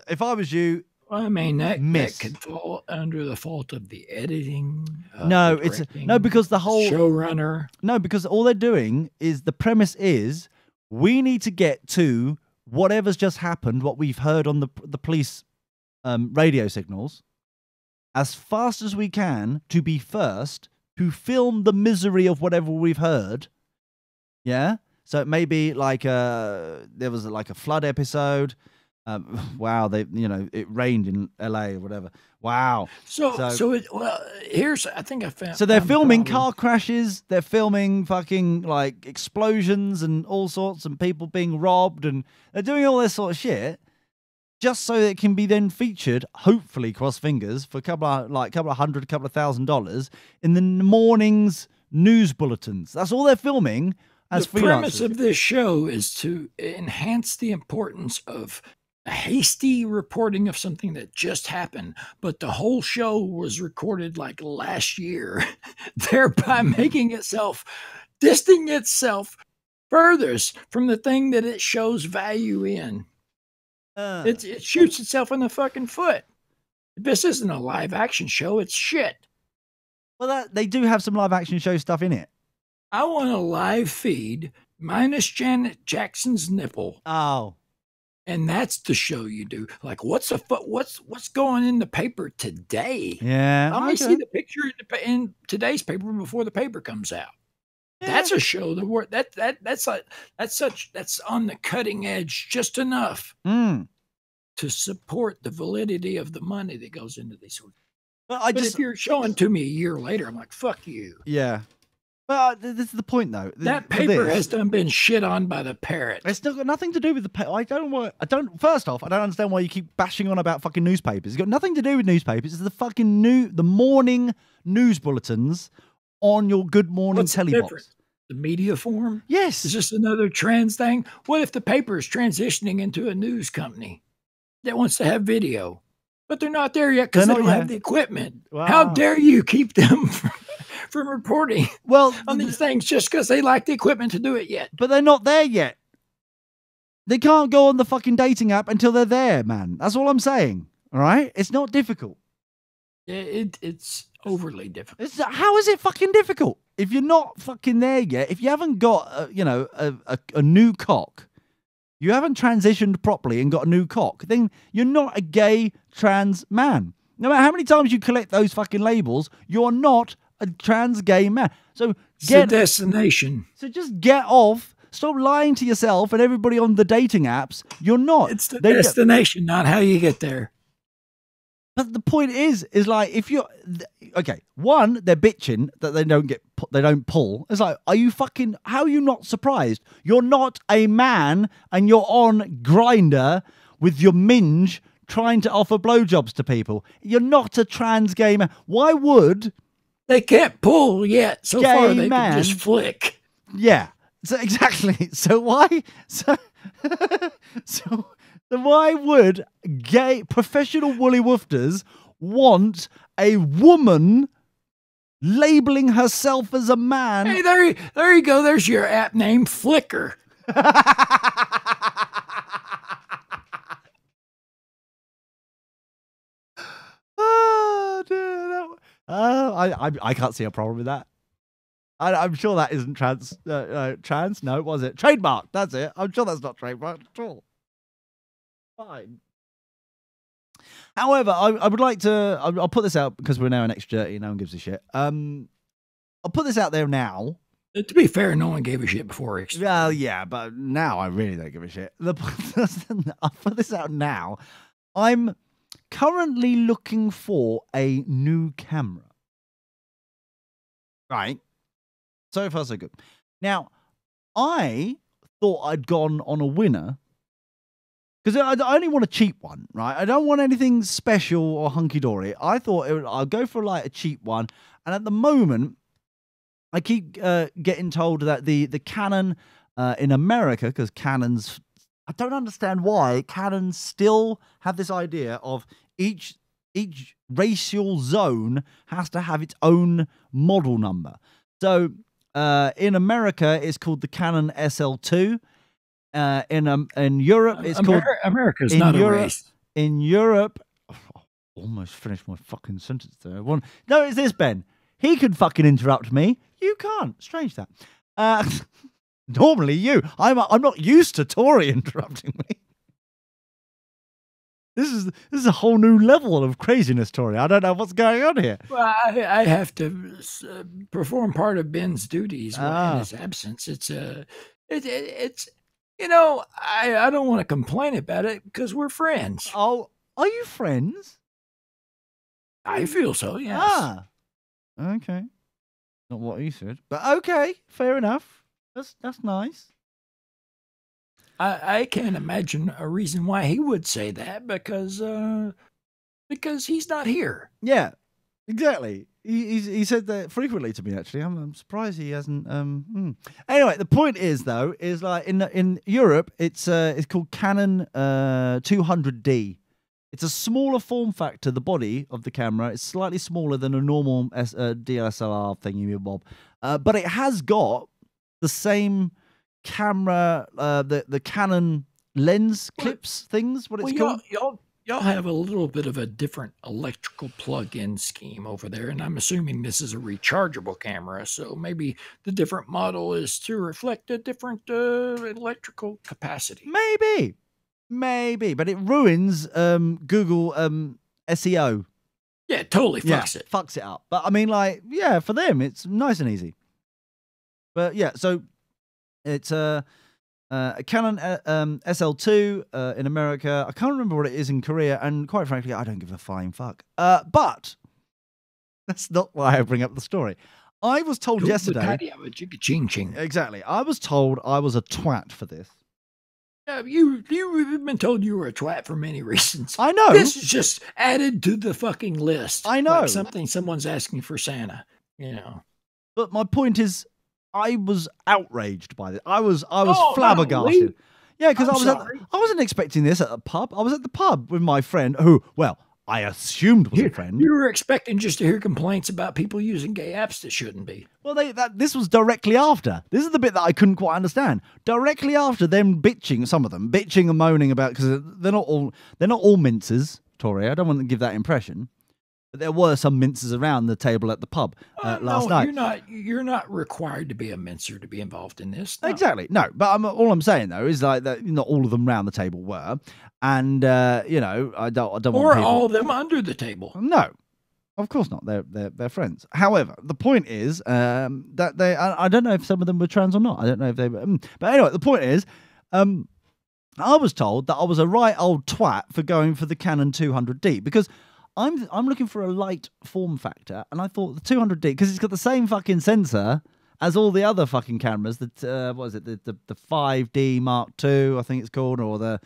If I was you, well, I mean, that could fall under the fault of the editing. No, because the whole showrunner. No, because all they're doing is the premise is we need to get to whatever's just happened, what we've heard on the police radio signals, as fast as we can to be first to film the misery of whatever we've heard. Yeah. So it may be like there was like a flood episode. Wow, it rained in LA or whatever. Wow. Here's I think I found. So they're filming car crashes. They're filming fucking like explosions and all sorts, and people being robbed, and they're doing all this sort of shit, just so it can be then featured, hopefully, cross fingers, for a couple of $1,000 in the morning's news bulletins. That's all they're filming as freelancers. The premise of this show is to enhance the importance of a hasty reporting of something that just happened, but the whole show was recorded like last year, thereby distancing itself furthest from the thing that it shows value in. It shoots itself in the fucking foot. This isn't a live action show, it's shit. Well, they do have some live action show stuff in it. I want a live feed minus Janet Jackson's nipple. Oh. And that's the show you do. Like, what's going in the paper today? Yeah, let me see the picture in today's paper before the paper comes out. Yeah. That's a show. That's on the cutting edge, just enough to support the validity of the money that goes into these. But if you're showing to me a year later, I'm like, fuck you. Yeah. Well, this is the point, though. That paper has been shit on by the parrot. It's got nothing to do with the paper. First off, I don't understand why you keep bashing on about fucking newspapers. It's got nothing to do with newspapers. It's the fucking the morning news bulletins on your Good Morning telly box. The media form? Yes. Is this another trans thing? What if the paper is transitioning into a news company that wants to have video? But they're not there yet because they don't have the equipment. Wow. How dare you keep them from reporting on these things just because they lack the equipment to do it yet? But they're not there yet. They can't go on the fucking dating app until they're there, man. That's all I'm saying. All right? It's not difficult. It's overly difficult. How is it fucking difficult? If you're not fucking there yet, if you haven't got, a new cock, you haven't transitioned properly and got a new cock, then you're not a gay trans man. No matter how many times you collect those fucking labels, you're not a trans gay man. So it's a destination. So just get off. Stop lying to yourself and everybody on the dating apps. You're not. It's the destination, not how you get there. But the point is like, if you're okay, one, they're bitching that they don't pull. It's like, how are you not surprised? You're not a man and you're on Grindr with your minge trying to offer blowjobs to people. You're not a trans gay man. Why would they can't pull yet? So far they can just flick. Yeah. So exactly. So why? Then why would gay professional woolly woofters want a woman labeling herself as a man? Hey, there you go. There's your app name, Flickr. Oh, dude, I can't see a problem with that. I'm sure that isn't trans. No, was it trademark? That's it. I'm sure that's not trademark at all. Fine. However, I would like to. I'll put this out because we're now an X30. No one gives a shit. I'll put this out there now. To be fair, no one gave a shit before X. Well, yeah, but now I really don't give a shit. I'll put this out now. I'm currently looking for a new camera. Right. So far, so good. Now, I thought I'd gone on a winner because I only want a cheap one, right? I don't want anything special or hunky-dory. I thought I'll go for like a cheap one. And at the moment, I keep getting told that the Canon in America, because Canon's, I don't understand why Canon still have this idea of each racial zone has to have its own model number. So in America, it's called the Canon SL2. In Europe, it's called America's not a race. In Europe, almost finished my fucking sentence there. No, it's this, Ben. He can fucking interrupt me. You can't. Strange that. Normally you. I'm not used to Tori interrupting me. This is a whole new level of craziness, Tori. I don't know what's going on here. Well, I have to perform part of Ben's duties in his absence. It's you know, I don't want to complain about it because we're friends. Oh, are you friends? I feel so. Yes. Ah. Okay. Not what he said, but okay, fair enough. That's nice. I can't imagine a reason why he would say that because he's not here. Yeah, exactly. He said that frequently to me. Actually, I'm surprised he hasn't. Anyway, the point is though, is like in Europe, it's called Canon 200D. It's a smaller form factor, the body of the camera. It's slightly smaller than a normal DSLR thingy bob. But it has got the same camera, the Canon lens clips things, what it's called. Y'all have a little bit of a different electrical plug-in scheme over there, and I'm assuming this is a rechargeable camera, so maybe the different model is to reflect a different electrical capacity. Maybe, but it ruins Google SEO. Yeah, it totally fucks it. Fucks it up. But I mean, like, yeah, for them, it's nice and easy. But yeah, so it's a Canon SL2 in America. I can't remember what it is in Korea, and quite frankly, I don't give a flying fuck. But that's not why I bring up the story. I was told yesterday. Exactly. I was told I was a twat for this. You've been told you were a twat for many reasons. I know. This is just added to the fucking list. I know. Like something someone's asking for Santa, you know. But my point is, I was outraged by this. I was flabbergasted. Really? Yeah, because I wasn't expecting this at a pub. I was at the pub with my friend who, well, I assumed was a friend. You were expecting just to hear complaints about people using gay apps that shouldn't be. Well, this was directly after. This is the bit that I couldn't quite understand. Directly after them bitching, some of them bitching and moaning about, because they're not all minces, Tori. I don't want to give that impression. But there were some minces around the table at the pub last night. You're not required to be a mincer to be involved in this. No. Exactly. No, but all I'm saying though is like that. Not all of them around the table were, and you know, I don't want or people... all of them under the table. No, of course not. They're friends. However, the point is that they. I don't know if some of them were trans or not. I don't know if they were. But anyway, the point is, I was told that I was a right old twat for going for the Canon 200D because I'm looking for a light form factor, and I thought the 200D, because it's got the same fucking sensor as all the other fucking cameras. That what is it? The 5D Mark II, I think it's called, or the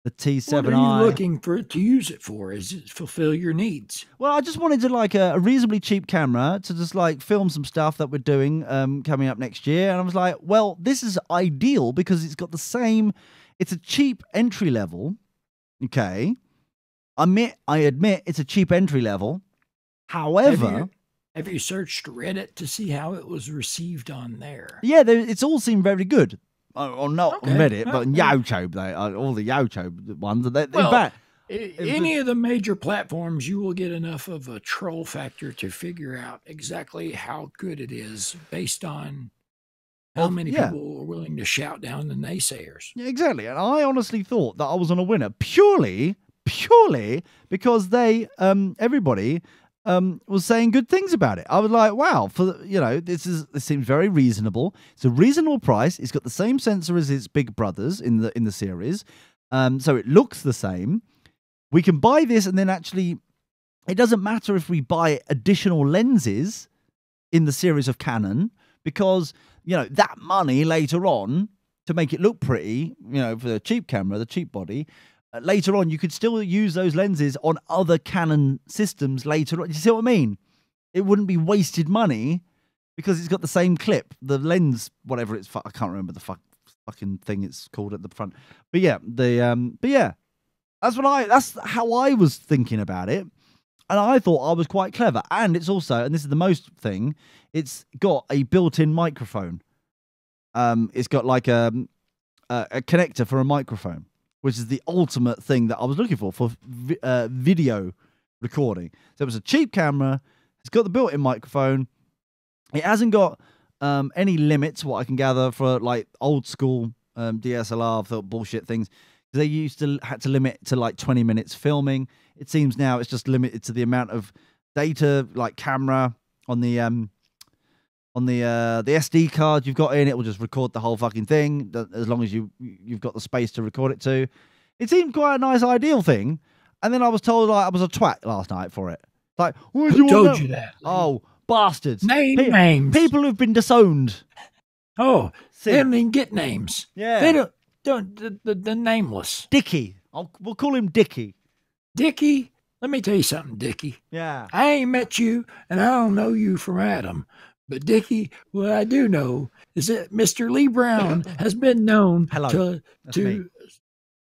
T7i. What are you looking to use it for? Is it fulfill your needs? Well, I just wanted to like a reasonably cheap camera to just like film some stuff that we're doing coming up next year, and I was like, well, this is ideal because it's got the same. It's a cheap entry level. Okay. I admit it's a cheap entry level. However, have you searched Reddit to see how it was received on there? Yeah, it's all seemed very good. Or not Okay. on Reddit, but on YouTube, all the YouTube ones. In fact, any of the major platforms, you will get enough of a troll factor to figure out exactly how good it is based on how many people are willing to shout down the naysayers. Yeah, exactly. And I honestly thought that I was on a winner purely purely because they, everybody, was saying good things about it. I was like, wow, this seems very reasonable. It's a reasonable price. It's got the same sensor as its big brothers in the series, so it looks the same. We can buy this, and then actually, it doesn't matter if we buy additional lenses in the series of Canon, because that money later on to make it look pretty, for the cheap camera, the cheap body. Later on, you could still use those lenses on other Canon systems later on. You see what I mean? It wouldn't be wasted money because it's got the same clip. The lens, whatever it's, I can't remember the fucking thing it's called at the front. But yeah, that's how I was thinking about it. And I thought I was quite clever. And it's also, and this is the most thing, it's got a built-in microphone. It's got like a connector for a microphone, which is the ultimate thing that I was looking for video recording. So it was a cheap camera. It's got the built-in microphone. It hasn't got any limits, what I can gather, for like old school DSLR bullshit things. They used to had to limit to like 20 minutes filming. It seems now it's just limited to the amount of data, like camera on the SD card you've got in. It will just record the whole fucking thing as long as you've got the space to record it to. It seemed quite a nice ideal thing, and then I was told I was a twat last night for it. Like, who told you that? Oh, bastards! Names. People who've been disowned. Oh, they don't even get names. Yeah, they don't the nameless. Dickie. We'll call him Dickie. Dickie. Let me tell you something, Dickie. Yeah. I ain't met you, and I don't know you from Adam. But Dickie, what I do know is that Mr. Lee Brown has been known to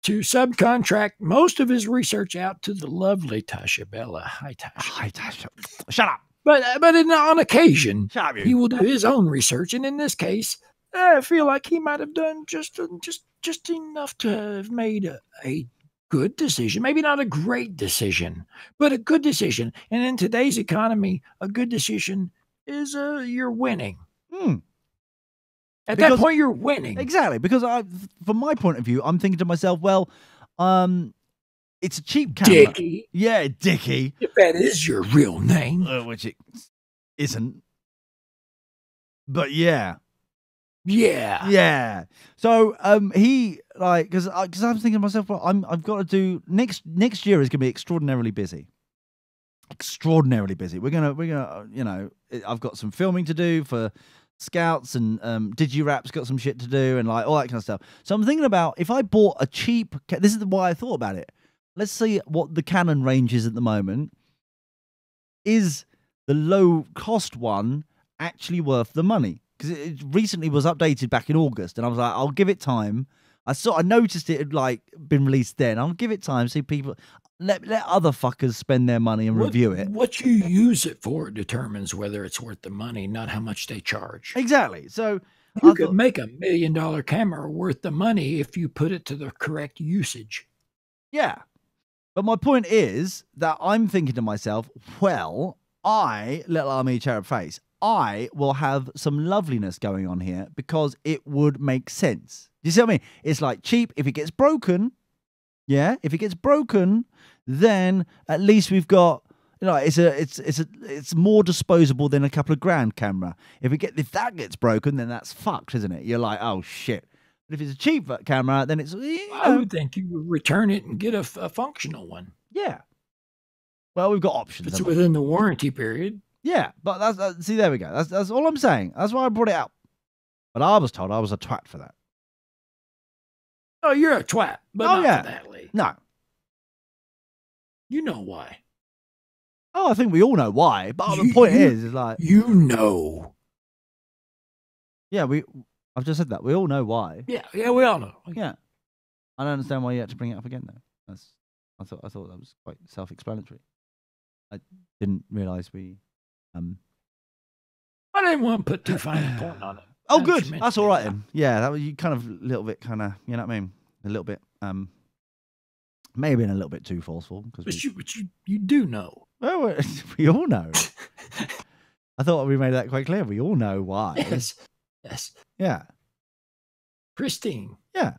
subcontract most of his research out to the lovely Tasha Bella. Hi, Tasha. Hi, Tasha. Shut up. But on occasion, Shut up, he will do his own research, and in this case, I feel like he might have done just enough to have made a good decision. Maybe not a great decision, but a good decision. And in today's economy, a good decision is you're winning. At that point, you're winning. Exactly, because from my point of view, I'm thinking to myself, well, it's a cheap camera. Dickie. Yeah, Dickie. If that is your real name. Which it isn't. But yeah. Yeah. Yeah. So he because I'm thinking to myself, well, I've got to do next year is going to be extraordinarily busy. Extraordinarily busy. We're gonna I've got some filming to do for Scouts, and DigiRap's got some shit to do, and like all that kind of stuff. So I'm thinking about if I bought a cheap. This is why I thought about it. Let's see what the Canon range is at the moment. Is the low cost one actually worth the money? Because it recently was updated back in August, and I was like, I'll give it time. I noticed it had like been released then. I'll give it time. See people. Let other fuckers spend their money and review it. What you use it for determines whether it's worth the money, not how much they charge. Exactly. So you could make $1 million camera worth the money if you put it to the correct usage. Yeah. But my point is that I'm thinking to myself, well, Little Army Cherub Face, I will have some loveliness going on here because it would make sense. Do you see what I mean? It's like cheap. If it gets broken, if it gets broken, then at least we've got, it's more disposable than a couple of grand camera. If that gets broken, then that's fucked, isn't it? You're like, oh shit. But if it's a cheap camera, then it's. I would think you would return it and get a functional one. Yeah. Well, we've got options. It's within the warranty period. Yeah, but that's see, there we go. That's all I'm saying. That's why I brought it up. But I was told I was a twat for that. Oh, you're a twat, but not for that, Lee. No. You know why. Oh, I think we all know why. But the point is like... You know. Yeah, I've just said that. We all know why. Yeah, we all know. Yeah. I don't understand why you had to bring it up again, though. I thought that was quite self-explanatory. I didn't realise we... I didn't want to put too fine a point on it. Oh, good. That's all right then. Yeah, that was you kind of a little bit you know what I mean? A little bit, maybe a little bit too forceful. But you do know. Well, we all know. I thought we made that quite clear. We all know why. Yes. Yeah. Christine. Yeah.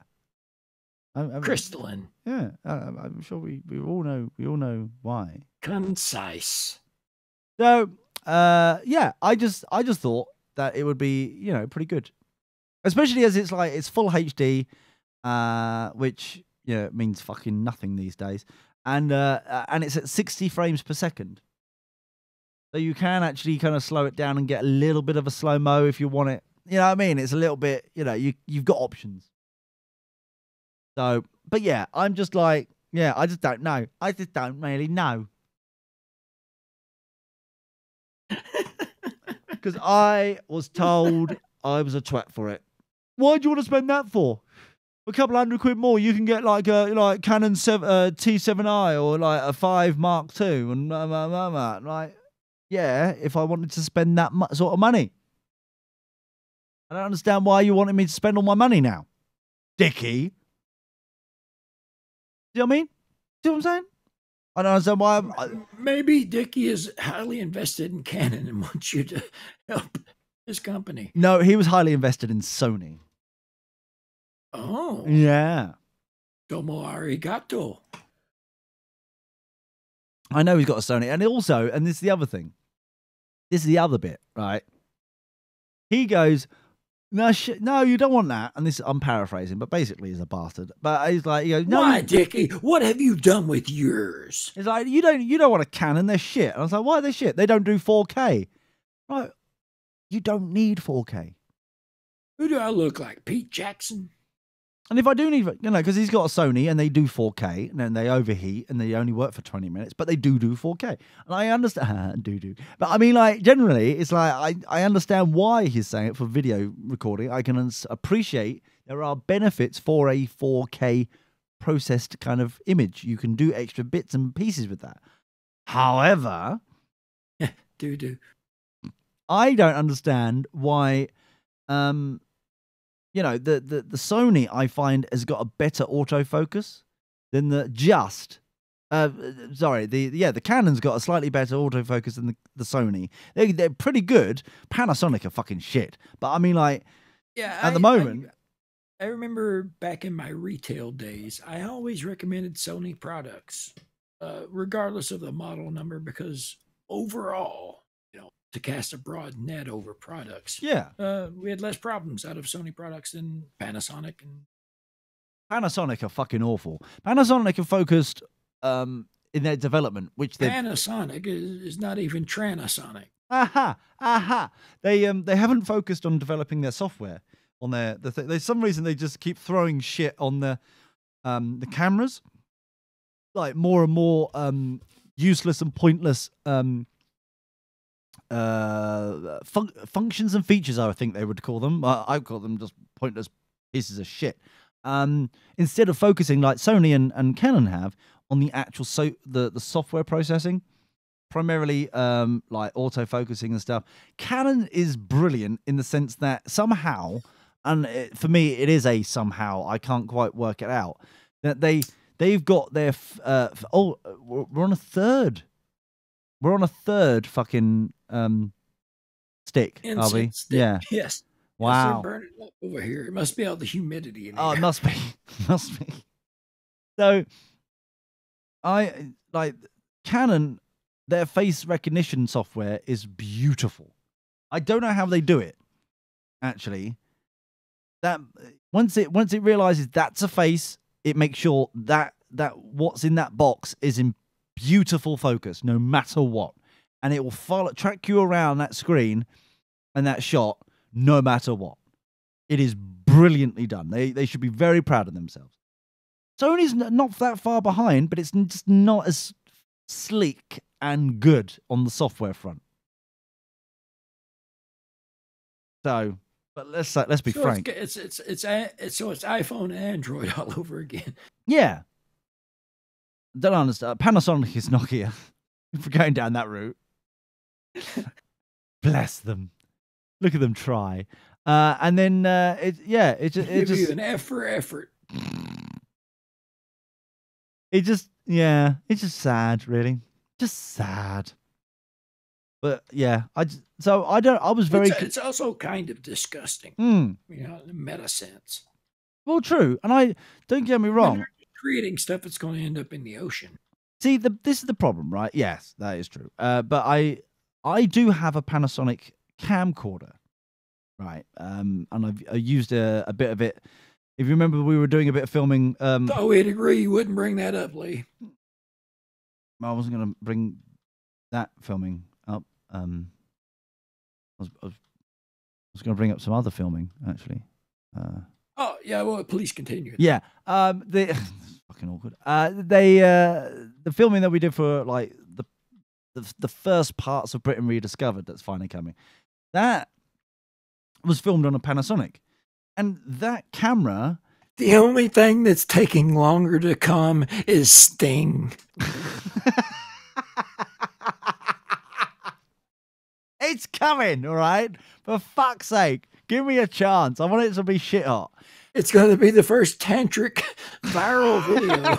Crystalline. Yeah, I'm sure we all know why. Concise. So, yeah, I just thought that it would be, pretty good, especially as it's full HD, which means fucking nothing these days, and it's at 60 frames per second, so you can actually kind of slow it down and get a little bit of a slow mo if you want it. You know what I mean? It's a little bit, you've got options. So, but yeah, I'm just like, I just don't know. I just don't really know. Because I was told I was a twat for it. Why do you want to spend that for? A couple £100 more, you can get like a Canon T7i or like a 5 Mark II and like, yeah, if I wanted to spend that sort of money. I don't understand why you wanted me to spend all my money now, Dickie. See what I mean? See what I'm saying? I don't understand why. Maybe Dickie is highly invested in Canon and wants you to help his company. No, he was highly invested in Sony. Oh. Yeah. Como arigato. I know he's got a Sony. And also, and this is the other thing. This is the other bit, right? He goes, no, you don't want that. And this, I'm paraphrasing, but basically he's a bastard. But he's like, he goes, no. Why, Dickie? What have you done with yours? He's like, you don't want a Canon. They're shit. And I was like, why are they shit? They don't do 4K. Right. You don't need 4K. Who do I look like? Pete Jackson? And if I do need, because he's got a Sony and they do 4K and then they overheat and they only work for 20 minutes, but they do 4K. And I understand, But I mean, like, generally, it's like, I understand why he's saying it for video recording. I can appreciate there are benefits for a 4K processed kind of image. You can do extra bits and pieces with that. However, I don't understand why, the Sony, I find, has got a better autofocus than the Canon's got a slightly better autofocus than the Sony. They're pretty good. Panasonic are fucking shit. But I mean, like, at the moment. I remember back in my retail days, I always recommended Sony products, regardless of the model number, because overall, to cast a broad net over products. Yeah. We had less problems out of Sony products than Panasonic. And Panasonic are fucking awful. Panasonic are focused in their development, which Panasonic is not even Transonic. Aha. They haven't focused on developing their software on there's some reason they just keep throwing shit on the cameras, like more and more useless and pointless functions and features, I think they would call them. I call them just pointless pieces of shit. Instead of focusing like Sony and Canon have on the actual the software processing, primarily like auto-focusing and stuff. Canon is brilliant in the sense that somehow, and for me it is a somehow, I can't quite work it out, that they've got their we're on a third fucking stick, are we? Stick. Yeah. Yes. Wow. Yes, burning up over here. It must be all the humidity in here. Oh, it must be. Must be. So, I like Canon. Their face recognition software is beautiful. I don't know how they do it. Actually, that once it realizes that's a face, it makes sure that what's in that box is in beautiful focus, no matter what, and it will track you around that screen and that shot, no matter what. It is brilliantly done. They should be very proud of themselves. Sony's not that far behind, but it's just not as sleek and good on the software front. So, but let's be frank. It's iPhone and Android all over again. Yeah. Don't understand. Panasonic is Nokia. If we're going down that route. Bless them. Look at them try. And then it just you an F for effort. It's just sad, really. Just sad. But yeah, I was very. It's also kind of disgusting. Mm. In a meta sense. Well, true. And I don't get me wrong. Creating stuff that's going to end up in the ocean. See, this is the problem, right? Yes, that is true. But I do have a Panasonic camcorder, right? And I used a bit of it. If you remember, we were doing a bit of filming. Oh, we'd agree you wouldn't bring that up, Lee. I wasn't going to bring that filming up. I was going to bring up some other filming, actually. Oh, yeah, well, please continue. Yeah. It's fucking awkward. The filming that we did for like the first parts of Britain Rediscovered that's finally coming, that was filmed on a Panasonic. And that camera... The only thing that's taking longer to come is Sting. It's coming, all right? For fuck's sake, give me a chance. I want it to be shit hot. It's going to be the first tantric viral video.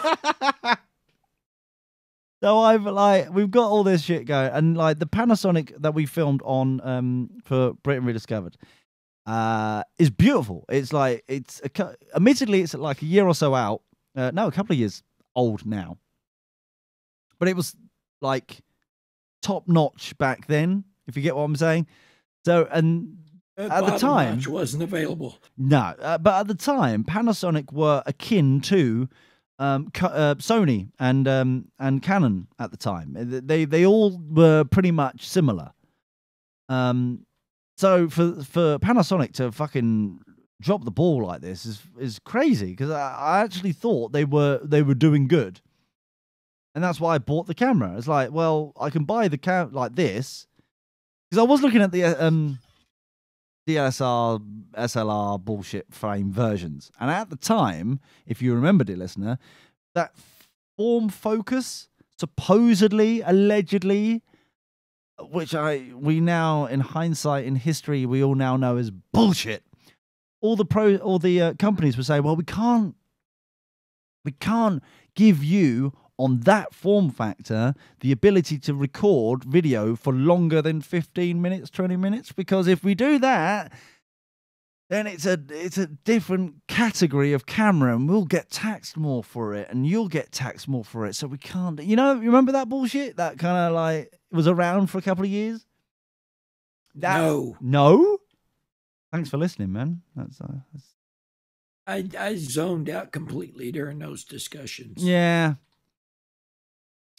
So we've got all this shit going, and like the Panasonic that we filmed on for Britain Rediscovered is beautiful. It's like admittedly it's like a year or so out. No, a couple of years old now. But it was like top notch back then, if you get what I'm saying. So and at the time, notch wasn't available. No, but at the time, Panasonic were akin to Sony and Canon at the time. They all were pretty much similar. So for Panasonic to fucking drop the ball like this is crazy, because I actually thought they were doing good, and that's why I bought the camera. It's like, well, I can buy the camera like this, because I was looking at the DSLR, SLR bullshit frame versions, and at the time, if you remember, dear listener, that form focus supposedly, allegedly, which we now, in hindsight, in history, we all now know is bullshit. All the companies would say, well, we can't give you on that form factor the ability to record video for longer than 15 minutes, 20 minutes, because if we do that, then it's a different category of camera, and we'll get taxed more for it, and you'll get taxed more for it. So we can't, you remember that bullshit? That kind of like was around for a couple of years. No. Thanks for listening, man. I zoned out completely during those discussions. Yeah,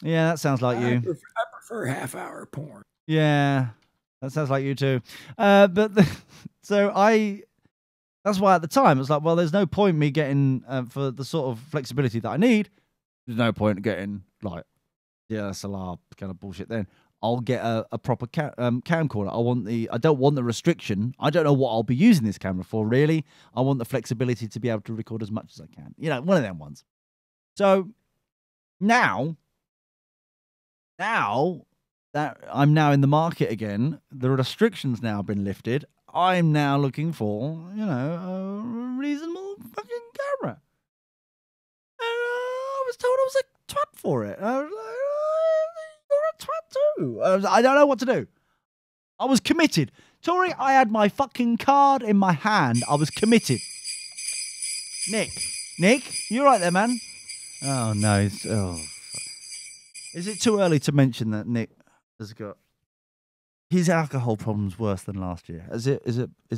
that sounds like you. I prefer half-hour porn. Yeah, that sounds like you too. That's why at the time it's like, well, there's no point me getting for the sort of flexibility that I need. There's no point getting like DSLR kind of bullshit. Then I'll get a proper camcorder. I don't want the restriction. I don't know what I'll be using this camera for, really. I want the flexibility to be able to record as much as I can. One of them ones. So now that I'm now in the market again, the restrictions now have been lifted. I'm now looking for, a reasonable fucking camera. And I was told I was a twat for it. I was like, you're a twat too. I don't know what to do. I was committed. Tori, I had my fucking card in my hand. I was committed. Nick, you right there, man? Oh, no. Is it too early to mention that Nick has got his alcohol problem's worse than last year? Is it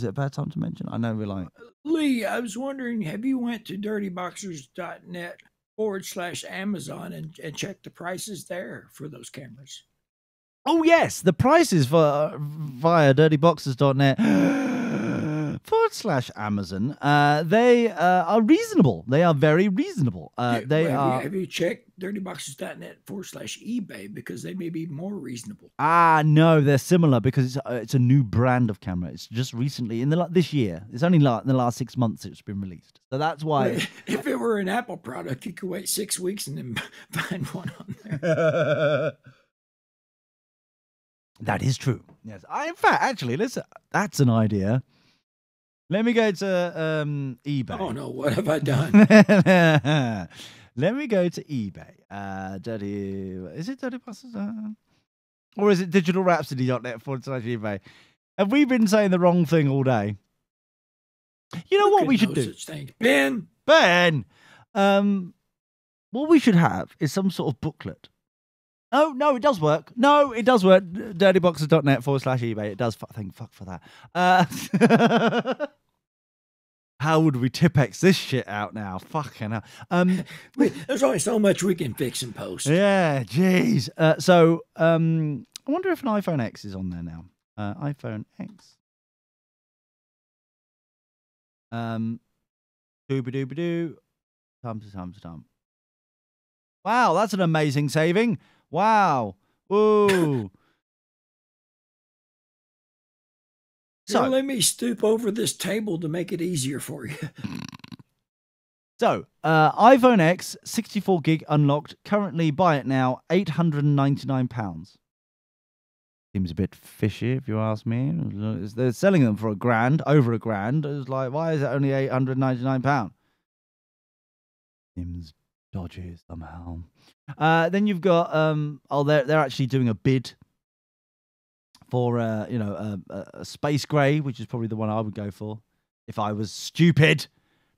a bad time to mention? I know we're like... Lee, I was wondering, have you went to dirtyboxers.net/Amazon and checked the prices there for those cameras? Oh, yes. The prices via dirtyboxers.net/Amazon, they are reasonable. They are very reasonable. Have you checked dirtyboxers.net/eBay, because they may be more reasonable? No, they're similar, because it's a new brand of camera. It's just recently this year. It's only in the last 6 months it's been released. So that's why. If it were an Apple product, you could wait 6 weeks and then find one on there. That is true. Yes. In fact, actually, listen, that's an idea. Let me go to eBay. Oh no, what have I done? Let me go to eBay. Is it Dirty Bosses? Or is it digitalrhapsody.net/eBay? Have we been saying the wrong thing all day? You know Look what at we should no do? such thing. Ben, What we should have is some sort of booklet. Oh, no, it does work. No, it does work. Dirtyboxes.net/eBay. It does. Thank fuck for that. How would we Tipex this shit out now? Fucking hell. there's only so much we can fix and post. Yeah, jeez. So, I wonder if an iPhone X is on there now. iPhone X. Dooba-dooba-doo. Time. Wow, that's an amazing saving. Wow. Ooh. So So, let me stoop over this table to make it easier for you. So, iPhone X, 64 gig unlocked. Currently, buy it now, £899. Seems a bit fishy, if you ask me. They're selling them for $1,000, over $1,000. It's like, why is it only £899? Seems dodgy somehow. Then you've got, they're actually doing a bid for, a space grey, which is probably the one I would go for if I was stupid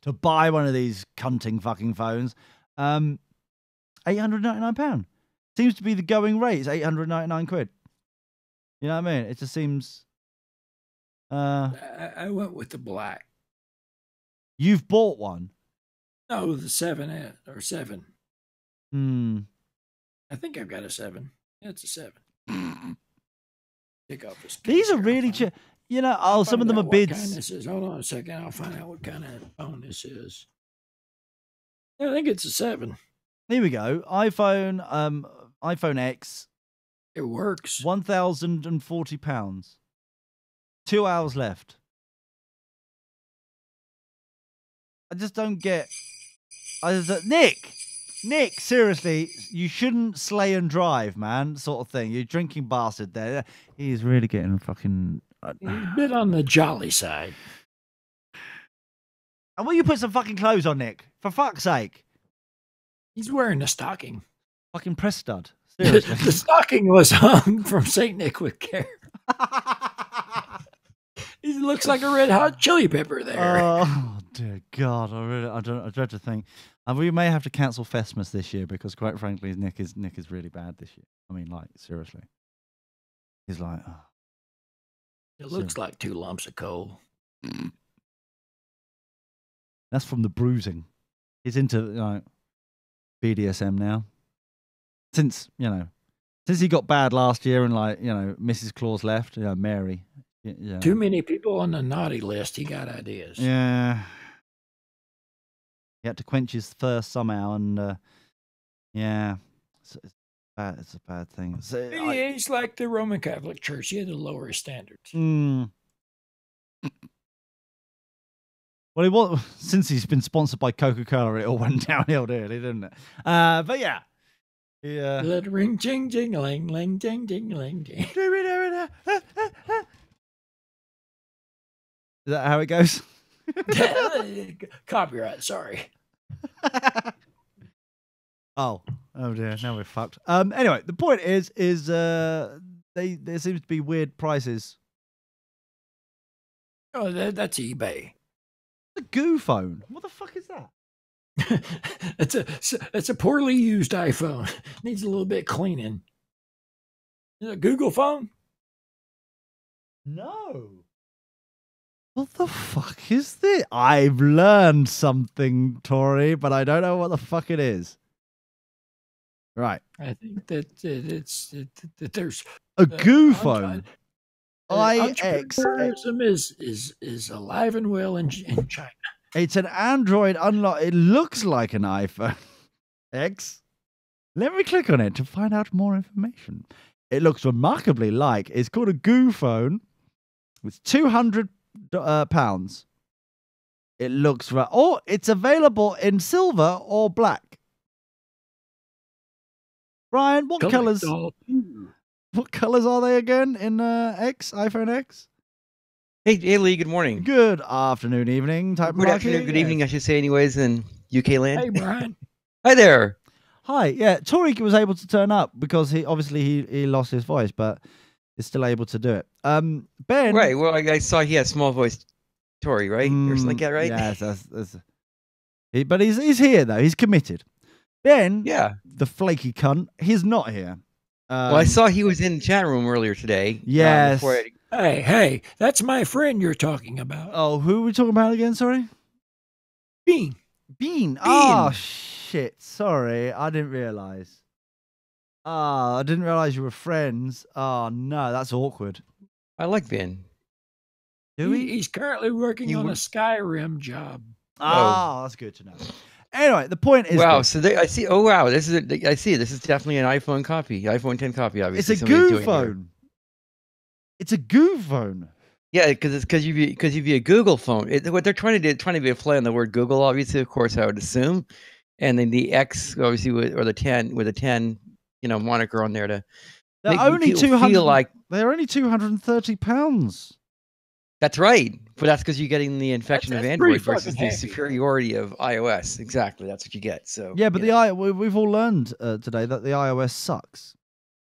to buy one of these cunting fucking phones. £899 seems to be the going rate. It's 899 quid. You know what I mean? It just seems. I went with the black. You've bought one. No, the 7 or 7. I think I've got a 7. Yeah, it's a 7. Take off this. These are really cheap. You know, some of them are bids. What kind this is. Hold on a second. I'll find out what kind of phone this is. I think it's a 7. Here we go. iPhone X. It works. £1,040. 2 hours left. I just don't get. Nick, seriously, you shouldn't slay and drive, man. Sort of thing. You're drinking bastard there. He's really getting fucking. He's a bit on the jolly side. And will you put some fucking clothes on, Nick? For fuck's sake. He's wearing a stocking. Fucking press stud. Seriously. The stocking was hung from St. Nick with care. He looks like a red hot chili pepper there. Oh dear God! I dread to think. We may have to cancel Fesmas this year because, quite frankly, Nick is really bad this year. I mean, like seriously, he's like. Oh. It looks like 2 lumps of coal. That's from the bruising. He's into BDSM now. Since he got bad last year and Mrs. Claus left, Mary. Yeah. Too many people on the naughty list. He got ideas. Yeah. He had to quench his thirst somehow, and it's a bad thing. He's like the Roman Catholic Church. He had to lower his standards. Well, since he's been sponsored by Coca-Cola, it all went downhill, didn't it? But yeah. Yeah. Let it ring, jing, jing, ling, ling, jing, jing, ling, jing. Is that how it goes? Copyright, sorry. Oh dear, now we're fucked. Anyway, the point is there seems to be weird prices. Oh, that's eBay. The Goo phone. What the fuck is that? It's a poorly used iPhone. Needs a little bit cleaning. Is it a Google phone? No. What the fuck is this? I've learned something, Tori, but I don't know what the fuck it is. Right. I think that that there's a Goo phone. Entrepreneurism is alive and well in China. It's an Android unlock. It looks like an iPhone X. Let me click on it to find out more information. It looks remarkably like. It's called a Goo phone. It's £200. It looks right. Oh, it's available in silver or black. Brian, what colors? What colors are they again in iPhone X? Hey, Lee, good morning. Good afternoon, evening. Good afternoon, good evening, I should say, anyways, in UK land. Hey, Brian. Hi there. Hi. Yeah, Tori was able to turn up because he lost his voice, but is still able to do it. Ben. Right. Well, I saw he had small voice Tory, right? Or something like that, right? Yes, but he's here though. He's committed. Ben, Yeah. the flaky cunt, he's not here. Well, I saw he was in the chat room earlier today. Yes. Hey, that's my friend you're talking about. Oh, who are we talking about again? Sorry. Bean. Bean. Oh shit! Sorry, I didn't realize. I didn't realize you were friends. Oh no, that's awkward. I like Ben. Do we? He's currently working on a Skyrim job. Oh, that's good to know. Anyway, the point is. Wow. So I see. Oh wow, I see. This is definitely an iPhone copy. iPhone 10 copy. Obviously, it's a goo phone. It's a goo phone. Yeah, because you'd be a Google phone. What they're trying to do, trying to be a play on the word Google, obviously, of course, I would assume, and then the X, obviously, or the 10 with a 10, moniker on there to. They're only 200. Feel like they're only £230. That's right, but that's because you're getting the infection of Android versus the superiority of iOS. Exactly, that's what you get. So yeah, but we've all learned today that the iOS sucks.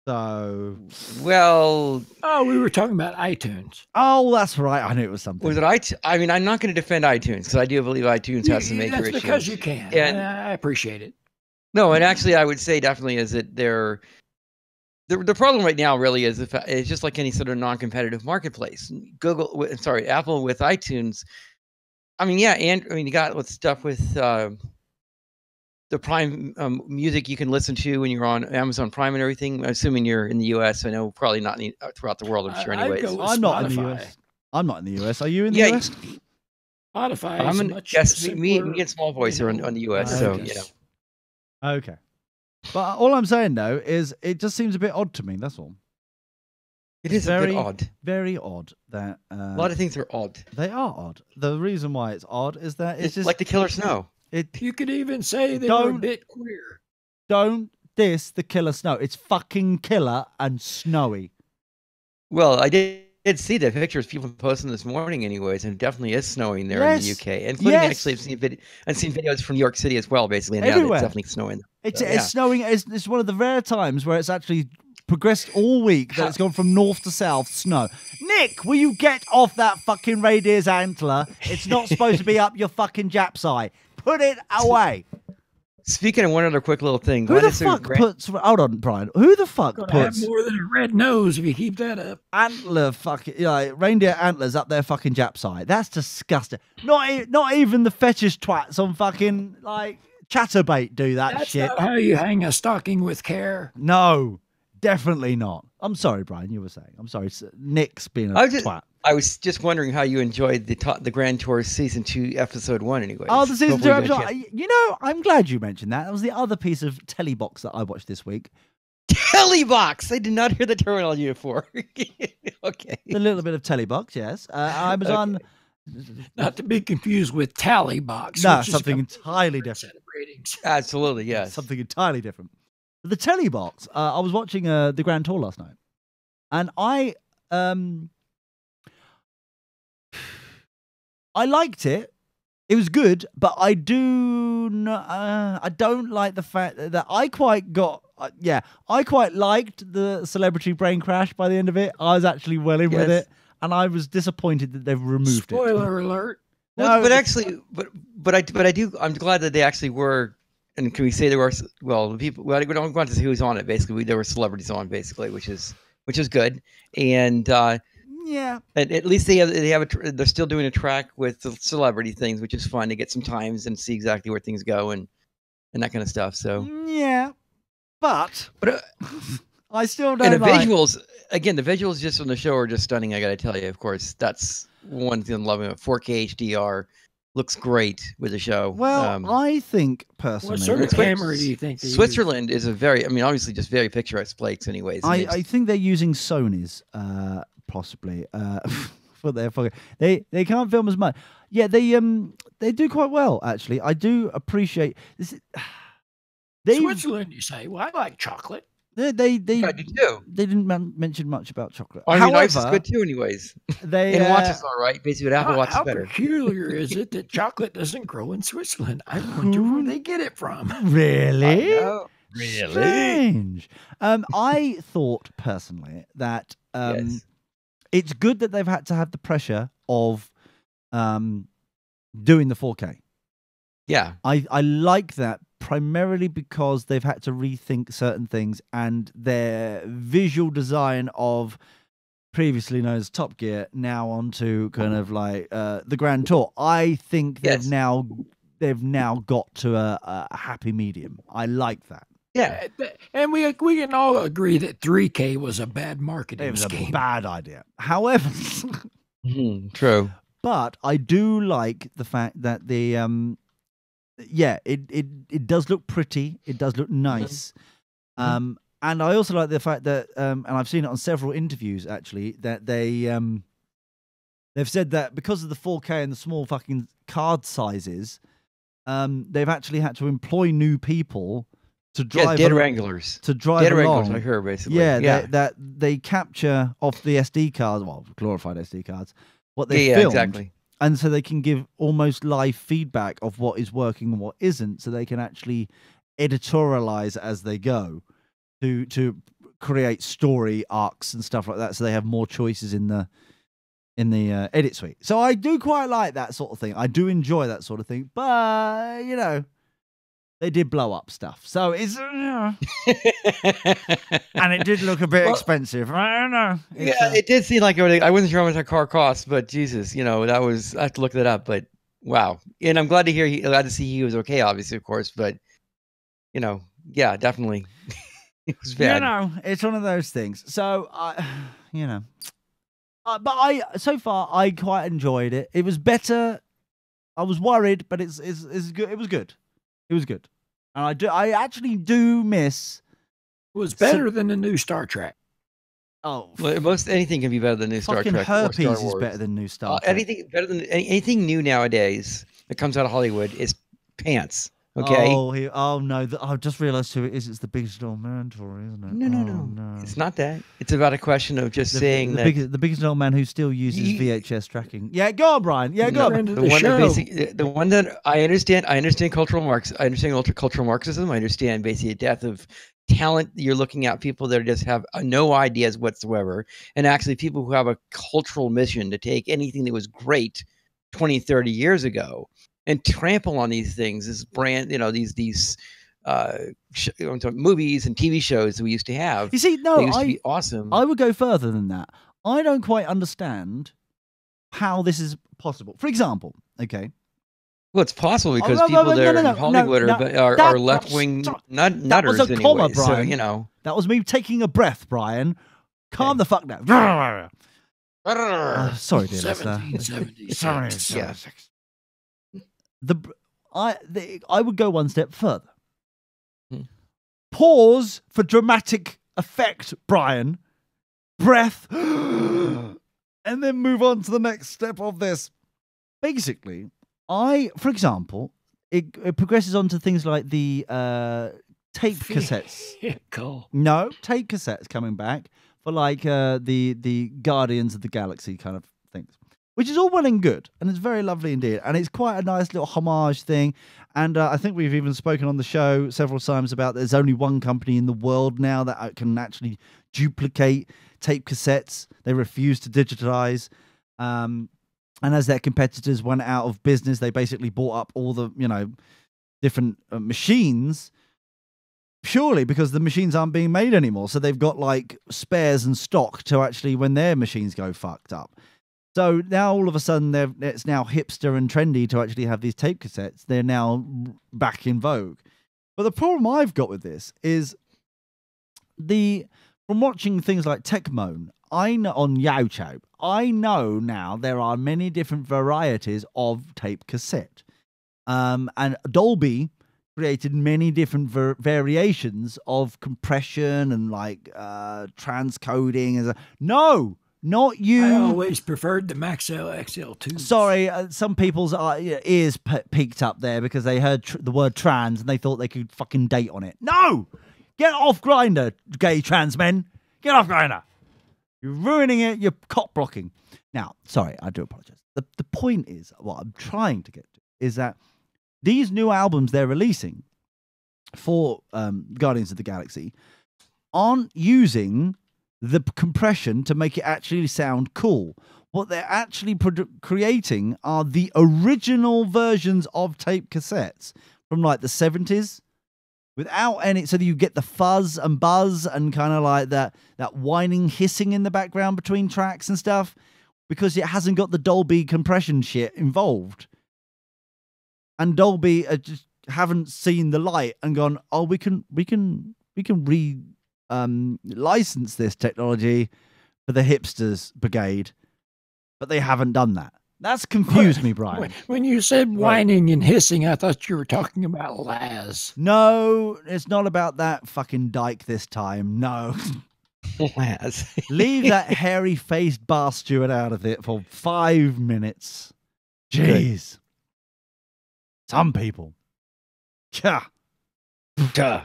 So, well, we were talking about iTunes. Oh, that's right. I knew it was something. Was it I mean, I'm not going to defend iTunes because I do believe iTunes has some major issues. That's because you can. And I appreciate it. No, and actually, I would say definitely is that the problem right now really is it's just like any sort of non-competitive marketplace. Apple with iTunes. I mean, yeah, and you got stuff with. The Prime music you can listen to when you're on Amazon Prime and everything. Assuming you're in the U.S., I know probably not throughout the world. I'm sure, anyways. I'm not in the U.S. I'm not in the U.S. Are you in the U.S.? Spotify. Yes, me and Small Voice are on the U.S. So Okay, but all I'm saying though is it just seems a bit odd to me. That's all. It is very a bit odd. Very odd that a lot of things are odd. They are odd. The reason why it's odd is that it's just like the Killer Snow. You could even say they were a bit queer. Don't diss the Killer Snow. It's fucking killer and snowy. Well, I did see the pictures people posting this morning anyways, and it definitely is snowing there in the UK. Including actually I've seen videos from New York City as well, basically. And everywhere. It's definitely snowing. It's snowing. It's one of the rare times where it's actually progressed all week that it's gone from north to south snow. Nick, will you get off that fucking reindeer's antler? It's not supposed to be up your fucking Jap's eye. Put it away. Speaking of one other quick little thing. Who the fuck puts... Hold on, Brian. Who the fuck puts... have more than a red nose if you keep that up. Antler fucking... reindeer antlers up their fucking Jap's eye. That's disgusting. Not even the fetish twats on fucking, Chatterbait do that shit. That's not how you hang a stocking with care. No, definitely not. I'm sorry, Brian, you were saying. I'm sorry. Nick's being a twat. I was just wondering how you enjoyed the Grand Tour Season 2, Episode 1 anyway. Oh, the Season 2 episode. I'm glad you mentioned that. That was the other piece of telebox that I watched this week. Telebox! I did not hear the terminology before. Okay. A little bit of telebox, yes. I was on... Not to be confused with Tallybox. No, something entirely different. Absolutely, yes. Something entirely different. The telebox, I was watching the Grand Tour last night. And I liked it. It was good, but I don't like the fact that I quite liked the celebrity brain crash by the end of it. I was actually well in with it, and I was disappointed that they've removed Spoiler alert. No, but I'm glad that they actually were. And can we say there were people? Well, we don't want to see who's on it. Basically, there were celebrities on, basically, which is good. And at least they're still doing a track with the celebrity things, which is fun to get some times and see exactly where things go and that kind of stuff. So but I still don't. And the visuals just on the show are just stunning. I got to tell you, of course, that's one thing I'm loving. 4K HDR. Looks great with the show. Well, I think personally... What sort of camera do you think they Switzerland is obviously just very picturesque plates anyways. I think they're using Sony's, possibly, for their... They can't film as much. Yeah, they do quite well, actually. I do appreciate... Switzerland, you say? Well, I like chocolate. They do. They didn't mention much about chocolate. However, Ice is good too, anyways. And Watch is all right. Basically, Apple Watch is better. How peculiar is it that chocolate doesn't grow in Switzerland? I wonder where they get it from. Really? Really? Strange. I thought personally that it's good that they've had to have the pressure of doing the 4K. Yeah. I like that primarily because they've had to rethink certain things, and their visual design of previously known as Top Gear now onto kind of like the Grand Tour. I think they've now got to a happy medium. I like that. Yeah. And we can all agree that 3K was a bad marketing It was scheme. a bad idea. However, True. but I do like the fact that the it does look pretty. It does look nice. And I also like the fact that, and I've seen it on several interviews actually, that they've said that because of the 4K and the small fucking card sizes, they've actually had to employ new people to drive data wranglers. To drive data along. wranglers, I heard basically. Yeah, that they capture off the SD cards, well, glorified SD cards, what they yeah, filmed. exactly. And so they can give almost live feedback of what is working and what isn't, so they can actually editorialize as they go to create story arcs and stuff like that, so they have more choices in the edit suite. So I do quite like that sort of thing. I do enjoy that sort of thing, but you know, they did blow up stuff, so it's and it did look a bit expensive. I don't know. It did seem like I wasn't sure how much a car cost, but Jesus, you know, that was, I have to look that up. But wow, and I'm glad to see he was okay, obviously, of course. But you know, yeah, definitely. It was bad. You know, it's one of those things. So you know, but so far I quite enjoyed it. It was better. I was worried, but it's good. It was good. It was good, and I actually do miss. It was better than the new Star Trek. Well, most anything can be better than new Star fucking Trek. herpes or Star Wars. is better than new Star Trek. Anything better than anything new nowadays that comes out of Hollywood is pants. Okay. Oh no! I just realised who it is. It's the biggest old man Tory, isn't it? No. It's not that. It's about a question of just saying the biggest old man who still uses VHS tracking. Yeah, go on, Brian. Yeah, go on. The one that I understand. I understand cultural Marxism. I understand basically the death of talent. You're looking at people that just have no ideas whatsoever, and actually people who have a cultural mission to take anything that was great 20, 30 years ago and trample on these things, this brand, you know, these movies and TV shows that we used to have. You see, no, they used to be awesome. I would go further than that. I don't quite understand how this is possible. For example, okay. Well, it's possible because people there in Hollywood are left-wing nutters that was a anyway. comma, Brian. So, you know. That was me taking a breath, Brian. Calm the fuck down. Sorry, dear listener. 1776. Yeah. I would go one step further. Pause for dramatic effect, Brian. Breath. And then move on to the next step of this. Basically, for example, it progresses on to things like the tape cassettes. Cool. No, tape cassettes coming back for like the Guardians of the Galaxy kind of things. Which is all well and good, and it's very lovely indeed, and it's quite a nice little homage thing. And I think we've even spoken on the show several times about there's only one company in the world now that can actually duplicate tape cassettes. They refuse to digitize, and as their competitors went out of business, they basically bought up all the different machines purely because the machines aren't being made anymore. So they've got like spares and stock to actually when their machines go fucked up. So now all of a sudden it's now hipster and trendy to actually have these tape cassettes. They're now back in vogue. But the problem I've got with this is from watching things like Techmoan, I know on YouTube, I know now there are many different varieties of tape cassette. And Dolby created many different variations of compression and like transcoding. No! Not you. I always preferred the Maxell XL2. Sorry, some people's ears peaked up there because they heard the word trans and they thought they could fucking date on it. No! Get off Grindr, gay trans men. Get off Grindr. You're ruining it. You're cock blocking. Now, sorry, I do apologize. The point is, what I'm trying to get to is that these new albums they're releasing for Guardians of the Galaxy aren't using the compression to make it actually sound cool. What they're actually creating are the original versions of tape cassettes from like the 70s without any, so that you get the fuzz and buzz and kind of like that whining hissing in the background between tracks and stuff, because it hasn't got the Dolby compression shit involved. And Dolby just haven't seen the light and gone, oh, we can license this technology for the hipsters brigade. But they haven't done that. That's confused me, Brian. When you said whining and hissing, I thought you were talking about Laz. No, it's not about that fucking dyke this time. No. Laz. Leave that hairy-faced bastard out of it for 5 minutes. Jeez. Some people. Cha. Duh.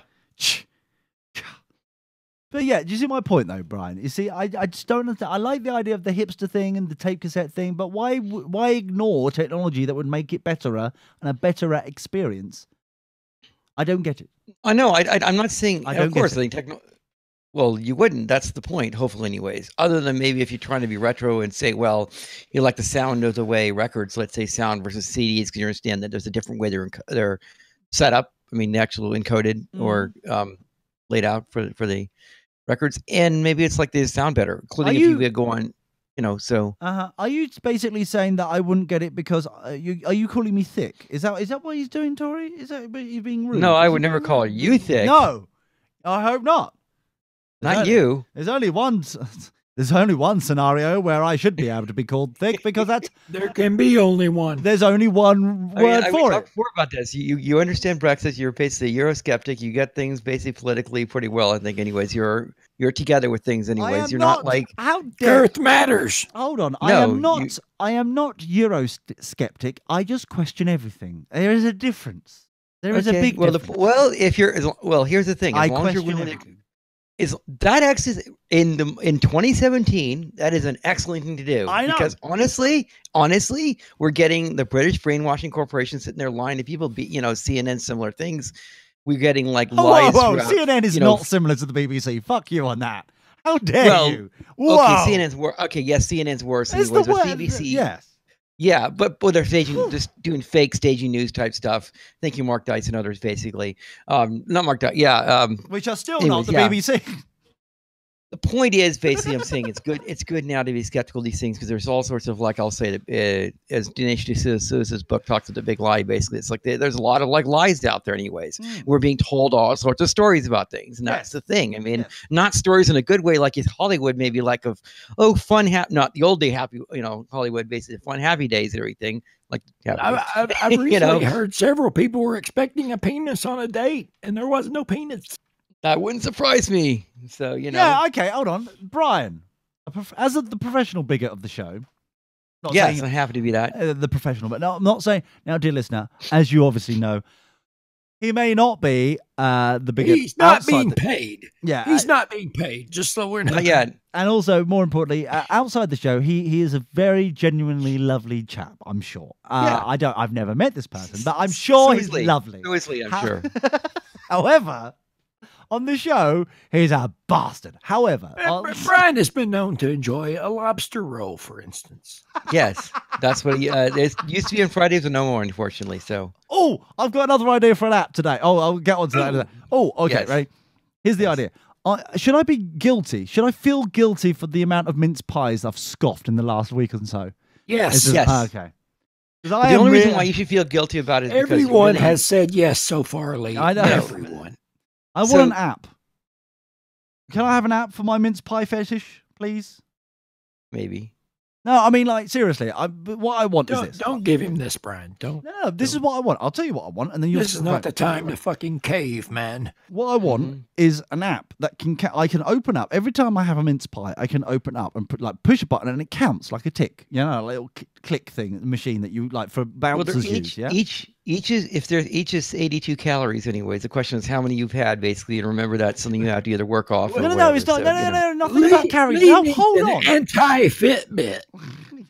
But yeah, do you see my point though, Brian? You see, I just don't understand. I like the idea of the hipster thing and the tape cassette thing, but why ignore technology that would make it better and a better experience? I don't get it. I know. I'm not saying. I don't Of course, get I think well, you wouldn't. That's the point. Hopefully, anyways. Other than maybe if you're trying to be retro and say, well, you like the sound of the way records, let's say sound versus CDs, because you understand that there's a different way they're set up. I mean, the actual encoded or laid out for the records, and maybe it's like they sound better, including if you go on, so. Are you basically saying that I wouldn't get it because are you calling me thick? Is that what he's doing, Tori? Is that you being rude? No, I would never call you thick. No, I hope not. Not you. There's only one scenario where I should be able to be called thick, because that's there can be only one. There's only one word for we it. talked before about this. You understand Brexit. You're basically a Eurosceptic. You get things basically politically pretty well, I think. Anyways, you're together with things. Anyways, you're not like how dare Earth matters. Hold on, No, I am not Eurosceptic. I just question everything. There is a difference. There is a big difference. Here's the thing. As long as you're willing to. Is that actually in 2017? That is an excellent thing to do. I know. Because honestly, we're getting the British brainwashing corporation sitting there lying to people. CNN, similar things. We're getting like lies. Whoa. CNN is not similar to the BBC. Fuck you on that. How dare you? Whoa. Okay, CNN's worse. Okay, yes, CNN's worse. Anyways, but BBC, yes. Yeah, but they're just doing fake staging news type stuff. Thank you, Mark Dice and others, basically. Not Mark Dice, yeah. Which are still not the BBC. The point is, basically, I'm saying it's good. It's good now to be skeptical of these things, because there's all sorts of, like I'll say, as Dinesh D'Souza's book talks about the big lie. Basically, it's like there's a lot of like lies out there. Anyways, we're being told all sorts of stories about things, and that's the thing. I mean, not stories in a good way, like Hollywood, maybe like of fun, not the old day happy, Hollywood, basically fun happy days and everything. Like I've recently heard several people were expecting a penis on a date, and there was no penis. That wouldn't surprise me. So, Yeah, okay, hold on. Brian, as the professional bigot of the show. Yes, I happen to be that. The professional, but no, I'm not saying. Now, dear listener, as you obviously know, he may not be the bigot. He's not being paid. Yeah. He's not being paid, just so we're not. Yeah. And also, more importantly, outside the show, he is a very genuinely lovely chap, I'm sure. I've never met this person, but I'm sure he's lovely. Seriously, I'm sure. However, on the show, he's a bastard. However, Brian has been known to enjoy a lobster roll, for instance. Yes, that's what he. It used to be on Fridays, but no more, unfortunately. So. Oh, I've got another idea for an app today. Oh, I'll get on to that. Oh, okay, yes. Right. Here's the idea. Should I be guilty? Should I feel guilty for the amount of mince pies I've scoffed in the last week or so? Yes. Okay. The only reason why you should feel guilty about it is everyone because has said yes so far, Lee. I know. Everyone. I want an app. Can I have an app for my mince pie fetish, please? Maybe. No, I mean, like, seriously, what I want is this. Don't give him this, Brian. No, this is what I want. I'll tell you what I want, and then you'll... This is not the time to fucking cave, man. What I want is an app that I can open up. Every time I have a mince pie, I can open up and push a button, and it counts like a tick. You know, a little click thing, machine that you, like, for bouncers use, yeah? Each is 82 calories anyways. The question is how many you've had, basically, and remember that's something you have to either work off or No, it's not. No, nothing about calories. No, hold on. Anti-Fitbit.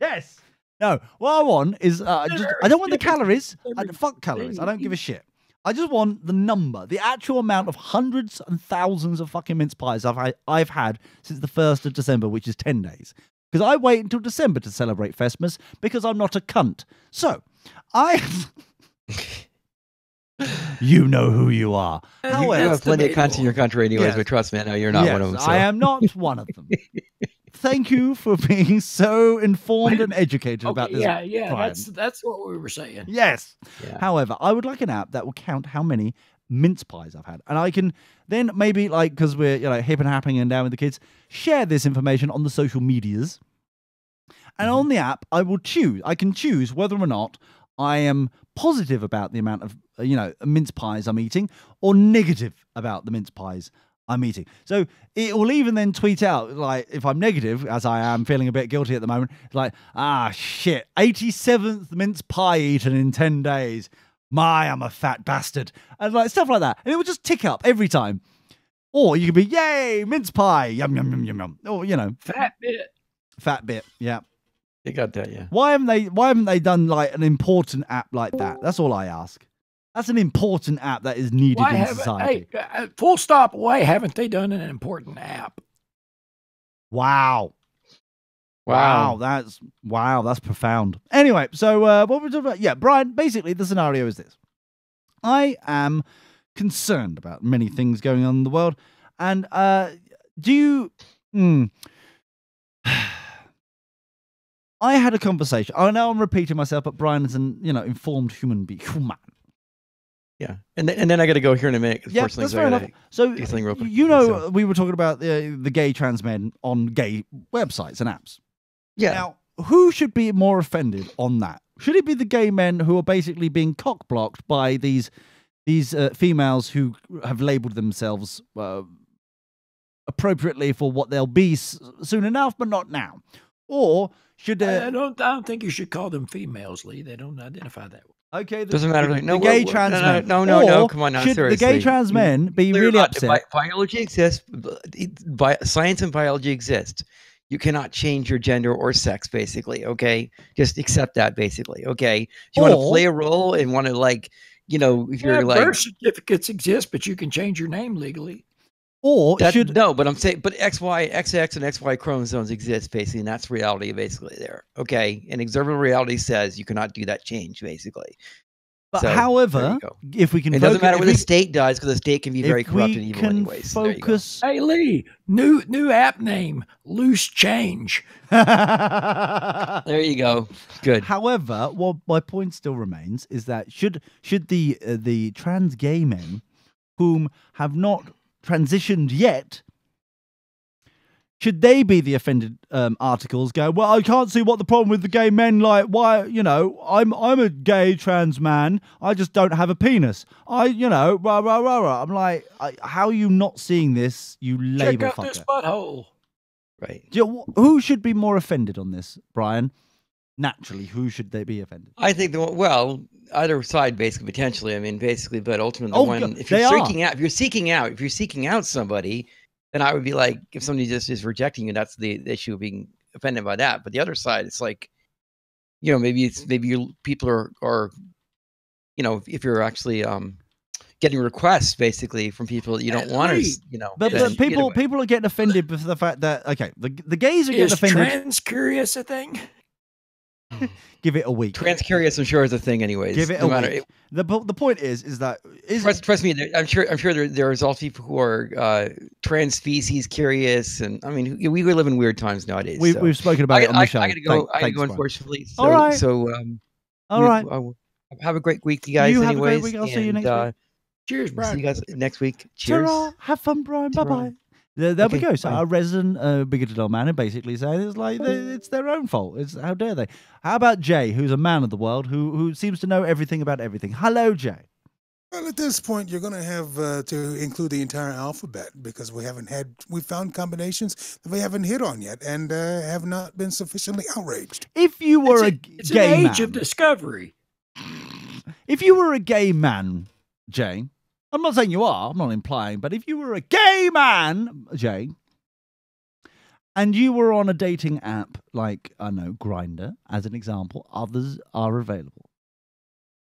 Yes. No, what I want is I don't want the calories. Fuck calories. I don't give a shit. I just want the number, the actual amount of hundreds and thousands of fucking mince pies I've had since the 1st of December, which is 10 days. because I wait until December to celebrate Festmas because I'm not a cunt. So, you know who you are. You However, have plenty of cunts in your country anyways, Yes. but trust me, I know you're not one of them. So. I am not one of them. Thank you for being so informed and educated about this. Yeah, Brian. that's what we were saying. Yes. Yeah. However, I would like an app that will count how many mince pies I've had, and I can then maybe, like, because we're hip and happening and down with the kids, share this information on the social medias. And on the app, I can choose whether or not I am positive about the amount of mince pies I'm eating, or negative about the mince pies I'm eating. So it will even then tweet out, like, if I'm negative, as I am feeling a bit guilty at the moment, it's like, shit, 87th mince pie eaten in 10 days. I'm a fat bastard. And like stuff like that. And it will just tick up every time. Or you could be, yay, mince pie, yum, yum, yum, yum, yum. Or, fat bit, yeah. You got that, yeah. Why haven't they done like an important app like that? That's all I ask. That's an important app that is needed in society. Full stop. Why haven't they done an important app? Wow, that's profound. Anyway, so what we're talking about? Yeah, Brian. Basically, the scenario is this: I am concerned about many things going on in the world, and do you? I had a conversation. I know I'm repeating myself, but Brian is an informed human being. Yeah, and then I got to go here in a minute. Yeah, that's fair enough. So we were talking about the gay trans men on gay websites and apps. Yeah. Now, who should be more offended on that? Should it be the gay men who are basically being cock-blocked by these females who have labelled themselves appropriately for what they'll be soon enough, but not now? Or should I don't think you should call them females, Lee. They don't identify that way. Okay, doesn't matter. The gay trans men. No, come on now, should seriously. the gay trans men be really upset? Biology exists. Science and biology exist. You cannot change your gender or sex, basically. Okay, just accept that, basically. Okay, if you want to play a role and want to, like, if you're like, birth certificates exist, but you can change your name legally. Or but I'm saying, but XX and XY chromosomes exist, basically, and that's reality, basically, there. Okay, and observable reality says you cannot do that change, basically. But however, if we can, it doesn't matter what the state does, because the state can be very corrupt and evil, anyways. Focus. Hey, Lee, new app name, Loose Change. There you go. Good. However, what my point still remains is that should the trans gay men whom have not transitioned yet, should they be the offended articles? Go, well, I can't see what the problem with the gay men. Like, why? I'm a gay trans man. I just don't have a penis. Rah, rah, rah, rah. I'm like, how are you not seeing this? You label fucker. Check out this butthole. Right. Who should be more offended on this, Brian? Naturally, who should they be offended? I think either side, basically, potentially. I mean, basically, but ultimately, if you're seeking out somebody, then I would be like, if somebody just is rejecting you, that's the issue of being offended by that. But the other side, it's like, maybe people are, if you're actually getting requests basically from people that you don't want to, But people are getting offended with the fact that the gays are getting offended. Is trans curious a thing? Give it a week. Trans curious, I'm sure, is a thing, anyways. Give it a week. The point is that trust me. I'm sure there's also people who are trans species curious, and I mean, we live in weird times nowadays. We've spoken about it on the show. I gotta go, unfortunately. All right. So, all right. Have a great week, you guys. You anyways, have a great week. I'll see you next week. Cheers, Brian. See you guys next week. Cheers. Ta-ra. Have fun, Brian. Bye bye. There we go. So our resident bigoted old man is basically saying it's like it's their own fault. It's how dare they? How about Jay, who's a man of the world, who seems to know everything about everything? Hello, Jay. Well, at this point, you're going to have to include the entire alphabet because we found combinations that we haven't hit on yet and have not been sufficiently outraged. If you were it's an age of discovery. If you were a gay man, Jay. I'm not saying you are, I'm not implying, but if you were a gay man, Jay, and you were on a dating app like, I know, Grindr, as an example, others are available.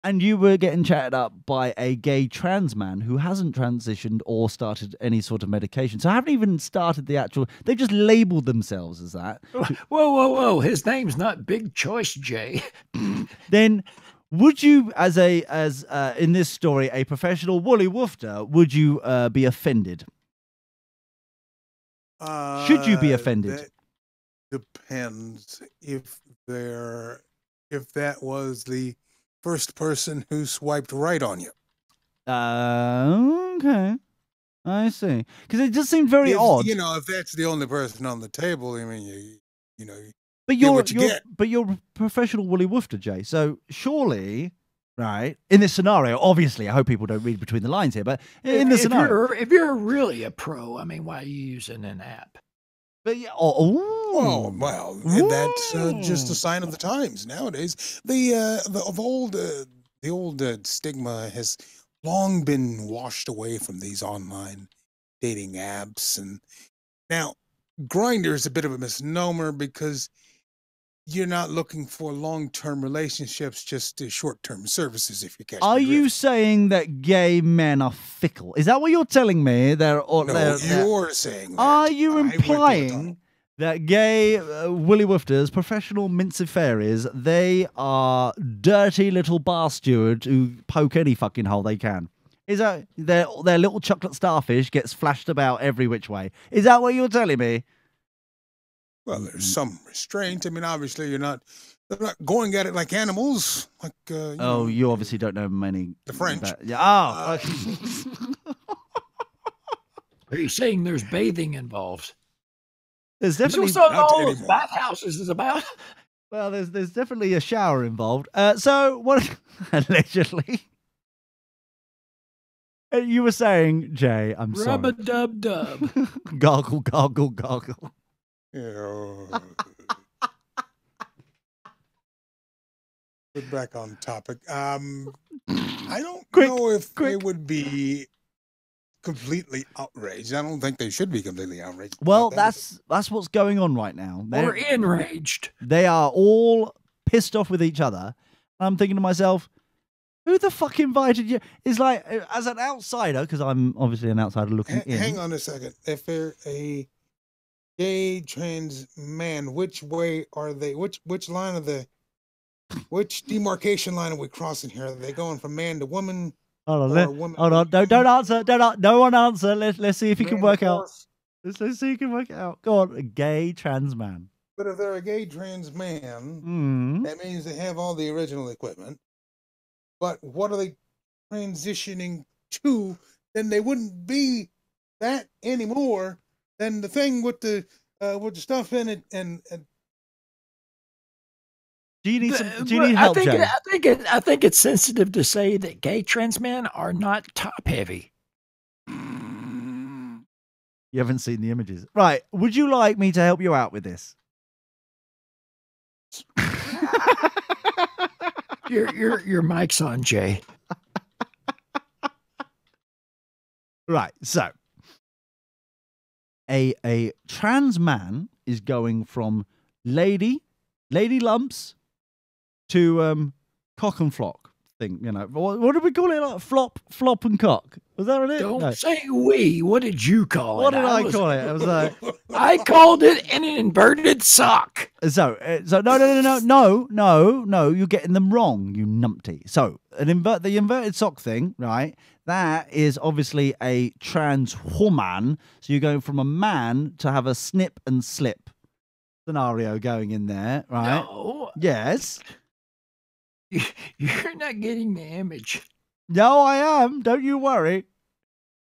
And you were getting chatted up by a gay trans man who hasn't transitioned or started any sort of medication. So I haven't even started the actual. They've just labeled themselves as that. Whoa! His name's not Big Choice Jay. Then, would you, as in this story, a professional woolly woofter, would you be offended? Should you be offended? That depends if that was the first person who swiped right on you. Okay. I see. Because it just seemed very odd. You know, if that's the only person on the table, I mean, you know. But you're a professional woolly woofter, Jay. So surely, right, in this scenario, obviously, I hope people don't read between the lines here, but in this scenario. If you're really a pro, I mean, why are you using an app? But yeah, well, that's just a sign of the times nowadays. The old stigma has long been washed away from these online dating apps, and now Grindr is a bit of a misnomer because you're not looking for long-term relationships, just short-term services. If you catch. Are the you drift. saying that gay men are fickle? Is that what you're telling me? You're saying that. Are you I went to the implying that gay woolly woofters, professional mincefaries, they are dirty little bar stewards who poke any fucking hole they can? Is that their little chocolate starfish gets flashed about every which way? Is that what you're telling me? Well, there's some restraint. I mean, obviously, they're not going at it like animals. Like you obviously don't know many. The French. Yeah. Are you saying there's bathing involved? There's definitely what all those bathhouses is about. Well, there's definitely a shower involved. So what? Allegedly, you were saying, Jay. I'm sorry. Rub-a-dub-dub. Gargle, gargle, gargle. Yeah. Get back on topic. I don't know if they would be completely outraged. I don't think they should be completely outraged. Well, that's what's going on right now. Or enraged. They are all pissed off with each other. I'm thinking to myself, who the fuck invited you? It's like, as an outsider, because I'm obviously an outsider looking in. Hang on a second. If they're a gay trans man, which way are they? Which line of which demarcation line are we crossing here? Are they going from man to woman? Hold on. Don't answer. No one answer. Let's see if you can work out. Let's see if you can work it out. Go on, a gay trans man. But if they're a gay trans man, that means they have all the original equipment. But what are they transitioning to? Then they wouldn't be that anymore. Then the thing with the stuff in it and do you need help, Jay? I think it's sensitive to say that gay trans men are not top heavy. You haven't seen the images, right? Would you like me to help you out with this? Your mic's on, Jay. Right. So, a trans man is going from lady lumps to cock and flock thing. You know, what did we call it? Like flop and cock. Was that it? Don't say we. What did you call it? What did I call it? It was like I called it an inverted sock. So no. You're getting them wrong, you numpty. So the inverted sock thing, right? That is obviously a trans woman. So you're going from a man to have a snip and slip scenario going in there, right? No. Yes. You're not getting the image. No, I am. Don't you worry.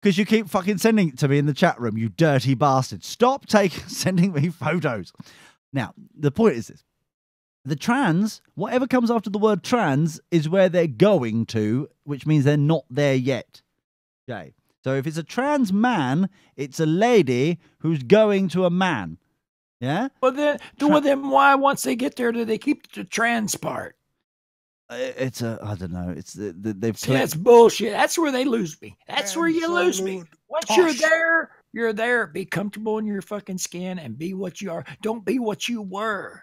Because you keep fucking sending it to me in the chat room, you dirty bastard. Stop sending me photos. Now, the point is this. The trans, whatever comes after the word trans, is where they're going to, which means they're not there yet. Okay. So if it's a trans man, it's a lady who's going to a man. Yeah? Well, then why, once they get there, do they keep the trans part? I don't know. It's they've. See, that's bullshit. That's where they lose me. That's where you lose me. Once you're there. Be comfortable in your fucking skin and be what you are. Don't be what you were.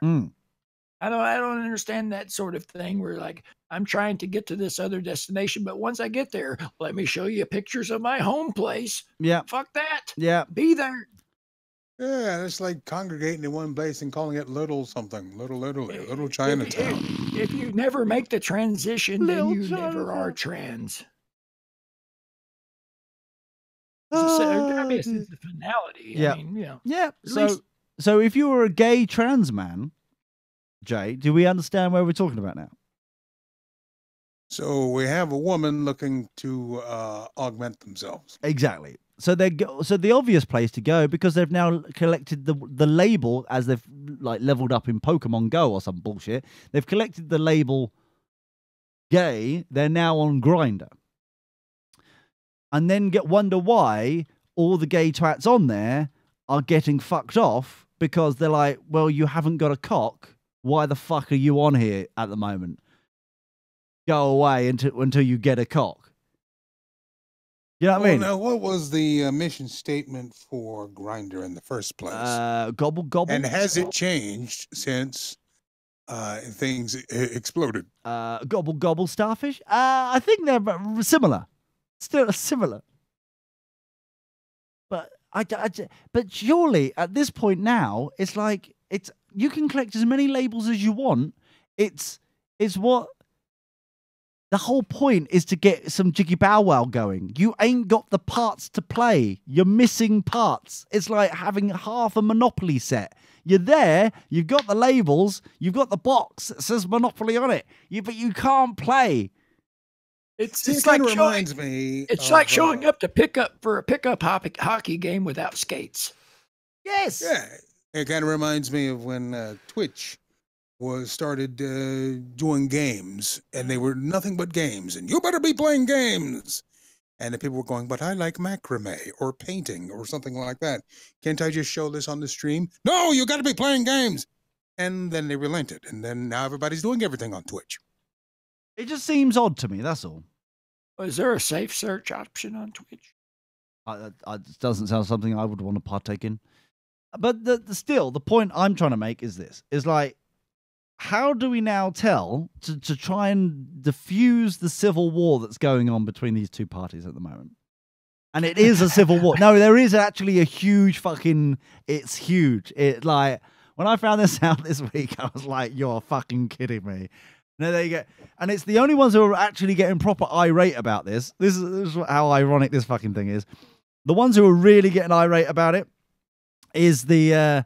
I don't understand that sort of thing where like I'm trying to get to this other destination, but once I get there, let me show you pictures of my home place. Yeah. Fuck that. Yeah. Be there. Yeah, it's like congregating in one place and calling it little something, little Italy, little Chinatown. If you never make the transition, Little then you never are Chinatown. trans. Oh, I mean, it's dude. the finality. Yeah. I mean, you know. Yeah. At least- So if you were a gay trans man, Jay, do we understand where we're talking about now? So we have a woman looking to augment themselves. Exactly. So so the obvious place to go, because they've now collected the label, as they've like leveled up in Pokemon Go or some bullshit. They've collected the label gay. They're now on Grindr, and then wonder why all the gay twats on there are getting fucked off, because they're like, well, you haven't got a cock. Why the fuck are you on here at the moment? Go away until you get a cock. You know what I mean? Now, what was the mission statement for Grindr in the first place? Gobble gobble. And has it changed since things exploded? Gobble gobble starfish. I think they're similar. Still similar. But but surely at this point now, it's like you can collect as many labels as you want. It's what. The whole point is to get some Jiggy Bow Wow going. You ain't got the parts to play. You're missing parts. It's like having half a Monopoly set. You're there, you've got the labels, you've got the box that says Monopoly on it, but you can't play. It's it like kind of reminds me. It's like showing up to pick up for a pickup hockey game without skates. Yes. Yeah, it kind of reminds me of when Twitch started doing games, and they were nothing but games, and you better be playing games. And the people were going, but I like macrame or painting or something like that. Can't I just show this on the stream? No, you got to be playing games. And then they relented, and then now everybody's doing everything on Twitch. It just seems odd to me, that's all. Is there a safe search option on Twitch? It doesn't sound something I would want to partake in. But still, the point I'm trying to make is this. Is like, how do we now tell to try and diffuse the civil war that's going on between these two parties at the moment? And it is a civil war. No, there is actually a huge fucking... It's huge. It like... When I found this out this week, I was like, you're fucking kidding me. No, there you go. And it's the only ones who are actually getting proper irate about this. This is how ironic this fucking thing is. The ones who are really getting irate about it is the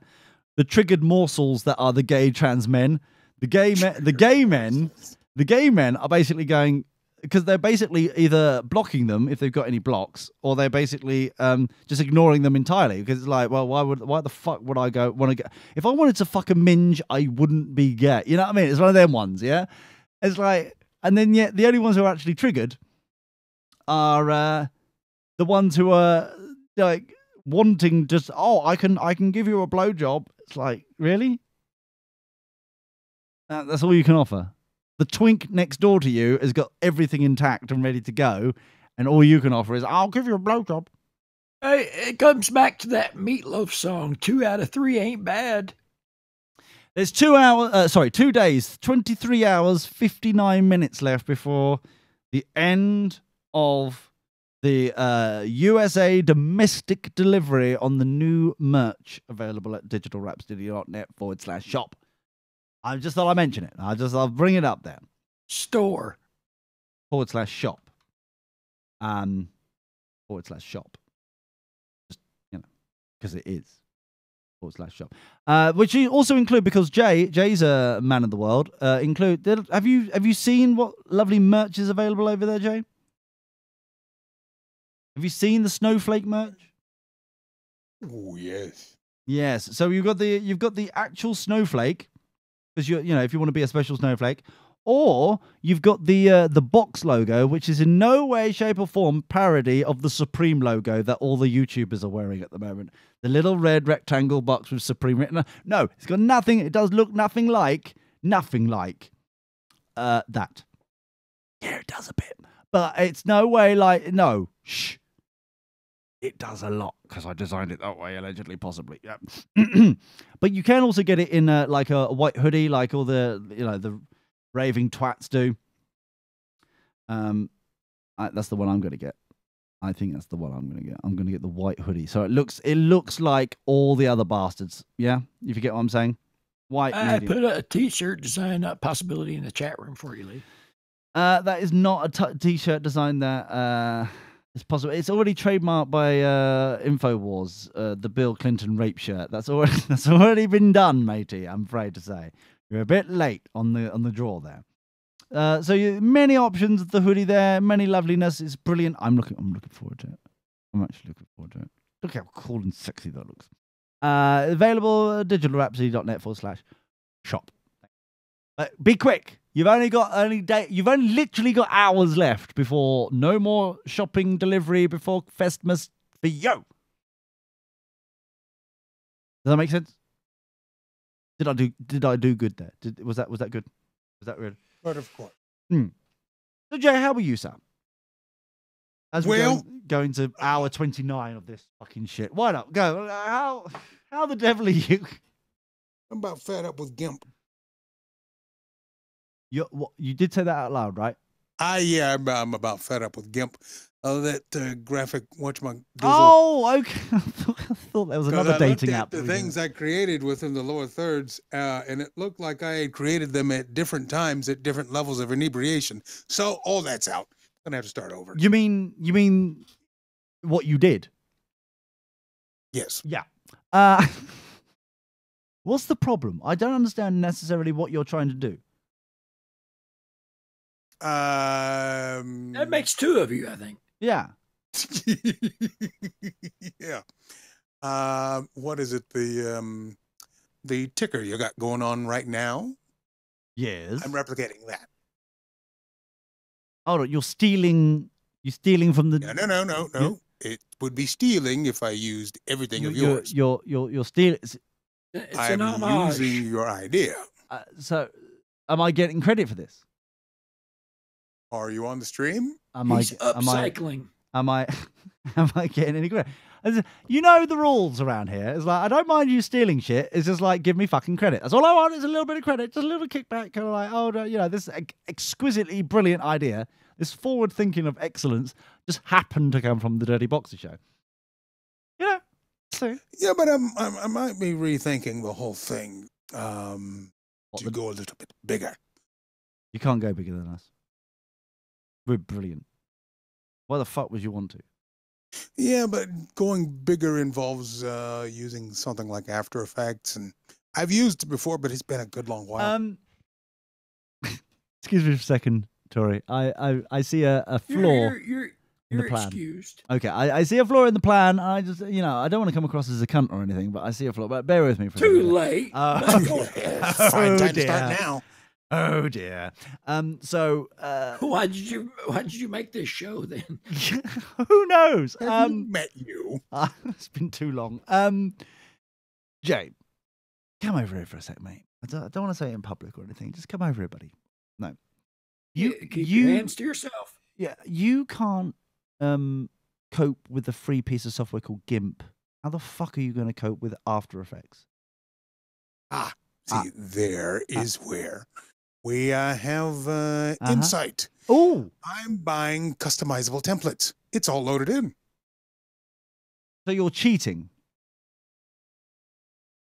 triggered morsels that are the gay trans men. The gay men are basically going, because they're basically either blocking them if they've got any blocks, or they're basically just ignoring them entirely, because it's like, well, why the fuck would I want to get? If I wanted to fuck a minge, I wouldn't be gay. You know what I mean? It's one of them ones, yeah. It's like, and then yet the only ones who are actually triggered are the ones who are like wanting just, oh, I can give you a blowjob. It's like, really? That's all you can offer. The twink next door to you has got everything intact and ready to go, and all you can offer is, I'll give you a blowjob. Hey, it comes back to that Meatloaf song, 2 out of 3 ain't bad. There's 2 days, 23 hours, 59 minutes left before the end of the USA domestic delivery on the new merch available at digitalrhapsody.net/shop. I just thought I'd mention it. I'll bring it up there. Store. /shop. /shop. Just, because it is. /shop. Which you also include, because Jay's a man of the world, have you seen what lovely merch is available over there, Jay? Have you seen the snowflake merch? Oh, yes. Yes. So you've got the actual snowflake, because if you want to be a special snowflake, or you've got the box logo, which is in no way, shape, or form parody of the Supreme logo that all the YouTubers are wearing at the moment. The little red rectangle box with Supreme written. No, it's got nothing. It does look nothing like that. Yeah, it does a bit, but it's no way like no. Shh. It does a lot because I designed it that way, allegedly, possibly. Yeah. But you can also get it in like a white hoodie, like all the the raving twats do. That's the one I'm going to get. I think that's the one I'm going to get. I'm going to get the white hoodie. So it looks like all the other bastards. Yeah, if you get what I'm saying. White. I medium. put a T-shirt design possibility in the chat room for you, Lee. That is not a T-shirt design. That it's possible. It's already trademarked by Infowars. The Bill Clinton rape shirt. That's already been done, matey. I'm afraid to say you're a bit late on the draw there. So many options. The hoodie there, many loveliness. It's brilliant. I'm looking forward to it. I'm actually looking forward to it. Look how cool and sexy that looks. Available at digitalrhapsody.net/shop. Be quick. You've only literally got hours left before no more shopping delivery before Festmas for you. Does that make sense? Did I do good there? Was that good? Was that good? But of course. So Jay, how are you, Sam? As we're going to hour 29 of this fucking shit. Why not? Go. How the devil are you? I'm about fed up with GIMP. You did say that out loud, right? Yeah, I'm about fed up with GIMP. That graphic whatchamacallit. Oh, okay. I thought there was another dating app. The things I created within the lower thirds, and it looked like I had created them at different times at different levels of inebriation. So all that's out. I'm gonna have to start over. You mean what you did? Yes. Yeah. What's the problem? I don't understand necessarily what you're trying to do. That makes two of you, I think. Yeah. Yeah. What is it? The ticker you got going on right now? Yes. I'm replicating that. Oh, you're stealing. You're stealing from the. No. It would be stealing if I used everything of yours. You're stealing. It's I'm an homage. using your idea. So, am I getting credit for this? Are you on the stream? He's upcycling. Am I getting any credit? You know the rules around here. It's like, I don't mind you stealing shit. It's just like, give me fucking credit. That's all I want is a little bit of credit. Just a little kickback. Kind of like, oh, no, this exquisitely brilliant idea, this forward thinking of excellence just happened to come from the Dirty Boxer Show. You know? So. Yeah, but I might be rethinking the whole thing to go a little bit bigger. You can't go bigger than us. We're brilliant. Why the fuck would you want to? Yeah, but going bigger involves using something like After Effects, and I've used it before, but it's been a good long while. Excuse me for a second, Tori. I see a flaw You're in the plan. excused. Okay, I see a flaw in the plan. I just, I don't want to come across as a cunt or anything, but I see a flaw. But bear with me for a second. Too late. Fine time to start now. Oh dear. So Why did you make this show then? who knows? Have you met you? It's been too long. Jay, come over here for a sec, mate. I don't want to say it in public or anything. Just come over here, buddy. No. Keep your hands to yourself. Yeah, you can't cope with a free piece of software called GIMP. How the fuck are you going to cope with After Effects? There is where we have insight. Oh, I'm buying customizable templates. It's all loaded in. so you're cheating?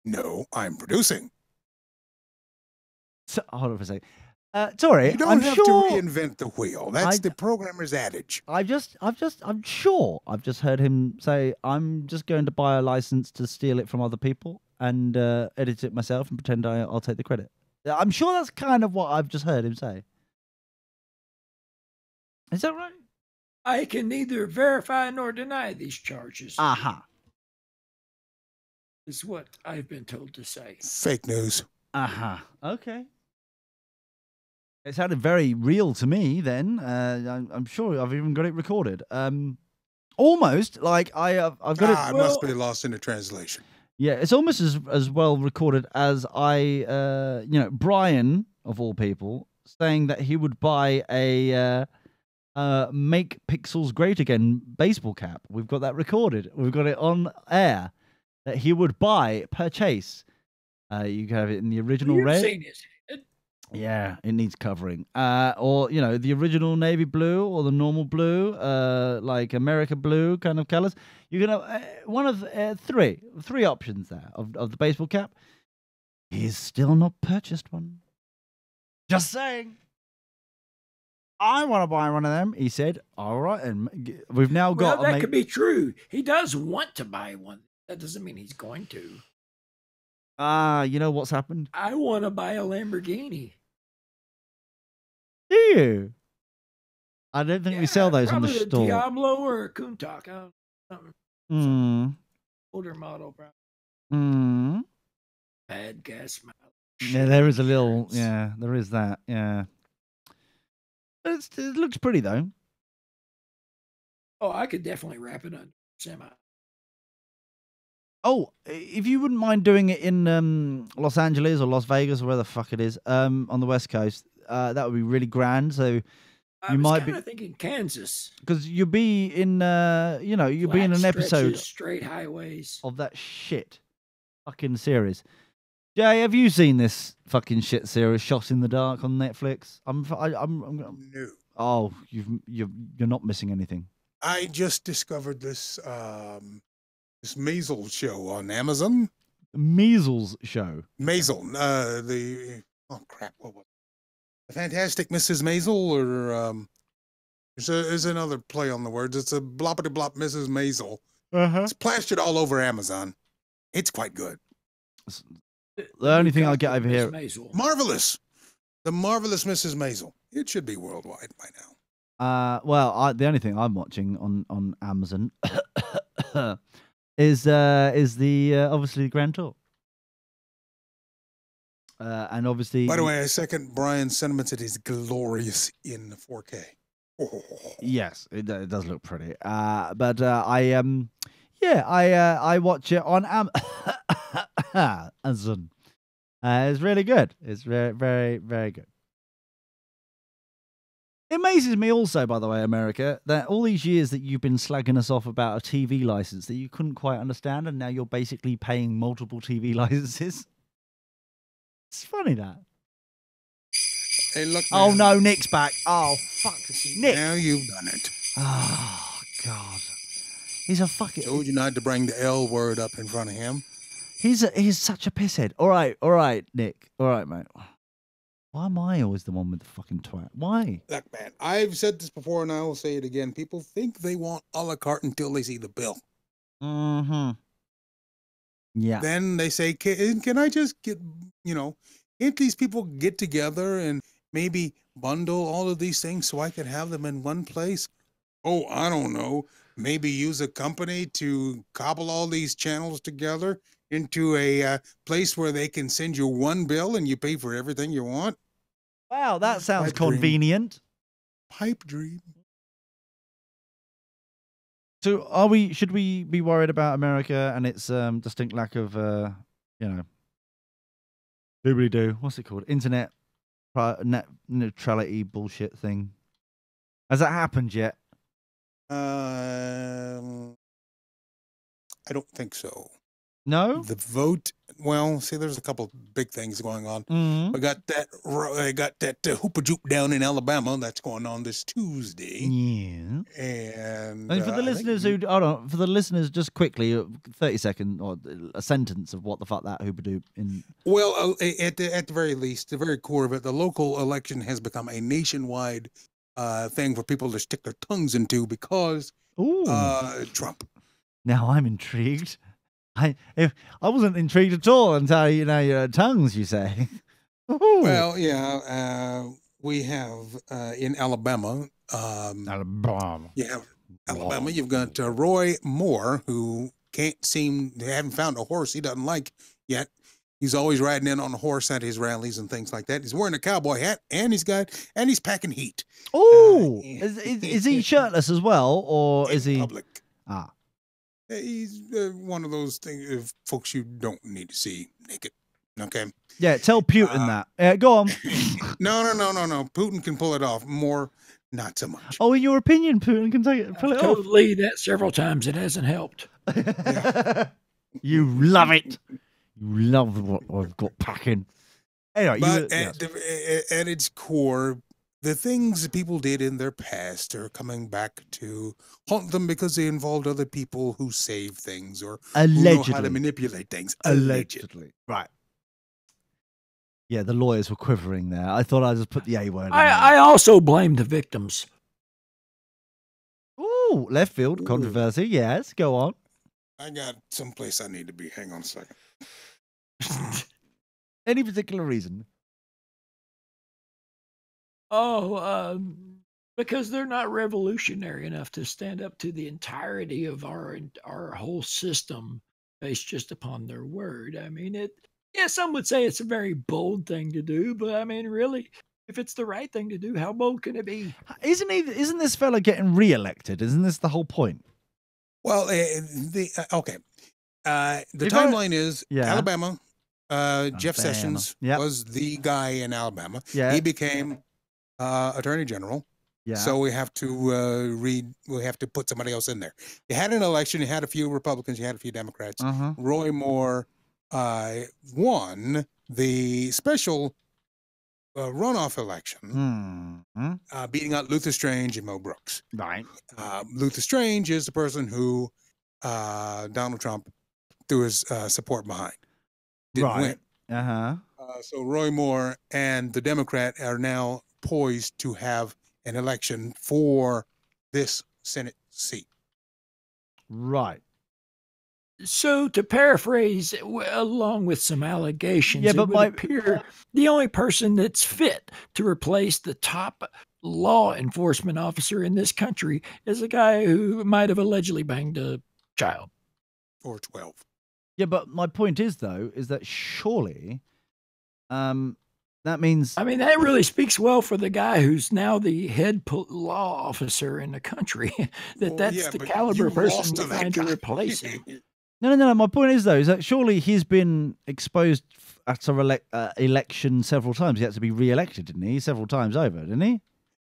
No, I'm producing. So, hold on for a second. Tori, You don't I'm have sure. to reinvent the wheel. That's the programmer's adage. I'm sure I've just heard him say, I'm just going to buy a license to steal it from other people and edit it myself and pretend I'll take the credit. I'm sure that's kind of what I've just heard him say. Is that right? I can neither verify nor deny these charges. Aha. Is what I've been told to say. Fake news. Aha. Okay. It sounded very real to me then. I'm sure I've even got it recorded. Almost like I've got it. It must be lost in the translation. Yeah, it's almost as well recorded as Brian of all people saying that he would buy a Make Pixels Great Again baseball cap. We've got that recorded. We've got it on air that he would purchase. You can have it in the original red. Seen it. Yeah, it needs covering. Or, you know, the original navy blue or the normal blue, like America blue kind of colors. You can have one of three options there of the baseball cap. He's still not purchased one. Just saying. I want to buy one of them. He said, all right. And we've now got... Well, that could be true. He does want to buy one. That doesn't mean he's going to. You know what's happened? I want to buy a Lamborghini. Do you? I don't think we sell those on the Probably store. a Diablo or a Countach. Older model, probably. Bad gas mileage. Yeah, there is a little. Yeah, there is that. Yeah. It looks pretty though. Oh, I could definitely wrap it under semi. Oh, if you wouldn't mind doing it in Los Angeles or Las Vegas or where the fuck it is, on the West Coast, that would be really grand. So I was kind of thinking Kansas, because you'll be in, you'll be in an episode straight highways of that shit fucking series. Jay, have you seen this fucking shit series, Shot in the Dark, on Netflix? I'm No. Oh, you're not missing anything. I just discovered this this Maisel show on Amazon. Measles show. Maisel, what was it? The Fantastic Mrs. Maisel, or there's another play on the words. It's a bloppity blop Mrs. Maisel. It's plastered all over Amazon. It's quite good. The only thing I get over here, Marvelous, the Marvelous Mrs. Maisel. It should be worldwide by now. the only thing I'm watching on Amazon is the obviously Grand Tour. And obviously, by the way, I second Brian's sentiments. It is glorious in 4K. Oh. Yes, it does look pretty. But I watch it on Amazon. It's really good. It's very, very, very good. It amazes me also, by the way, America, that all these years that you've been slagging us off about a TV license that you couldn't quite understand, and now you're basically paying multiple TV licenses. It's funny that. Hey, look. Oh no, Nick's back. Oh fuck, Nick. Now you've done it. Oh god, he's a fucking. Told you not to bring the L word up in front of him. He's such a pisshead. All right, Nick. All right, mate. Why am I always the one with the fucking twat? Why? Look, man, I've said this before and I will say it again. People think they want a la carte until they see the bill. Mm-hmm. Yeah. Then they say, can I just get, can't these people get together and maybe bundle all of these things so I can have them in one place? Oh, I don't know. Maybe use a company to cobble all these channels together into a place where they can send you one bill and you pay for everything you want. Wow, that sounds Pipe dream. convenient. Pipe dream. So should we be worried about America and its distinct lack of doobly-doo, what's it called? Internet net neutrality bullshit thing. Has that happened yet? I don't think so. No? The vote. Well, see, there's a couple big things going on. Mm-hmm. I got that hoopa joop down in Alabama that's going on this Tuesday. Yeah. And for the listeners for the listeners, just quickly, 30 second or a sentence of what the fuck that hoopa doop in. Well, at the very least, the very core of it, the local election has become a nationwide thing for people to stick their tongues into because Trump. Now I'm intrigued. I wasn't intrigued at all until your tongues. You say. Well, yeah, we have in Alabama. Alabama. Yeah, Alabama. You've got Roy Moore, who haven't found a horse he doesn't like yet. He's always riding in on a horse at his rallies and things like that. He's wearing a cowboy hat and he's packing heat. Oh, is he shirtless as well, or is he public? Ah. He's one of those things, folks you don't need to see naked. Okay. Yeah, tell Putin that. Go on. No. Putin can pull it off. More not so much. Oh, in your opinion, Putin can take it, pull it off. Told Lee that several times. It hasn't helped. You love it. You love what I've got packing. Anyway, But at its core, the things that people did in their past are coming back to haunt them because they involved other people who save things or who know how to manipulate things. Allegedly. Right. Yeah, the lawyers were quivering there. I thought I'd just put the A word in there. I also blame the victims. Ooh, left field controversy. Yes, go on. I got someplace I need to be. Hang on a second. Any particular reason? Oh, because they're not revolutionary enough to stand up to the entirety of our whole system based just upon their word. I mean, some would say it's a very bold thing to do, but I mean, really, if it's the right thing to do, how bold can it be? Isn't this fella getting re-elected? Isn't this the whole point? Well, okay. The timeline is Alabama. Jeff Sessions was the guy in Alabama. Yeah. He became Attorney General. Yeah. So we have to we have to put somebody else in there. You had an election. You had a few Republicans. You had a few Democrats. Roy Moore won the special runoff election, beating out Luther Strange and Mo Brooks. Right. Luther Strange is the person who Donald Trump threw his support behind. Didn't win. So Roy Moore and the Democrat are now poised to have an election for this Senate seat. Right. So to paraphrase, along with some allegations, but it would appear the only person that's fit to replace the top law enforcement officer in this country is a guy who might have allegedly banged a child. Or 12. Yeah, but my point is, though, is that surely that means... I mean, that really speaks well for the guy who's now the head law officer in the country, that's the caliber person we're trying to replace him. No. My point is, though, is that surely he's been exposed at a election several times. He had to be re-elected, didn't he? Several times over, didn't he?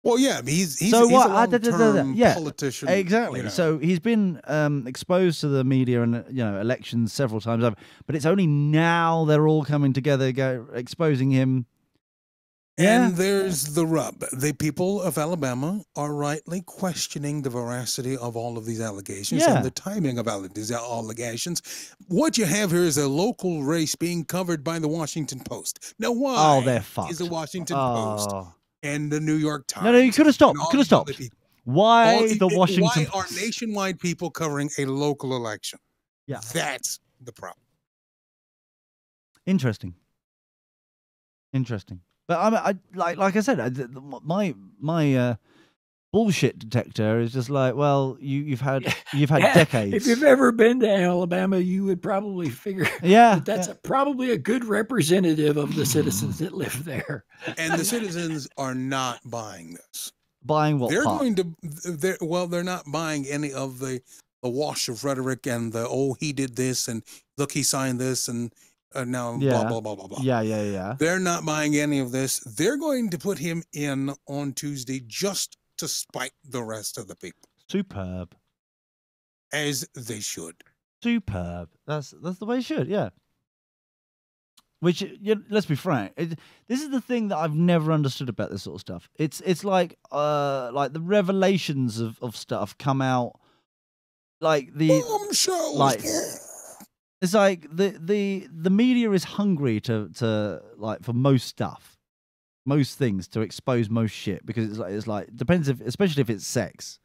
Well, yeah, he's a long-term politician. Exactly. You know. So he's been exposed to the media and elections several times over. But it's only now they're all coming together, exposing him. And there's the rub. The people of Alabama are rightly questioning the veracity of all of these allegations and the timing of all these allegations. What you have here is a local race being covered by the Washington Post. Now, why they're fucked. Is the Washington Post and the New York Times? No, you could have stopped. Why the Washington Why are nationwide people covering a local election? Yeah. That's the problem. Interesting. But I like I said, my bullshit detector is just like, well, you've had decades. If you've ever been to Alabama, you would probably figure that's probably a good representative of the citizens that live there. And the citizens are not buying this. Buying what? They're not buying any of the wash of rhetoric and the he did this and look, he signed this and now blah blah blah blah blah. Yeah. They're not buying any of this. They're going to put him in on Tuesday just to spite the rest of the people. Superb. As they should. Superb. That's the way it should. Yeah. Which, let's be frank, this is the thing that I've never understood about this sort of stuff. It's like the revelations of stuff come out like it's like the media is hungry to like for most things to expose most shit because it's like depends especially if it's sex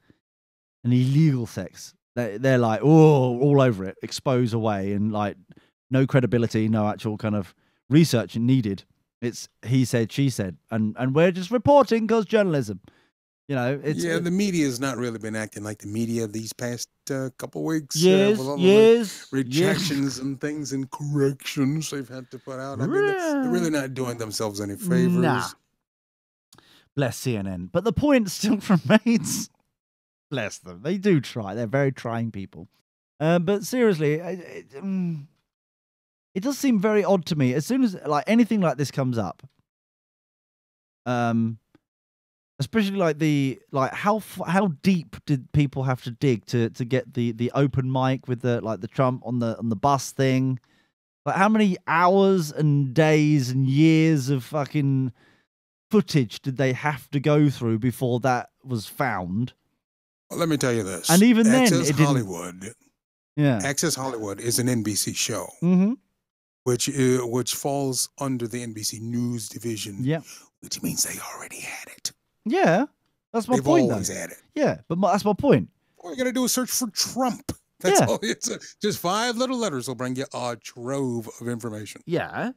and illegal sex, they're like all over it, expose away, and like no credibility, no actual kind of research needed. It's he said, she said, and we're just reporting because journalism. The media has not really been acting like the media these past couple weeks. Years, rejections and things and corrections they've had to put out. I mean, they're really not doing themselves any favors. Nah. Bless CNN. But the point still remains. Bless them. They do try. They're very trying people. But seriously, it does seem very odd to me. As soon as like anything like this comes up, Especially like how deep did people have to dig to get the open mic with the Trump on the bus thing? Like how many hours and days and years of fucking footage did they have to go through before that was found? Well, let me tell you this. And even then, Access it didn't. Hollywood. Yeah. Access Hollywood is an NBC show, Mm-hmm. which falls under the NBC News division. Yeah. Which means they already had it. Yeah. That's my They've point. always though. had it. Yeah, but that's my point. All you got to do is search for Trump. That's Yeah. all. It's just 5 little letters will bring you a trove of information. Yeah.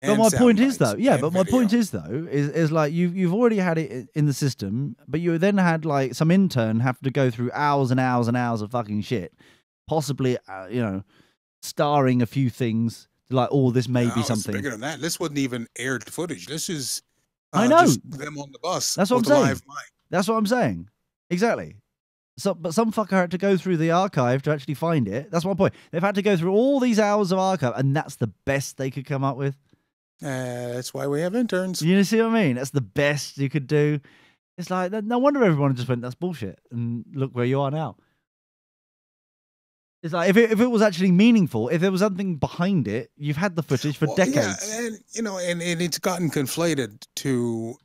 But And my point sound is though, bites yeah. and But my video. point is though, is like you've already had it in the system, but you then had like some intern have to go through hours and hours and hours of fucking shit, possibly starring a few things like, oh, this may be No, it's something. bigger than that. This wasn't even aired footage. This is I know. just them on the bus. That's what with I'm a saying. live mic. That's what I'm saying. Exactly. So, but some fucker had to go through the archive to actually find it. That's my point. They've had to go through all these hours of archive, and that's the best they could come up with. That's why we have interns. You see what I mean? That's the best you could do. It's like, no wonder everyone just went, that's bullshit. And look where you are now. It's like, if it was actually meaningful, if there was something behind it, you've had the footage for decades. Yeah, and it's gotten conflated to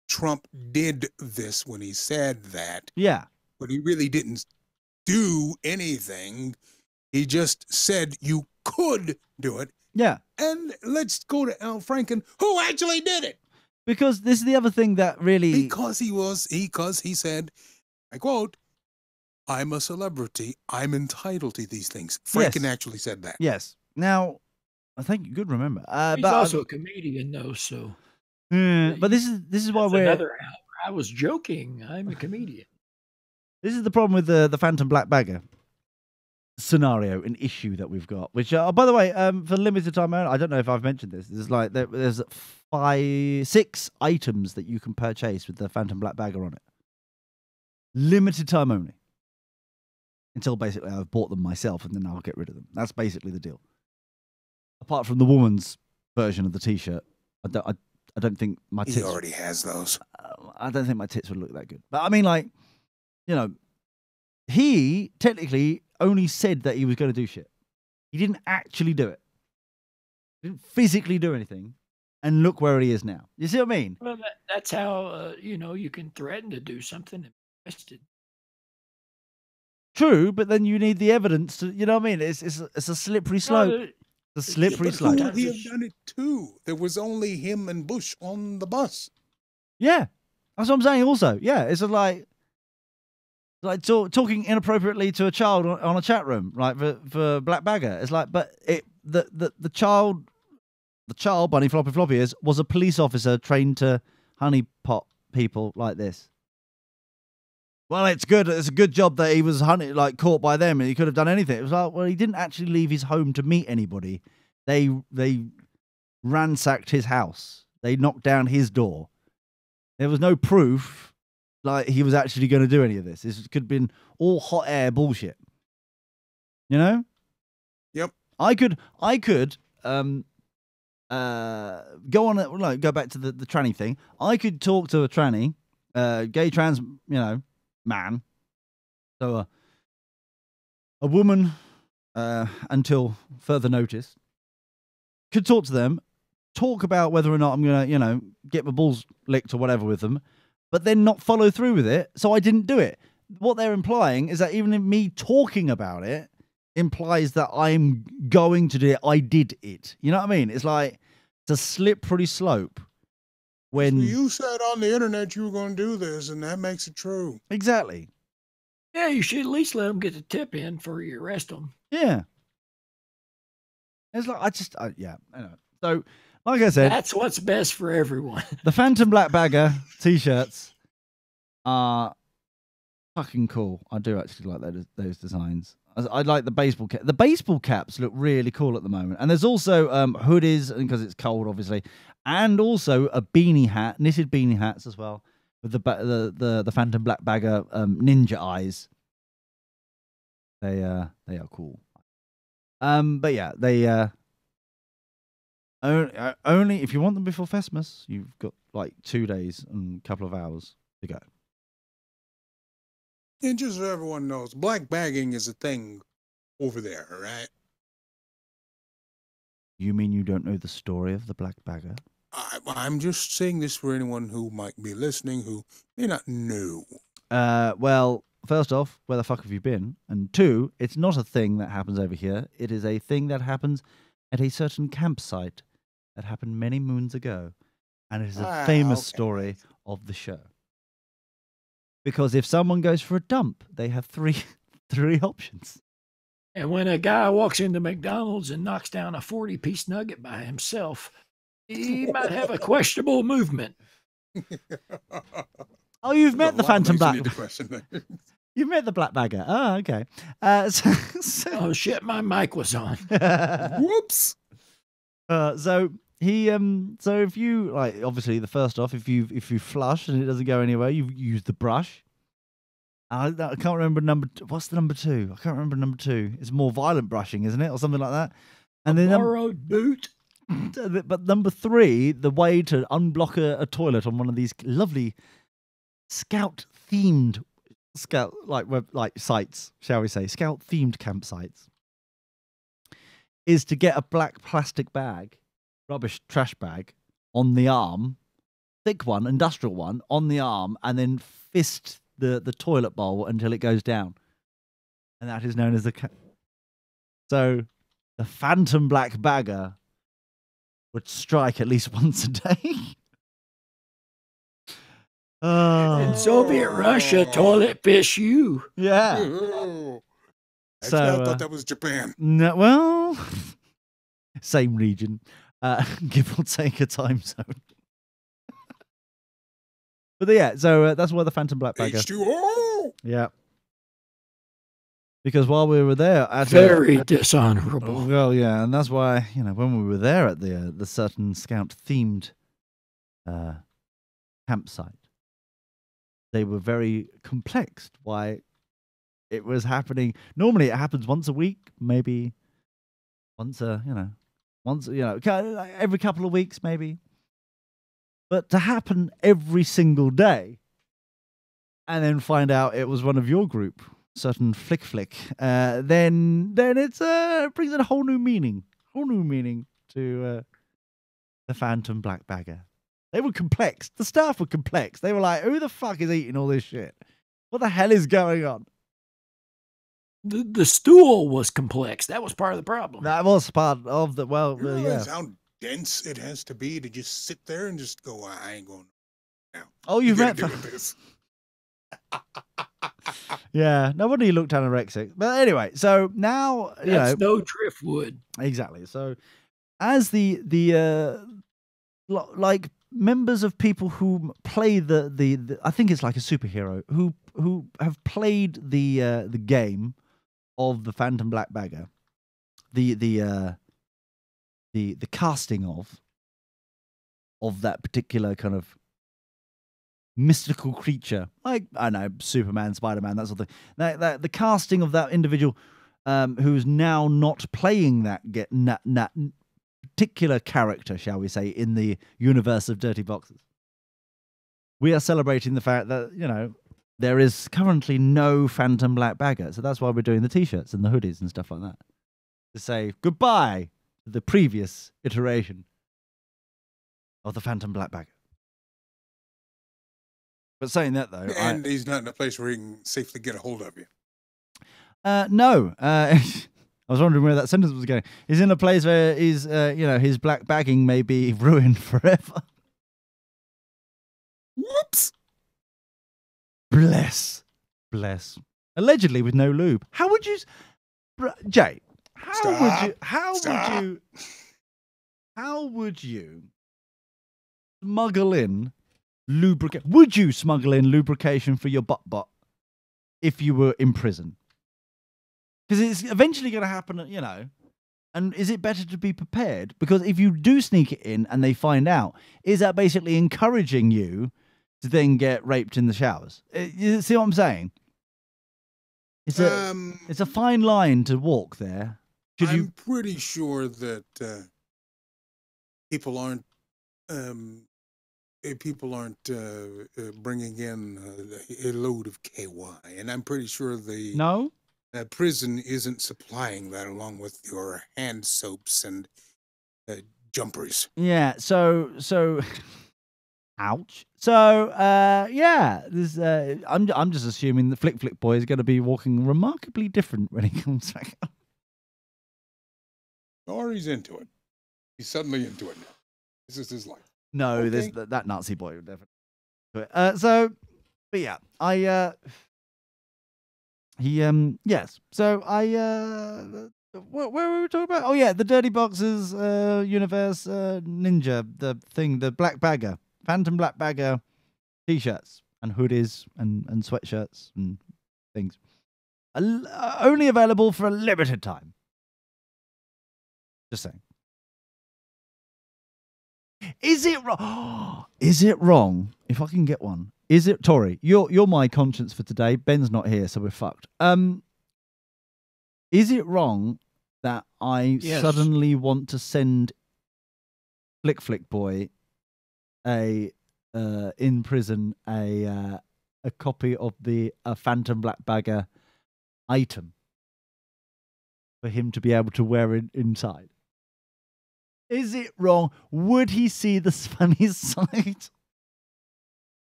Trump did this when he said that, Yeah. but he really didn't do anything. He just said you could do it. Yeah. And let's go to Al Franken, who actually did it. Because this is the other thing that really... Because he said, I quote, I'm a celebrity. I'm entitled to these things. Franken actually said that. Yes. Now, I think you could remember. He's but also a comedian, though, so... but this is why That's we're... another hour. I was joking. I'm a comedian. This is the problem with the Phantom Black Bagger scenario, an issue that we've got. Which, by the way, for limited time only, I don't know if I've mentioned this. There's like there's 6 items that you can purchase with the Phantom Black Bagger on it. Limited time only. Until basically I've bought them myself, and then I'll get rid of them. That's basically the deal. Apart from the woman's version of the T-shirt, I don't think my tits... He already has those. I don't think my tits would look that good. But I mean, like, he technically only said that he was going to do shit. He didn't actually do it. He didn't physically do anything. And look where he is now. You see what I mean? Well, that's how, you can threaten to do something and be arrested. True, but then you need the evidence to, you know what I mean? It's a slippery slope. It's a slippery But slope. who would he have done it to? There was only him and Bush on the bus. Yeah. That's what I'm saying also. Yeah, it's like talking inappropriately to a child on a chat room, like for Black Bagger. It's like, but the child, Bunny Floppy Ears, was a police officer trained to honeypot people like this. Well, it's good. It's a good job that he was caught by them, and he could have done anything. It was like, well, he didn't actually leave his home to meet anybody. They ransacked his house. They knocked down his door. There was no proof like he was actually going to do any of this. This could have been all hot air bullshit. You know? Yep. I could go on go back to the tranny thing. I could talk to a tranny, gay trans, man. So a woman, until further notice, could talk to them, talk about whether or not I'm gonna, get my balls licked or whatever with them, but then not follow through with it. So I didn't do it. What they're implying is that even me talking about it implies that I'm going to do it. I did it. You know what I mean? It's like it's a slippery slope. When You said on the internet you were going to do this, and that makes it true. Exactly. Yeah, you should at least let them get the tip in before you arrest them. Yeah. It's like I know. So, like I said, That's what's best for everyone. the Phantom Black Bagger t-shirts are fucking cool. I do actually like those designs. I like the baseball cap. The baseball caps look really cool at the moment. And there's also hoodies, because it's cold, obviously, and also a beanie hat, knitted beanie hats as well, with the Phantom Black Bagger ninja eyes. They are cool. But yeah, Only if you want them before Fesmas, you've got like 2 days and a couple of hours to go. And just so everyone knows, black bagging is a thing over there, right? You mean you don't know the story of the black bagger? I'm just saying this for anyone who might be listening who may not know. Well, first off, where the fuck have you been? And two, it's not a thing that happens over here. It is a thing that happens at a certain campsite that happened many moons ago. And it is a famous story of the show. Because if someone goes for a dump, they have three options. And when a guy walks into McDonald's and knocks down a 40-piece nugget by himself, he might have a questionable movement. Oh, you've met the Phantom Black. You've You've met the black bagger. Oh, okay. Oh shit, my mic was on. Whoops. So he so if you like, obviously the first off, if you flush and it doesn't go anywhere, you use the brush. I can't remember number. What's the number 2? I can't remember number 2. It's more violent brushing, isn't it, or something like that? And then Borrowed boot. But number 3, the way to unblock a toilet on one of these lovely scout like sites, shall we say, scout themed campsites, is to get a black plastic bag, rubbish trash bag, on the arm, thick one, industrial one, on the arm, and then fist the toilet bowl until it goes down, and that is known as the so the Phantom Black Bagger would strike at least once a day. In Soviet Russia, toilet fish you. Yeah. So I thought that was Japan. No, well, same region, give or take a time zone. But yeah, so that's why the Phantom Black Bagger. H2O. Yeah. Because while we were there, Very dishonorable. Well, yeah, and that's why, you know, when we were there at the certain scout themed campsite, they were very complexed why it was happening. Normally, it happens once a week, maybe every couple of weeks, maybe. But to happen every single day, and then find out it was one of your group, certain flick, then it brings in a whole new meaning to the Phantom Black Bagger. They were complex. The staff were complex. They were like, who the fuck is eating all this shit? What the hell is going on? The stool was complex. That was part of the problem. That was part of the, You realize yeah. how dense it has to be to just sit there and just go, I ain't going now. Oh, you've met... doing this. Yeah, no wonder you looked anorexic. But anyway, so now... That's no driftwood. Exactly. So as the like members of people who play the I think it's like a superhero who have played the game of the Phantom Black Bagger, the casting of that particular kind of mystical creature, like, I don't know, Superman, Spider-Man, that sort of thing. The casting of that individual who's now not playing that particular character, shall we say, in the universe of Dirty Boxes. We are celebrating the fact that, you know, there is currently no Phantom Black Bagger. So that's why we're doing the t-shirts and the hoodies and stuff like that. To say goodbye to the previous iteration of the Phantom Black Bagger. But saying that, though... And he's not in a place where he can safely get a hold of you. No. I was wondering where that sentence was going. He's in a place where he's, his black bagging may be ruined forever. Whoops. Bless. Allegedly with no lube. How would you... Jay, how would you smuggle in lubricate? Would you smuggle in lubrication for your butt if you were in prison? Because it's eventually going to happen, you know. And is it better to be prepared? Because if you do sneak it in and they find out, is that basically encouraging you to then get raped in the showers? You see what I'm saying? It's a fine line to walk there. I'm pretty sure that people aren't bringing in a load of KY, and I'm pretty sure the No? prison isn't supplying that along with your hand soaps and jumpers. Yeah, so ouch. So yeah, this I'm just assuming the Flick Flick Boy is going to be walking remarkably different when he comes back. Or he's into it. He's suddenly into it now. This is his life. No, Okay. that Nazi boy would definitely do it. So, but yeah, yes. So where were we talking about? Oh yeah, the Dirty Boxes universe ninja, the thing, the black bagger, phantom black bagger t-shirts and hoodies and sweatshirts and things. Only available for a limited time. Just saying. Is it wrong? Is it wrong if I can get one? Is it, Tori? You're my conscience for today. Ben's not here, so we're fucked. Is it wrong that I suddenly want to send Flick Flick Boy in prison a copy of the Phantom Black Bagger item for him to be able to wear inside? Is it wrong? Would he see the funny side?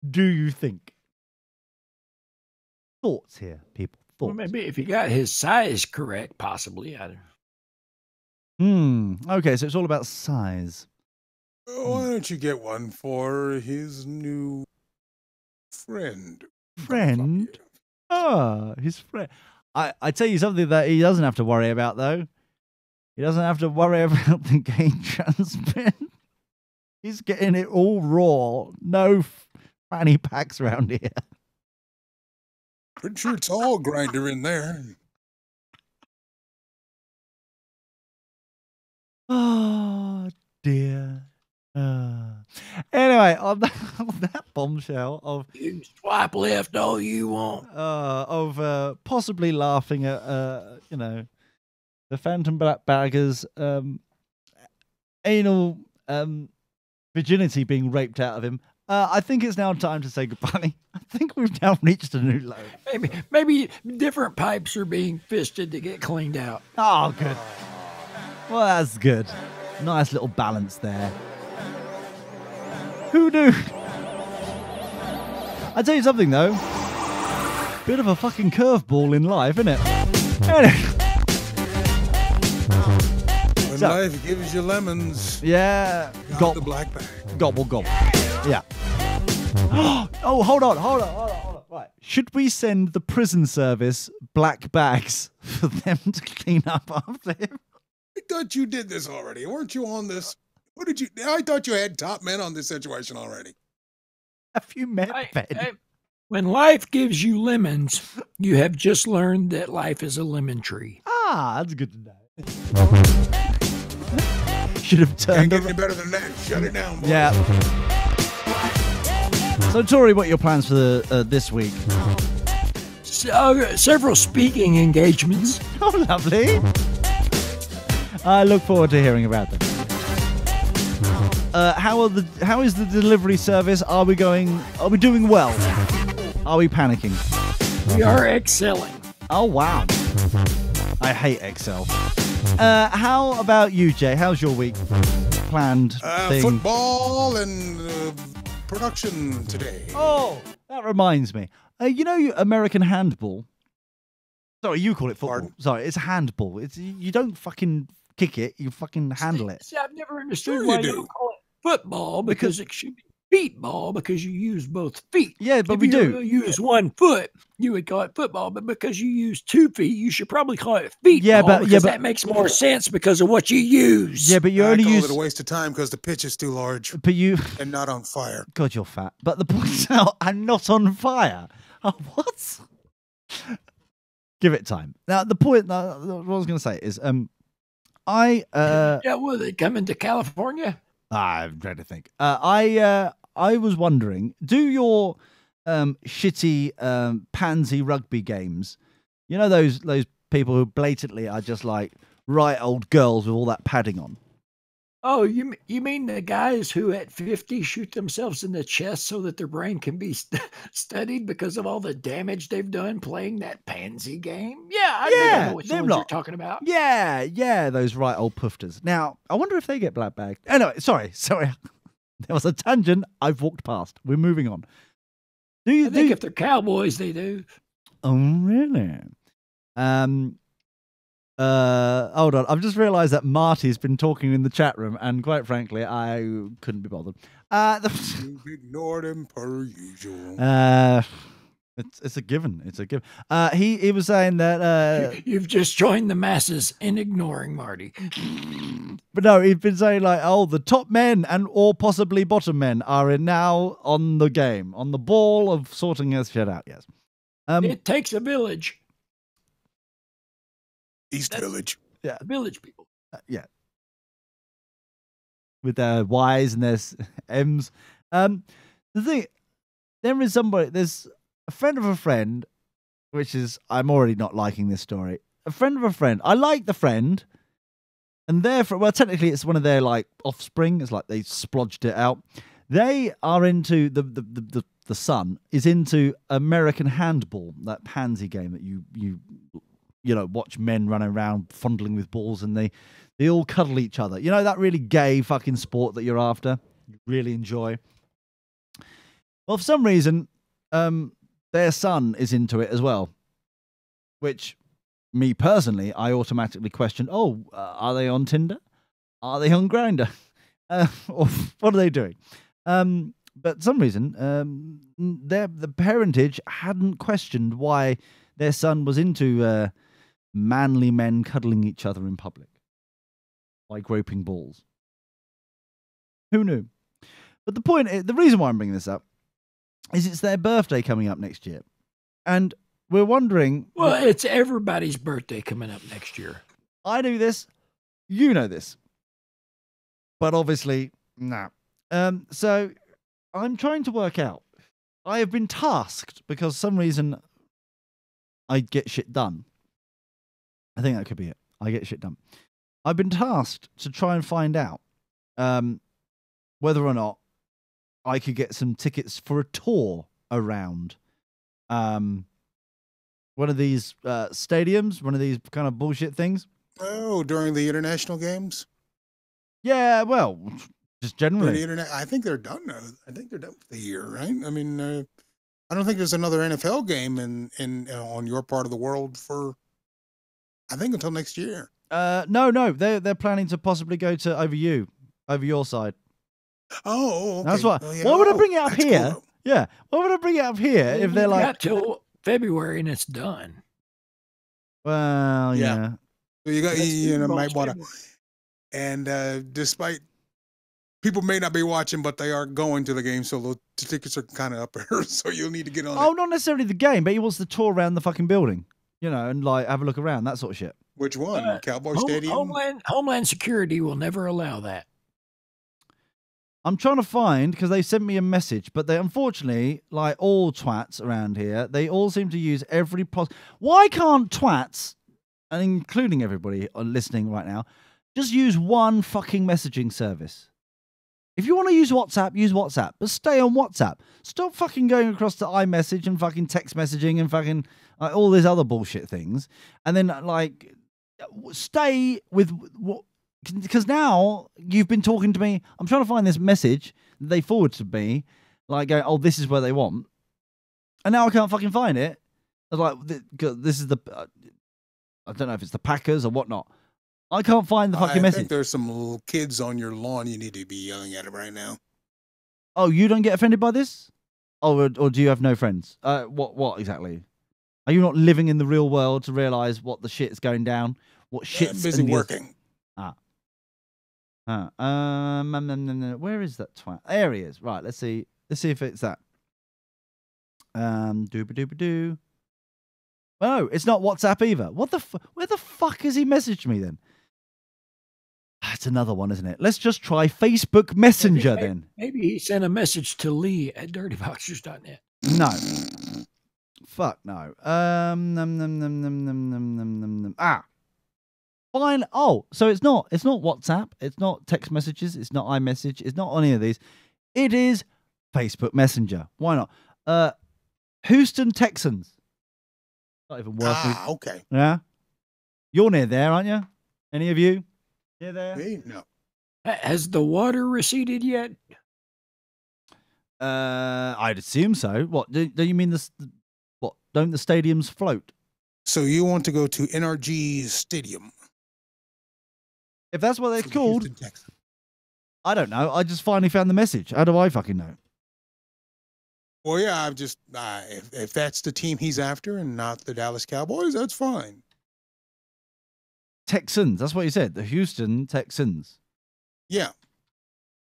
Do you think? Thoughts here, people. Thoughts. Well, maybe if you got his size correct, possibly. I don't... Okay, so it's all about size. Why don't you get one for his new friend? Friend? His friend. I tell you something that he doesn't have to worry about, though. He doesn't have to worry about the gay trans bit. He's getting it all raw. No fanny packs around here. Pretty sure it's all grinder in there. Oh, dear. Anyway, on that bombshell of You swipe left all you want. Possibly laughing at the Phantom Black Bagger's anal virginity being raped out of him. I think it's now time to say goodbye. I think we've now reached a new low. Maybe different pipes are being fisted to get cleaned out. Oh, good. Well, that's good. Nice little balance there. Who knew? I tell you something though. Bit of a fucking curveball in life, isn't it? Anyway. When life gives you lemons, yeah, got the black bag. Gobble gobble. Yeah. Oh, hold on. Right. Should we send the prison service black bags for them to clean up after him? I thought you did this already. Weren't you on this? What did you? I thought you had top men on this situation already. Have you met Ben? When life gives you lemons, you have just learned that life is a lemon tree. Ah, that's good to know. Should have turned. Can't get any better than that. Shut it down, boy. Yeah. So, Tori, what are your plans for this week? Several speaking engagements. Oh, lovely. I look forward to hearing about them. How is the delivery service? Are we doing well? Are we panicking? We are excelling. Oh, wow. I hate Excel. How about you, Jay? How's your week planned? Football and production today. Oh, that reminds me. American handball. Sorry, you call it football. Pardon? Sorry, it's handball. You don't fucking kick it. You fucking handle it. See, I've never understood Sure why you you do. don't call it football because it should be feetball because you use both feet. Yeah, but if we you do. use 1 foot, you would call it football. But because you use 2 feet, you should probably call it feetball. but that makes more sense because of what you use. Yeah, but you I only call use. it a waste of time because the pitch is too large But you. and not on fire. God, you're fat. But the point's out, I'm not on fire. Oh, what? Give it time. Now, the point. What I was going to say is, Will they come into California? I'm trying to think. I was wondering, do your shitty pansy rugby games, you know those people who blatantly are just like right old girls with all that padding on? Oh, you mean the guys who at 50 shoot themselves in the chest so that their brain can be studied because of all the damage they've done playing that pansy game? Yeah, I think I know which them ones you're lot. talking about. Yeah, those right old pufters. Now, I wonder if they get black bagged. Anyway, sorry. There was a tangent I've walked past. We're moving on. I think if they're cowboys, they do. Oh, really? Hold on. I've just realised that Marty's been talking in the chat room, and quite frankly, I couldn't be bothered. You've ignored him per usual. It's a given. It's a given. He was saying that You've just joined the masses in ignoring Marty. but no, he'd been saying like, oh, the top men and or possibly bottom men are now on the game, on the ball of sorting this shit out. Yes. It takes a village. East Village. Yeah. Village people. Yeah. With their Y's and their M's. The thing, there's a friend of a friend, which is, I'm already not liking this story. A friend of a friend. I like the friend, and therefore, well, technically it's one of their like offspring. It's like they splodged it out. They are into the son is into American handball, that pansy game that you know, watch men run around fondling with balls and they all cuddle each other. You know, that really gay fucking sport that you're after, you really enjoy. Well, for some reason, their son is into it as well, which me personally, I automatically question, are they on Tinder? Are they on Grindr? Or what are they doing? But for some reason, the parentage hadn't questioned why their son was into manly men cuddling each other in public by groping balls. Who knew? But the reason why I'm bringing this up is it's their birthday coming up next year. And we're wondering... Well, it's everybody's birthday coming up next year. I knew this. You know this. But obviously, no. So I'm trying to work out. I have been tasked because for some reason I get shit done. I think that could be it. I get shit done. I've been tasked to try and find out whether or not I could get some tickets for a tour around one of these stadiums, one of these kind of bullshit things. Oh, during the international games? Yeah, well, just generally. I think they're done now. I think they're done for the year, right? I mean, I don't think there's another NFL game in on your part of the world for, I think, until next year. No, they're planning to possibly go to over your side. Oh, okay. That's why. Yeah. Why would I bring it up here? Cool. Yeah, why would I bring it up here if they're like got till February and it's done? Well, yeah. So you got you might want to, February. and despite people may not be watching, but they are going to the game, so the tickets are kind of up there. So you'll need to get on. Oh, not necessarily the game, but he wants to tour around the fucking building, you know, and like have a look around, that sort of shit. Which one? Cowboy Stadium? Homeland Security will never allow that. I'm trying to find, because they sent me a message, but they unfortunately, like all twats around here, they all seem to use every Why can't twats, and including everybody listening right now, just use one fucking messaging service? If you want to use WhatsApp, but stay on WhatsApp. Stop fucking going across to iMessage and fucking text messaging and fucking like, all these other bullshit things. And then like stay with what, because now you've been talking to me. I'm trying to find this message that they forwarded to me, like going, oh, this is where they want. And now I can't fucking find it. I was like, this is the, I don't know if it's the Packers or whatnot. I can't find the fucking message. I think there's some little kids on your lawn. You need to be yelling at them right now. Oh, you don't get offended by this? Oh, or do you have no friends? What exactly? Are you not living in the real world to realize what the shit's going down? What shit's busy working? Where is that twat? There he is. Right, let's see if it's that. Dooba-dooba-doo. Oh, it's not WhatsApp either. Where the fuck has he messaged me then? That's another one, isn't it? Let's just try Facebook Messenger then. Maybe he sent a message to Lee at dirtyboxers.net. No. Fuck no. Fine. Oh, so it's not WhatsApp, it's not text messages, it's not iMessage, it's not any of these. It is Facebook Messenger. Why not? Houston Texans. Not even worth okay. Yeah. You're near there, aren't you? Any of you? Near there? Me? No. Has the water receded yet? I'd assume so. What do you mean? What don't the stadiums float? So you want to go to NRG Stadium? If that's what they're for the called, Houston Texans. I don't know. I just finally found the message. How do I fucking know? Well, yeah, I've just if that's the team he's after and not the Dallas Cowboys, that's fine. Texans. That's what you said. The Houston Texans. Yeah,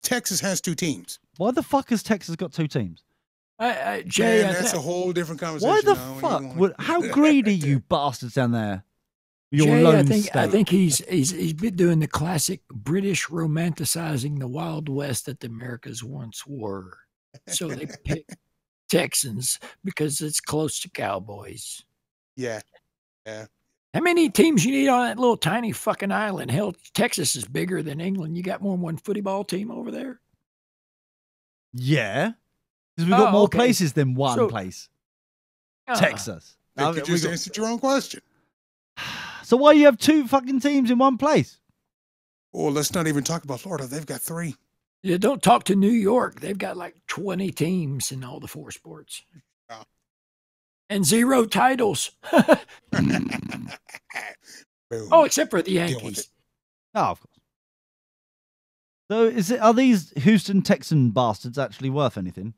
Texas has 2 teams. Why the fuck has Texas got 2 teams? Jay, And that's a whole different conversation. Why the now, you fuck? wanna- How greedy you bastards down there? Your Jay, lone I think state. he's been doing the classic British romanticizing the Wild West that the Americas once were. So they pick Texans because it's close to Cowboys. Yeah. How many teams you need on that little tiny fucking island? Hell, Texas is bigger than England. You got more than one football team over there. Yeah. Because we've got Oh, more okay. places than one So- place. Ah. Texas. I think Now, you we just got- answered your own question. So why you have 2 fucking teams in one place? Well, let's not even talk about Florida. They've got 3. Yeah, don't talk to New York. They've got like 20 teams in all the 4 sports. Oh. And 0 titles. Boom. Oh, except for the with Yankees. it. Oh, of course. So are these Houston Texan bastards actually worth anything?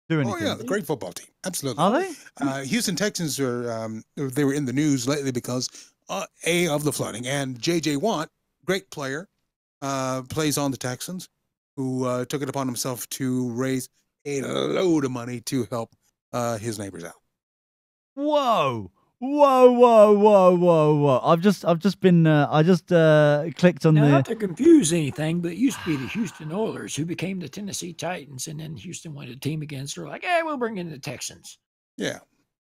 Do anything? Oh yeah, the great football team. Absolutely. Are they? Houston Texans are they were in the news lately because of the flooding, and J.J. Watt, great player, plays on the Texans, who took it upon himself to raise a load of money to help his neighbors out. Whoa. I've just been I just clicked on Now, the not to confuse anything, but it used to be the Houston Oilers who became the Tennessee Titans, and then Houston wanted a team against. They're like, "Hey, we'll bring in the Texans." Yeah,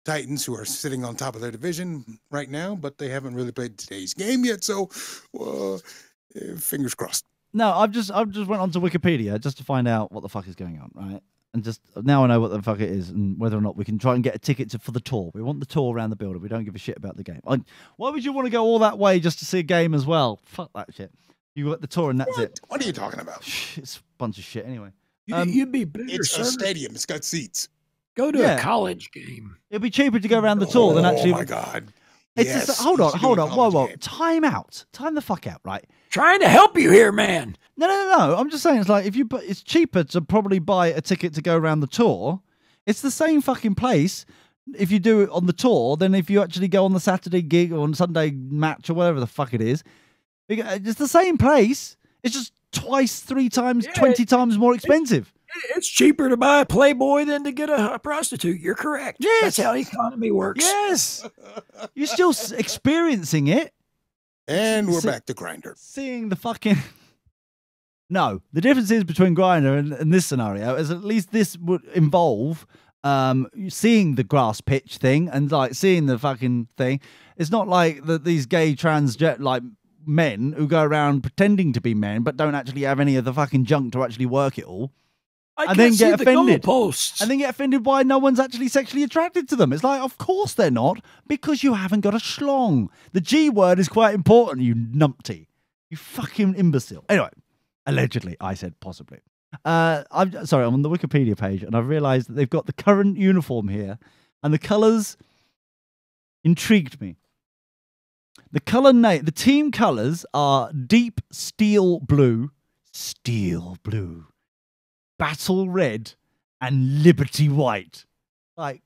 Titans, who are sitting on top of their division right now, but they haven't really played today's game yet. So, fingers crossed. No, I've just went onto Wikipedia just to find out what the fuck is going on, right? And just now I know what the fuck it is and whether or not we can try and get a ticket for the tour. We want the tour around the building. We don't give a shit about the game. Why would you want to go all that way just to see a game as well? Fuck that shit. You got the tour and that's it. What are you talking about? It's a bunch of shit anyway. You'd be better It's a served. stadium. It's got seats. Go to Yeah. a college game. It'd be cheaper to go around the tour than actually. Oh my god! It's Yes, just, hold you on. should do a Whoa. college game. Time out. Time the fuck out, right? Trying to help you here, man. No. I'm just saying it's like it's cheaper to probably buy a ticket to go around the tour. It's the same fucking place if you do it on the tour than if you actually go on the Saturday gig or on Sunday match or whatever the fuck it is. It's the same place. It's just twice, 3 times, Yeah, 20 times more expensive. It's cheaper to buy a Playboy than to get a prostitute. You're correct. Yes. That's how the economy works. Yes. You're still experiencing it. And we're See- back to Grinder. Seeing the fucking no, the difference is between Grinder and this scenario is at least this would involve seeing the grass pitch thing and like seeing the fucking thing. It's not like these gay transjet like men who go around pretending to be men but don't actually have any of the fucking junk to actually work it all. I And can't then see get the offended. goalposts. And then get offended why no one's actually sexually attracted to them. It's like, of course they're not, because you haven't got a schlong. The G word is quite important, you numpty. You fucking imbecile. Anyway, allegedly, I said possibly. I'm sorry, I'm on the Wikipedia page, and I've realised that they've got the current uniform here, and the colours intrigued me. The team colours are deep steel blue, battle red, and liberty white. Like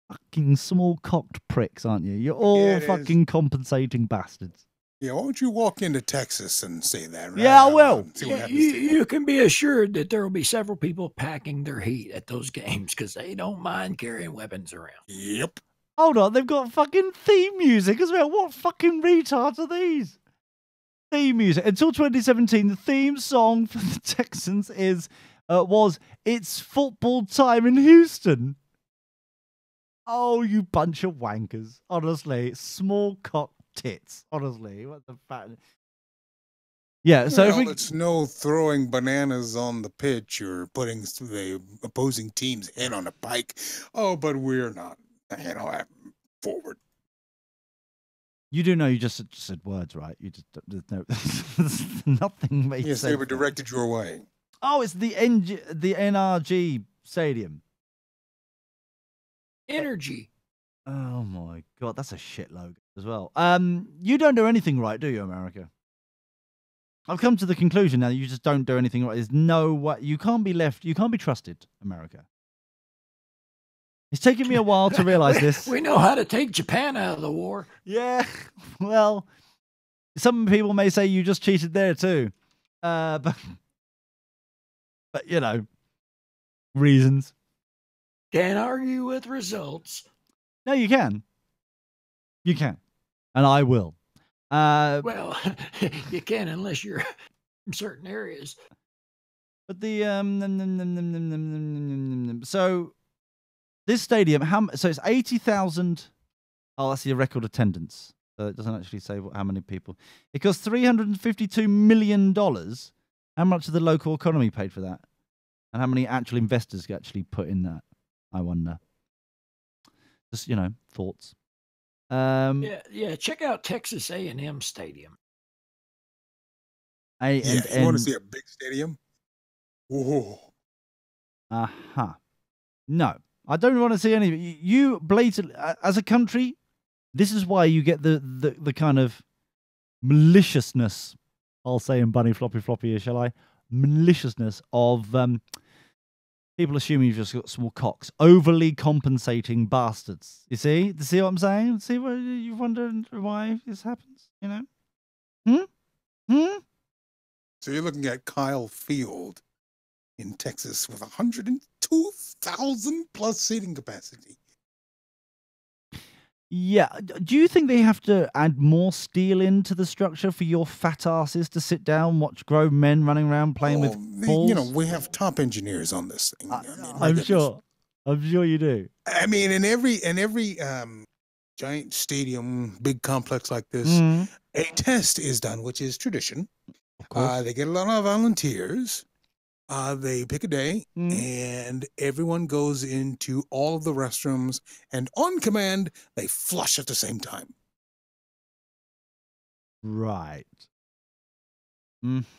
fucking small cocked pricks, aren't you? You're all Yeah, it is. fucking compensating bastards. Yeah, why don't you walk into Texas and say that? Right Yeah, I now will. and see what Yeah, happens you, to you. you can be assured that there will be several people packing their heat at those games because they don't mind carrying weapons around. Yep. Hold on, they've got fucking theme music as well. What fucking retards are these? Theme music. Until 2017, the theme song for the Texans was "It's Football Time in Houston." Oh, you bunch of wankers. Honestly, small cock tits. Honestly, what the fact? Yeah. So well, if we, it's no throwing bananas on the pitch or putting the opposing team's head on a pike. Oh, but we're not, forward. you do know you just said words, right? You just there's no nothing. Made Yes, sense they were there. directed your way. Oh, it's the NRG Stadium. Energy. Oh my god, that's a shit logo as well. You don't do anything right, do you, America? I've come to the conclusion now that you just don't do anything right. There's no way you can't be left. You can't be trusted, America. It's taken me a while to realize this. We know how to take Japan out of the war. Yeah, well, some people may say you just cheated there too, but you know, reasons. Can't argue with results. No, you can. You can, and I will. Well, you can unless you're in certain areas. But the so this stadium, so it's 80,000. Oh, that's the record attendance. So it doesn't actually say how many people. It cost $352 million. How much of the local economy paid for that? And how many actual investors actually put in that? I wonder. Just, thoughts. Yeah. Check out Texas A&M Stadium. Yeah, you want to see a big stadium? Whoa. No, I don't want to see any. You blatantly, as a country, this is why you get the kind of maliciousness. I'll say in bunny floppy, shall I? Maliciousness of people assuming you've just got small cocks, overly compensating bastards. You see what I'm saying? See what you wonder why this happens? So you're looking at Kyle Field in Texas with 102,000 plus seating capacity. Yeah. Do you think they have to add more steel into the structure for your fat asses to sit down, watch grown men running around playing with balls? We have top engineers on this thing. I'm sure you do. I mean, in every giant stadium, big complex like this, a test is done, which is tradition. Of course. They get a lot of volunteers. They pick a day, and everyone goes into all of the restrooms, and on command, they flush at the same time. Right.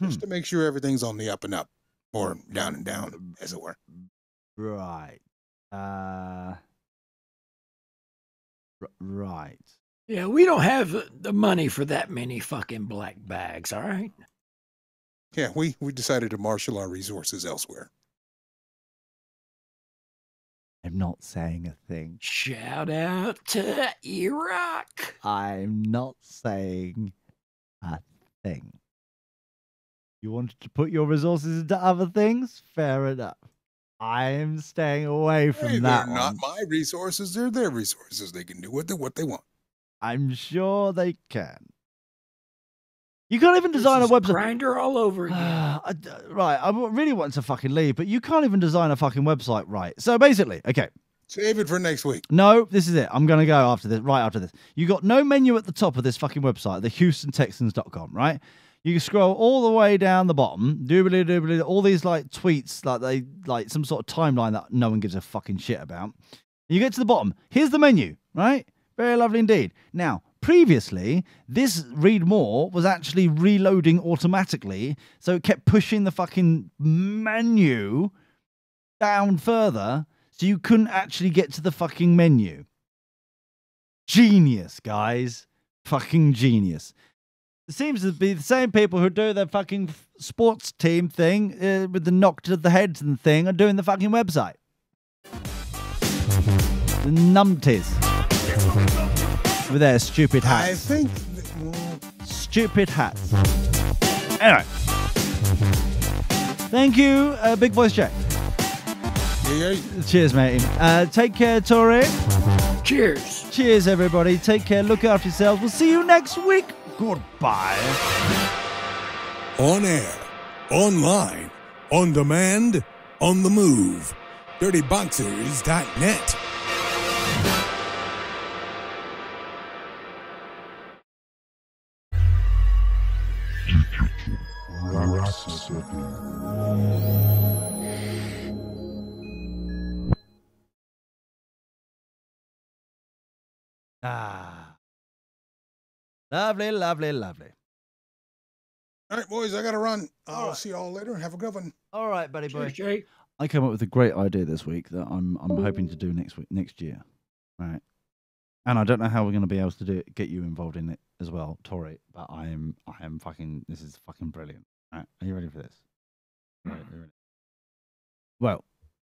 Just to make sure everything's on the up and up, or down and down, as it were. Right. Right. Yeah, we don't have the money for that many fucking black bags, all right? Yeah, we decided to marshal our resources elsewhere. I'm not saying a thing. Shout out to Iraq. I'm not saying a thing. You wanted to put your resources into other things? Fair enough. I'm staying away from that They're not my resources. They're their resources. They can do what they want. I'm sure they can. You can't even design a website. Grinder all over again. Right, I really want to fucking leave, but you can't even design a fucking website right. So basically, okay. Save it for next week. No, this is it. I'm going to go after this, right after this. You got no menu at the top of this fucking website, the HoustonTexans.com, right? You can scroll all the way down the bottom, doobly, all these like tweets, like some sort of timeline that no one gives a fucking shit about. You get to the bottom. Here's the menu, right? Very lovely indeed. Now, previously, this read more was actually reloading automatically, so it kept pushing the fucking menu down further, so you couldn't actually get to the fucking menu. Genius, guys. Fucking genius. It seems to be the same people who do the fucking sports team thing with the knock to the heads and thing are doing the fucking website. The numpties. With their stupid hats. I think... Stupid hats. Anyway. Thank you, Big Voice Jack. Yeah. Cheers, mate. Take care, Tori. Cheers. Cheers, everybody. Take care. Look after yourselves. We'll see you next week. Goodbye. On air, online, on demand, on the move. DirtyBoxers.net. Ah. Lovely, lovely, lovely. All right, boys, I got to run. All I'll right. see y'all later. Have a good one. All right, buddy boy. Cheers, Jay. I came up with a great idea this week that I'm hoping to do next year. Right. And I don't know how we're going to be able to get you involved in it as well, Tori, but I am fucking, this is fucking brilliant. All right. Are you ready for this? Right, are you ready? Well,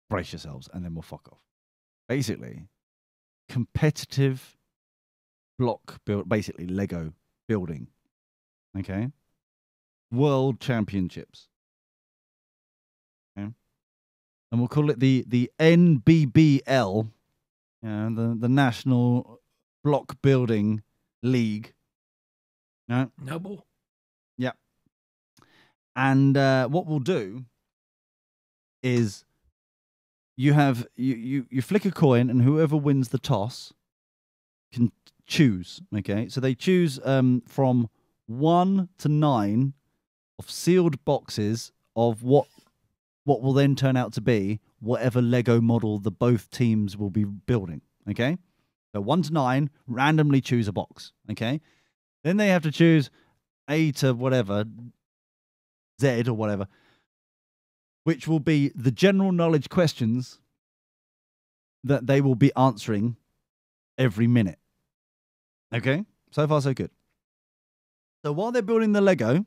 brace yourselves and then we'll fuck off. Basically, competitive block build, basically Lego building. Okay. World Championships. Okay. And we'll call it the NBBL, the National Block Building League. No? Noble. Yeah. And what we'll do is you flick a coin and whoever wins the toss can choose. Okay. So they choose from 1 to 9 of sealed boxes of what will then turn out to be whatever Lego model the both teams will be building. Okay. So 1 to 9, randomly choose a box. Okay. Then they have to choose A to whatever, Z or whatever, which will be the general knowledge questions that they will be answering every minute. Okay. So far, so good. So while they're building the Lego,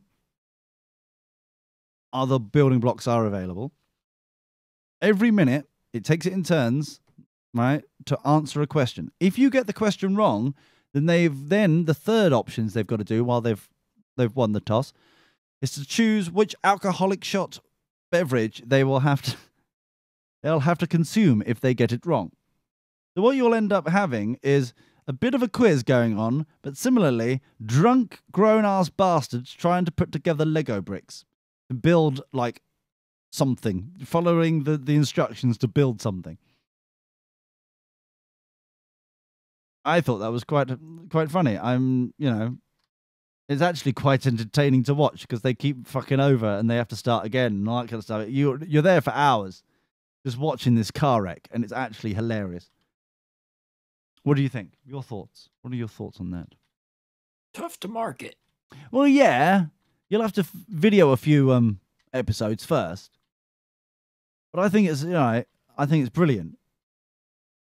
other building blocks are available. Every minute, it takes it in turns, right, to answer a question. If you get the question wrong, then the third options they've got to do while they've won the toss is to choose which alcoholic shot beverage they'll have to consume if they get it wrong. So what you'll end up having is a bit of a quiz going on, but similarly, drunk, grown-ass bastards trying to put together Lego bricks to build, like, something, following the instructions to build something. I thought that was quite funny. It's actually quite entertaining to watch because they keep fucking over and they have to start again and all that kind of stuff. You're there for hours just watching this car wreck, and it's actually hilarious. What do you think? Your thoughts? What are your thoughts on that? Tough to market. Well, yeah, you'll have to video a few episodes first, but I think it's brilliant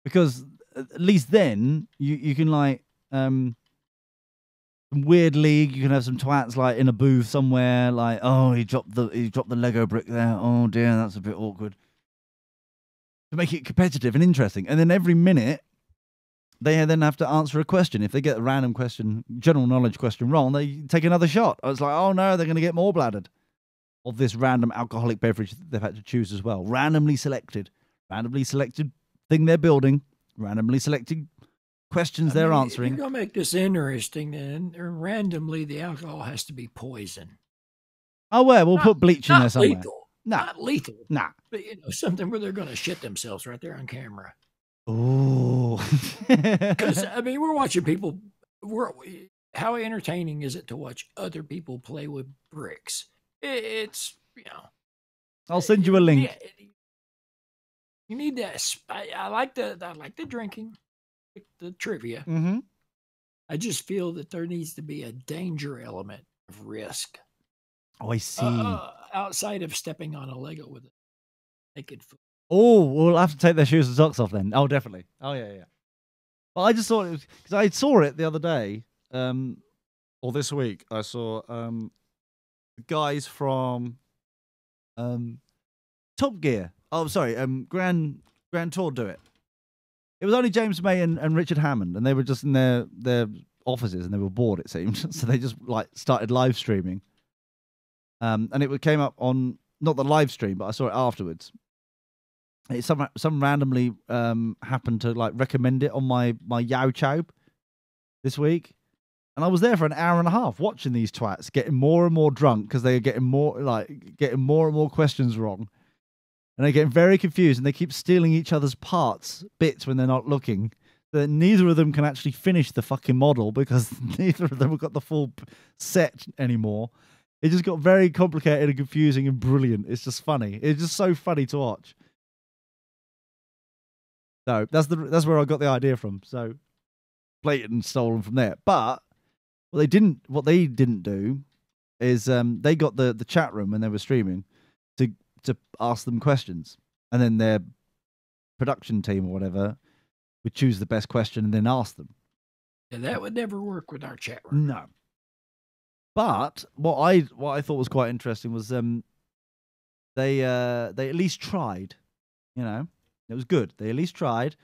because at least then you can like some weird league. You can have some twats like in a booth somewhere, like, oh, he dropped the Lego brick there. Oh dear, that's a bit awkward. To make it competitive and interesting, and then every minute they then have to answer a question. If they get a random question, general knowledge question wrong, they take another shot. I was like, oh no, they're going to get more bladdered of this random alcoholic beverage that they've had to choose as well. Randomly selected thing they're building, randomly selected questions they're answering. If you're going to make this interesting, then randomly the alcohol has to be poison. Oh, well, we'll put bleach in there somewhere. Lethal. Nah. Not lethal. Nah. But, something where they're going to shit themselves right there on camera. Oh. Because, we're watching people. How entertaining is it to watch other people play with bricks? It's, I'll send you a link. You need that. I like the drinking, the trivia. Mm-hmm. I just feel that there needs to be a danger element of risk. Oh, I see. Outside of stepping on a Lego with a naked foot. Oh, we'll have to take their shoes and socks off then. Oh, definitely. Oh, yeah. Well, I just thought it was because I saw it the other day, or this week. I saw guys from Top Gear. Oh, sorry, Grand Tour do it. It was only James May and Richard Hammond, and they were just in their offices and they were bored, it seemed. So they just like started live streaming. And it came up on not the live stream, but I saw it afterwards. It some randomly happened to like recommend it on my YouTube this week, and I was there for an hour and a half watching these twats getting more and more drunk because they are getting more and more questions wrong, and they're getting very confused, and they keep stealing each other's bits when they're not looking. So that neither of them can actually finish the fucking model because neither of them have got the full set anymore. It just got very complicated and confusing and brilliant. It's just funny. It's just so funny to watch. So that's where I got the idea from. So blatant stolen from there. But what they didn't do is they got the chat room when they were streaming to ask them questions, and then their production team or whatever would choose the best question and then ask them. Yeah, that would never work with our chat room. No. But what I thought was quite interesting was they at least tried. You know, it was good. They at least tried.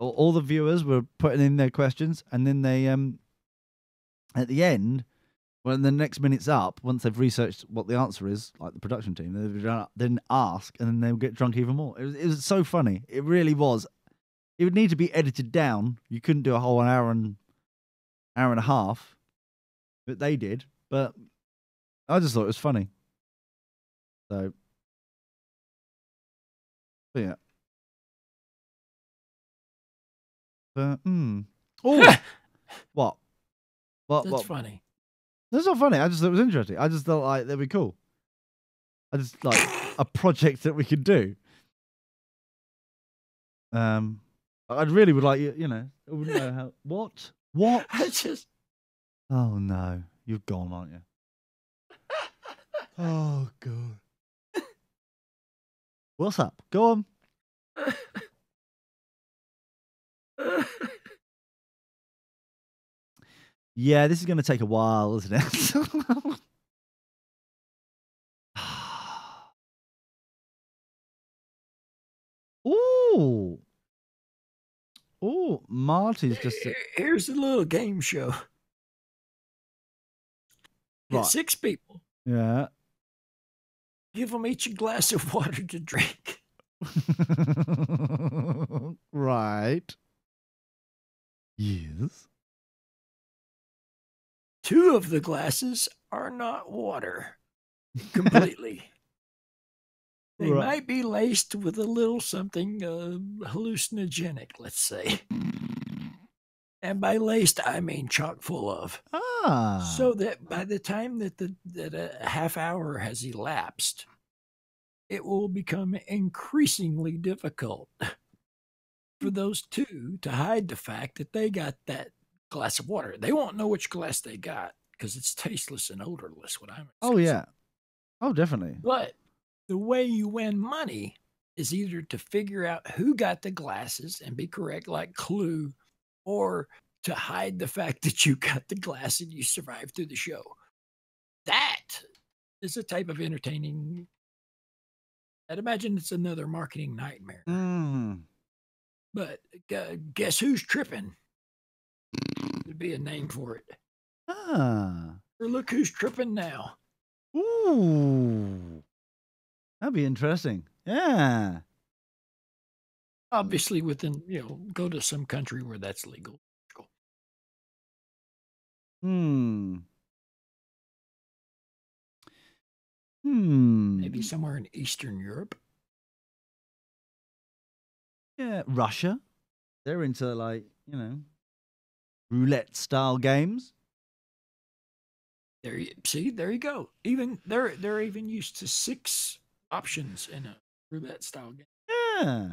All the viewers were putting in their questions, and then they at the end, when the next minute's up, once they've researched what the answer is, like the production team, they then ask, and then they'll get drunk even more. It was so funny. It really was. It would need to be edited down. You couldn't do a whole hour and a half, but they did. But I just thought it was funny. So, but yeah. But, oh, what? That's funny. That's not funny. I just thought it was interesting. I just thought like that'd be cool. I just like a project that we could do. I really would like you know. I wouldn't know how. What? I just. Oh no, you've gone, aren't you? Oh god. What's up? Go on. Yeah, this is going to take a while, isn't it? Ooh. Ooh, Marty's just... Here's a little game show. Get Right. 6 people. Yeah. Give them each a glass of water to drink. Right. Yes. 2 of the glasses are not water completely. They Right. might be laced with a little something hallucinogenic, let's say. And by laced, I mean chock full of. Ah. So that by the time that a half hour has elapsed, it will become increasingly difficult for those 2 to hide the fact that they got that glass of water. They won't know which glass they got because it's tasteless and odorless. Oh, yeah. Oh, definitely. But the way you win money is either to figure out who got the glasses and be correct, like Clue, or to hide the fact that you got the glass and you survived through the show. That is a type of entertaining. I'd imagine it's another marketing nightmare. But guess who's tripping? There'd be a name for it. Ah. Or look who's tripping now. Ooh. That'd be interesting. Yeah. Obviously, within, go to some country where that's legal. Maybe somewhere in Eastern Europe. Yeah, Russia. They're into roulette style games. There you go. Even they're even used to 6 options in a roulette style game. Yeah.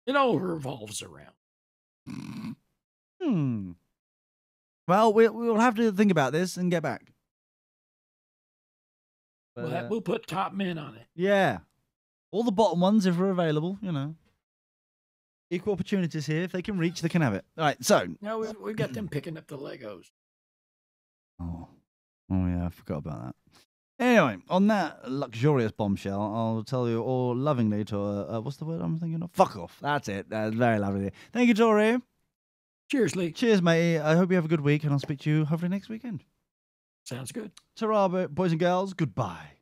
It all revolves around. Well, we'll have to think about this and get back. But, We'll put top men on it. Yeah. All the bottom ones, if they're available, Equal opportunities here. If they can reach, they can have it. All right, so. No, we got them picking up the Legos. Oh, yeah, I forgot about that. Anyway, on that luxurious bombshell, I'll tell you all lovingly to, what's the word I'm thinking of? Fuck off. That's it. That's very lovely. Thank you, Tori. Cheers, Lee. Cheers, matey. I hope you have a good week, and I'll speak to you hopefully next weekend. Sounds good. Ta-ra, boys and girls. Goodbye.